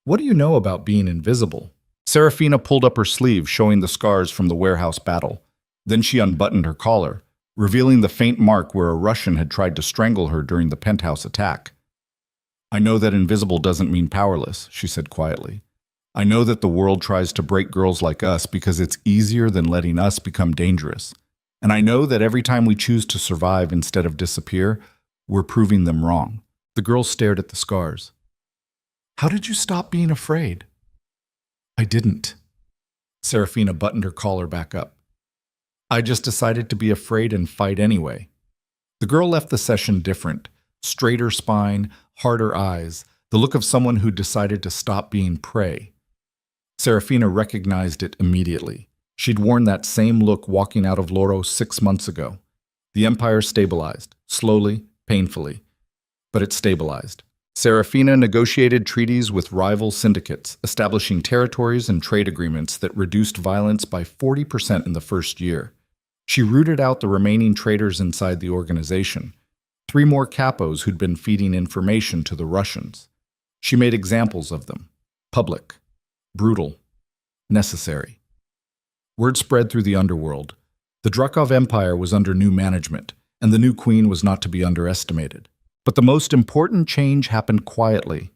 A: What do you know about being invisible?" Serafina pulled up her sleeve, showing the scars from the warehouse battle. Then she unbuttoned her collar, revealing the faint mark where a Russian had tried to strangle her during the penthouse attack. "I know that invisible doesn't mean powerless," she said quietly. "I know that the world tries to break girls like us because it's easier than letting us become dangerous. And I know that every time we choose to survive instead of disappear, we're proving them wrong." The girl stared at the scars. "How did you stop being afraid?" "I didn't." Serafina buttoned her collar back up. "I just decided to be afraid and fight anyway." The girl left the session different. Straighter spine, harder eyes, the look of someone who decided to stop being prey. Serafina recognized it immediately. She'd worn that same look walking out of Loro 6 months ago. The empire stabilized, slowly, painfully. But it stabilized. Serafina negotiated treaties with rival syndicates, establishing territories and trade agreements that reduced violence by 40% in the first year. She rooted out the remaining traitors inside the organization, 3 more capos who'd been feeding information to the Russians. She made examples of them. Public. Brutal. Necessary. Word spread through the underworld. The Drakov Empire was under new management, and the new queen was not to be underestimated. But the most important change happened quietly.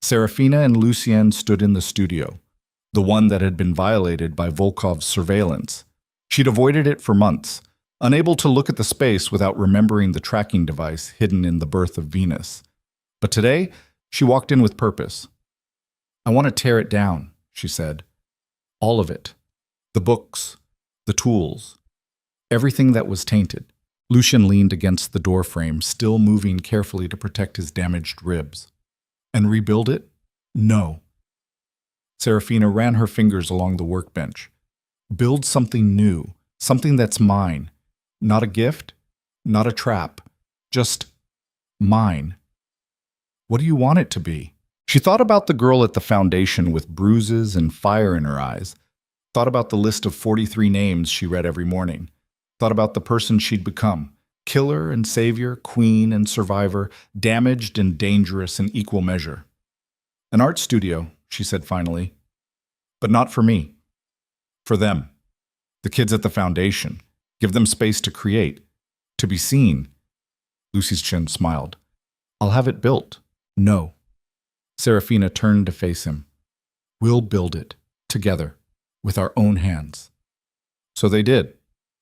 A: Serafina and Lucien stood in the studio, the one that had been violated by Volkov's surveillance. She'd avoided it for months, unable to look at the space without remembering the tracking device hidden in the birth of Venus. But today, she walked in with purpose. "I want to tear it down," she said. "All of it. The books, the tools, everything that was tainted." Lucien leaned against the doorframe, still moving carefully to protect his damaged ribs. "And rebuild it? No." Serafina ran her fingers along the workbench. "Build something new, something that's mine. Not a gift, not a trap, just mine." "What do you want it to be?" She thought about the girl at the foundation with bruises and fire in her eyes, thought about the list of 43 names she read every morning, thought about the person she'd become, killer and savior, queen and survivor, damaged and dangerous in equal measure. "An art studio," she said finally. "But not for me. For them. The kids at the foundation. Give them space to create, to be seen." Lucy's chin smiled. "I'll have it built." "No." Serafina turned to face him. "We'll build it, together, with our own hands." So they did.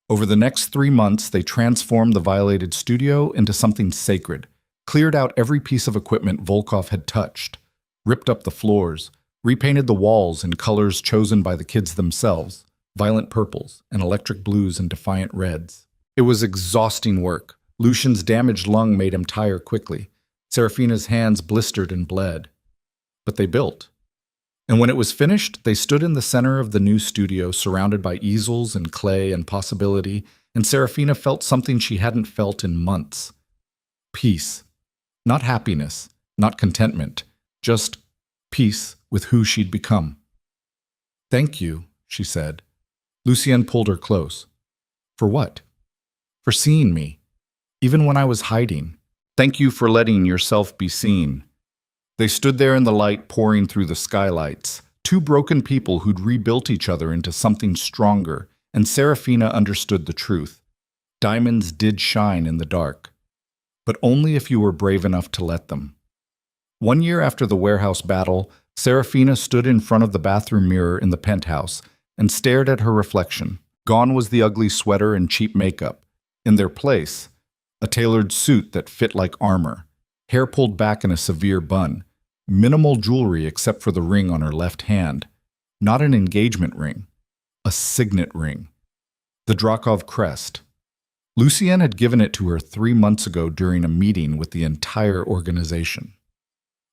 A: Over the next 3 months, they transformed the violated studio into something sacred, cleared out every piece of equipment Volkov had touched, ripped up the floors, repainted the walls in colors chosen by the kids themselves, violent purples and electric blues and defiant reds. It was exhausting work. Lucien's damaged lung made him tire quickly. Serafina's hands blistered and bled. But they built. And when it was finished, they stood in the center of the new studio, surrounded by easels and clay and possibility, and Serafina felt something she hadn't felt in months. Peace. Not happiness, not contentment, just peace with who she'd become. "Thank you," she said. Lucien pulled her close. "For what?" "For seeing me, even when I was hiding. Thank you for letting yourself be seen." They stood there in the light pouring through the skylights, 2 broken people who'd rebuilt each other into something stronger, and Serafina understood the truth. Diamonds did shine in the dark, but only if you were brave enough to let them. 1 year after the warehouse battle, Serafina stood in front of the bathroom mirror in the penthouse and stared at her reflection. Gone was the ugly sweater and cheap makeup. In their place, a tailored suit that fit like armor, hair pulled back in a severe bun, minimal jewelry except for the ring on her left hand. Not an engagement ring, a signet ring. The Drakov crest. Lucienne had given it to her 3 months ago during a meeting with the entire organization.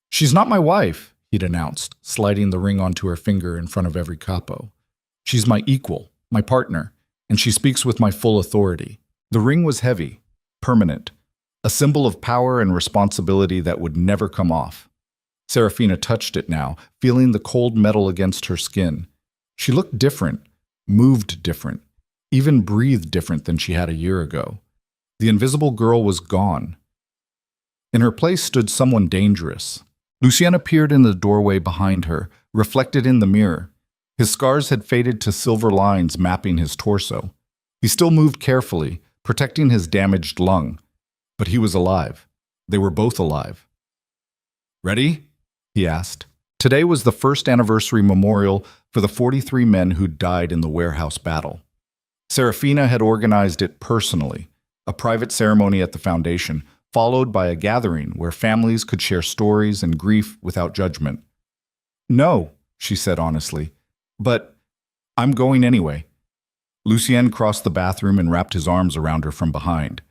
A: "She's not my wife," he'd announced, sliding the ring onto her finger in front of every capo. "She's my equal, my partner, and she speaks with my full authority." The ring was heavy, permanent, a symbol of power and responsibility that would never come off. Serafina touched it now, feeling the cold metal against her skin. She looked different, moved different, even breathed different than she had a year ago. The invisible girl was gone. In her place stood someone dangerous. Lucien appeared in the doorway behind her, reflected in the mirror. His scars had faded to silver lines mapping his torso. He still moved carefully, protecting his damaged lung. But he was alive. They were both alive. "Ready?" he asked. Today was the first anniversary memorial for the 43 men who died in the warehouse battle. Serafina had organized it personally, a private ceremony at the foundation, followed by a gathering where families could share stories and grief without judgment. "No," she said honestly, "but I'm going anyway." Lucien crossed the bathroom and wrapped his arms around her from behind.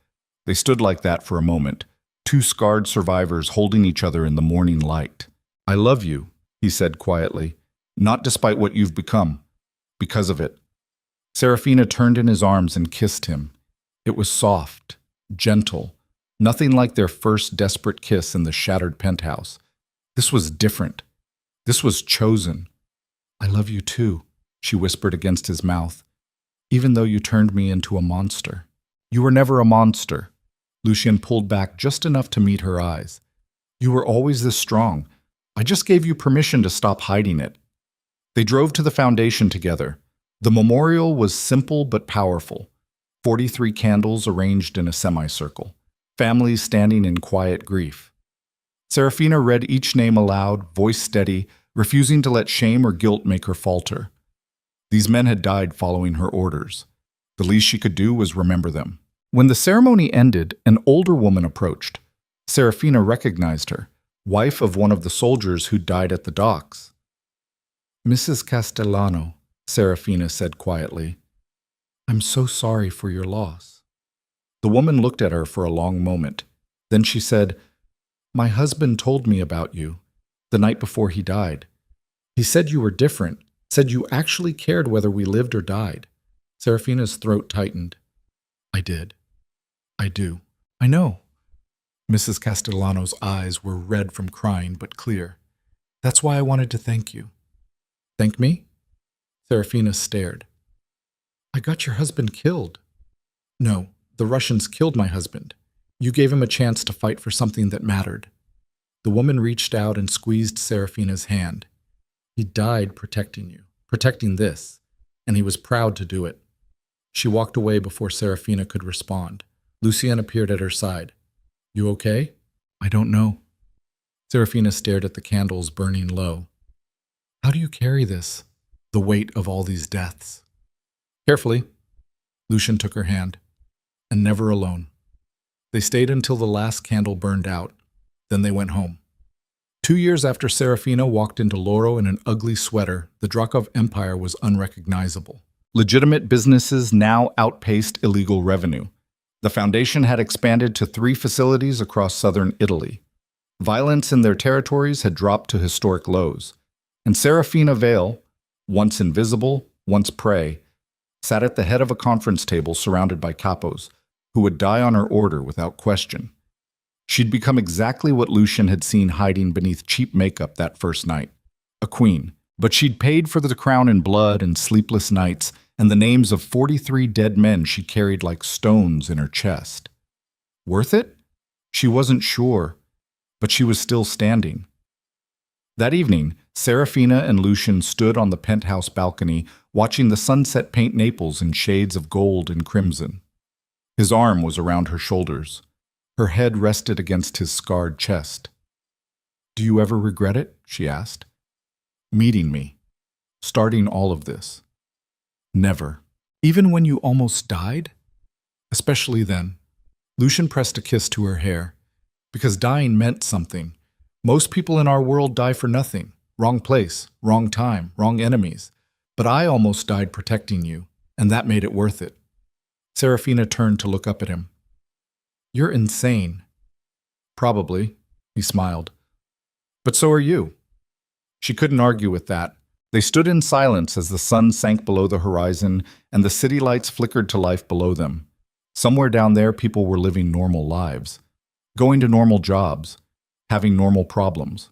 A: They stood like that for a moment, two scarred survivors holding each other in the morning light. "I love you," he said quietly, "not despite what you've become, because of it." Serafina turned in his arms and kissed him. It was soft, gentle, nothing like their first desperate kiss in the shattered penthouse. This was different. This was chosen. "I love you too," she whispered against his mouth, "even though you turned me into a monster." "You were never a monster." Lucien pulled back just enough to meet her eyes. "You were always this strong. I just gave you permission to stop hiding it." They drove to the foundation together. The memorial was simple but powerful. 43 candles arranged in a semicircle, families standing in quiet grief. Serafina read each name aloud, voice steady, refusing to let shame or guilt make her falter. These men had died following her orders. The least she could do was remember them. When the ceremony ended, an older woman approached. Serafina recognized her, wife of one of the soldiers who died at the docks. "Mrs. Castellano," Serafina said quietly, "I'm so sorry for your loss." The woman looked at her for a long moment. Then she said, "My husband told me about you, the night before he died. He said you were different, said you actually cared whether we lived or died." Serafina's throat tightened. "I did. I do. I know." Mrs. Castellano's eyes were red from crying, but clear. "That's why I wanted to thank you." "Thank me?" Serafina stared. "I got your husband killed." "No, the Russians killed my husband. You gave him a chance to fight for something that mattered." The woman reached out and squeezed Serafina's hand. "He died protecting you, protecting this, and he was proud to do it." She walked away before Serafina could respond. Lucien appeared at her side. "You okay?" "I don't know." Serafina stared at the candles burning low. "How do you carry this? The weight of all these deaths?" "Carefully." Lucien took her hand. "And never alone." They stayed until the last candle burned out. Then they went home. 2 years after Serafina walked into Loro in an ugly sweater, the Drakov Empire was unrecognizable. Legitimate businesses now outpaced illegal revenue. The foundation had expanded to 3 facilities across southern Italy. Violence in their territories had dropped to historic lows. And Serafina Vale, once invisible, once prey, sat at the head of a conference table surrounded by capos, who would die on her order without question. She'd become exactly what Lucien had seen hiding beneath cheap makeup that first night, a queen. But she'd paid for the crown in blood and sleepless nights, and the names of 43 dead men she carried like stones in her chest. Worth it? She wasn't sure, but she was still standing. That evening, Serafina and Lucien stood on the penthouse balcony, watching the sunset paint Naples in shades of gold and crimson. His arm was around her shoulders. Her head rested against his scarred chest. "Do you ever regret it?" she asked. "Meeting me. Starting all of this." "Never. Even when you almost died?" "Especially then." Lucien pressed a kiss to her hair. "Because dying meant something. Most people in our world die for nothing. Wrong place, wrong time, wrong enemies. But I almost died protecting you, and that made it worth it." Serafina turned to look up at him. You're insane. Probably, he smiled. But so are you. She couldn't argue with that. They stood in silence as the sun sank below the horizon and the city lights flickered to life below them. Somewhere down there, people were living normal lives, going to normal jobs, having normal problems.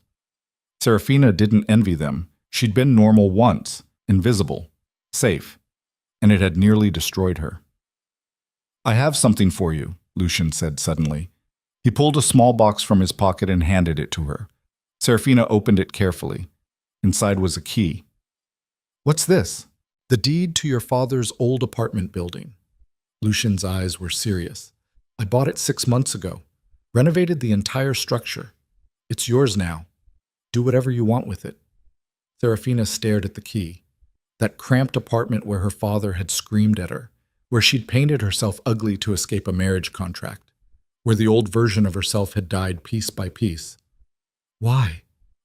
A: Serafina didn't envy them. She'd been normal once, invisible, safe, and it had nearly destroyed her. I have something for you, Lucian said suddenly. He pulled a small box from his pocket and handed it to her. Serafina opened it carefully. Inside was a key. What's this? The deed to your father's old apartment building. Lucian's eyes were serious. I bought it 6 months ago. Renovated the entire structure. It's yours now. Do whatever you want with it. Serafina stared at the key. That cramped apartment where her father had screamed at her, where she'd painted herself ugly to escape a marriage contract, where the old version of herself had died piece by piece. Why?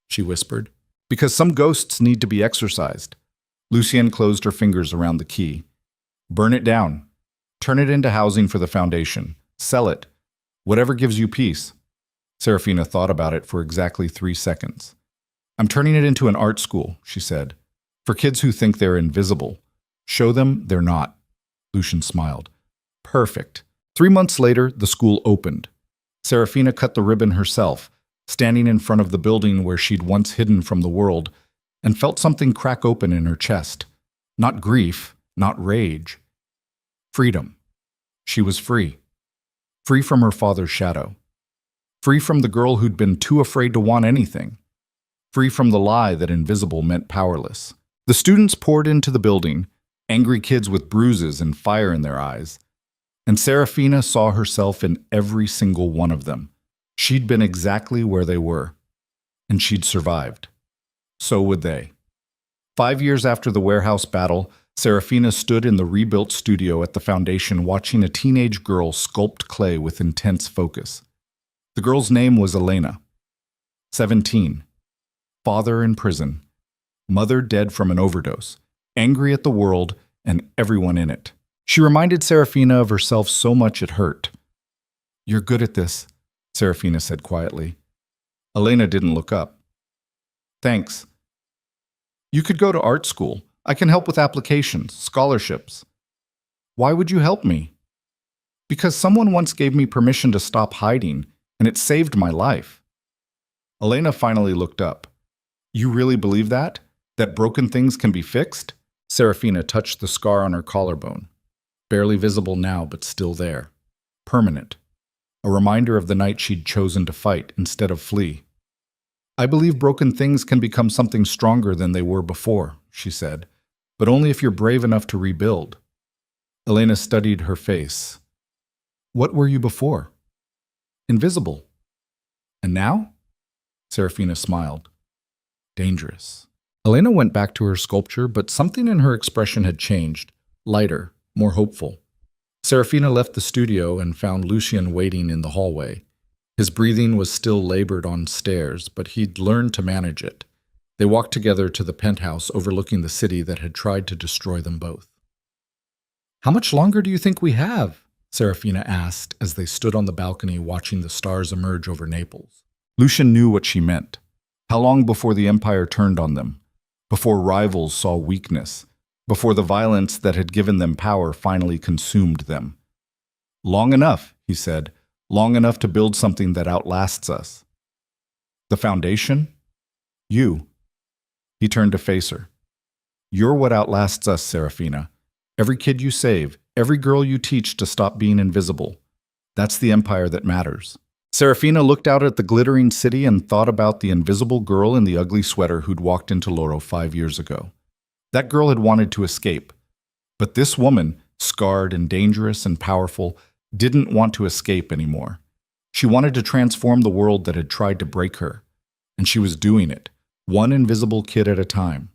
A: She whispered. Because some ghosts need to be exorcised. Lucienne closed her fingers around the key. Burn it down. Turn it into housing for the foundation. Sell it. Whatever gives you peace. Serafina thought about it for exactly 3 seconds. I'm turning it into an art school, she said. For kids who think they're invisible. Show them they're not. Lucian smiled. Perfect. 3 months later, the school opened. Serafina cut the ribbon herself, standing in front of the building where she'd once hidden from the world, and felt something crack open in her chest. Not grief, not rage. Freedom. She was free. Free from her father's shadow. Free from the girl who'd been too afraid to want anything. Free from the lie that invisible meant powerless. The students poured into the building, angry kids with bruises and fire in their eyes. And Serafina saw herself in every single one of them. She'd been exactly where they were. And she'd survived. So would they. 5 years after the warehouse battle, Serafina stood in the rebuilt studio at the foundation watching a teenage girl sculpt clay with intense focus. The girl's name was Elena. 17. Father in prison. Mother dead from an overdose. Angry at the world and everyone in it. She reminded Serafina of herself so much it hurt. You're good at this, Serafina said quietly. Elena didn't look up. Thanks. You could go to art school. I can help with applications, scholarships. Why would you help me? Because someone once gave me permission to stop hiding, and it saved my life. Elena finally looked up. You really believe that? That broken things can be fixed? Serafina touched the scar on her collarbone. Barely visible now, but still there. Permanent. A reminder of the night she'd chosen to fight instead of flee. I believe broken things can become something stronger than they were before, she said, but only if you're brave enough to rebuild. Elena studied her face. What were you before? Invisible. And now? Serafina smiled. Dangerous. Elena went back to her sculpture, but something in her expression had changed. Lighter, more hopeful. Serafina left the studio and found Lucian waiting in the hallway. His breathing was still labored on stairs, but he'd learned to manage it. They walked together to the penthouse overlooking the city that had tried to destroy them both. How much longer do you think we have? Serafina asked as they stood on the balcony watching the stars emerge over Naples. Lucian knew what she meant. How long before the Empire turned on them? Before rivals saw weakness? Before the violence that had given them power finally consumed them? Long enough, he said. Long enough to build something that outlasts us. The foundation? You. He turned to face her. You're what outlasts us, Serafina. Every kid you save, every girl you teach to stop being invisible. That's the empire that matters. Serafina looked out at the glittering city and thought about the invisible girl in the ugly sweater who'd walked into Loro 5 years ago. That girl had wanted to escape. But this woman, scarred and dangerous and powerful, didn't want to escape anymore. She wanted to transform the world that had tried to break her. And she was doing it, one invisible kid at a time.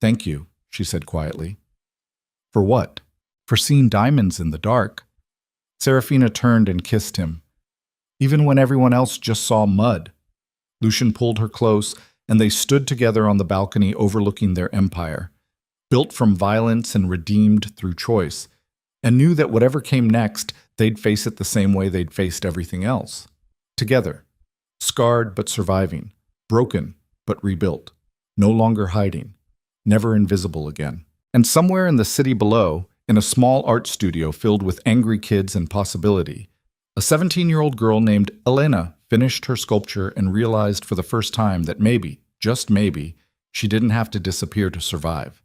A: Thank you, she said quietly. For what? For seeing diamonds in the dark. Serafina turned and kissed him. Even when everyone else just saw mud. Lucian pulled her close, and they stood together on the balcony overlooking their empire. Built from violence and redeemed through choice. and knew that whatever came next, they'd face it the same way they'd faced everything else. Together, scarred but surviving, broken but rebuilt, no longer hiding, never invisible again. And somewhere in the city below, in a small art studio filled with angry kids and possibility, a 17-year-old girl named Elena finished her sculpture and realized for the first time that maybe, just maybe, she didn't have to disappear to survive.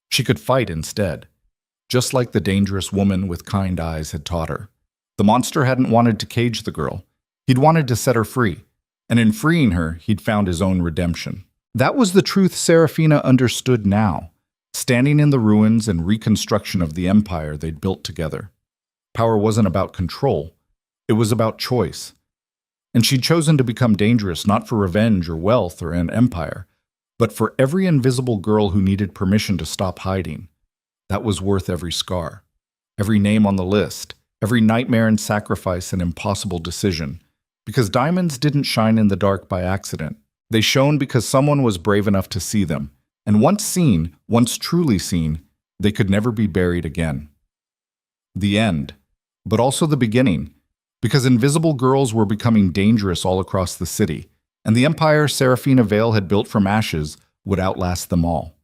A: She could fight instead, just like the dangerous woman with kind eyes had taught her. The monster hadn't wanted to cage the girl. He'd wanted to set her free, and in freeing her, he'd found his own redemption. That was the truth Serafina understood now, standing in the ruins and reconstruction of the empire they'd built together. Power wasn't about control. It was about choice. And she'd chosen to become dangerous not for revenge or wealth or an empire, but for every invisible girl who needed permission to stop hiding. That was worth every scar, every name on the list, every nightmare and sacrifice and impossible decision. Because diamonds didn't shine in the dark by accident. They shone because someone was brave enough to see them. And once seen, once truly seen, they could never be buried again. The end, but also the beginning, because invisible girls were becoming dangerous all across the city, and the empire Serafina Vale had built from ashes would outlast them all.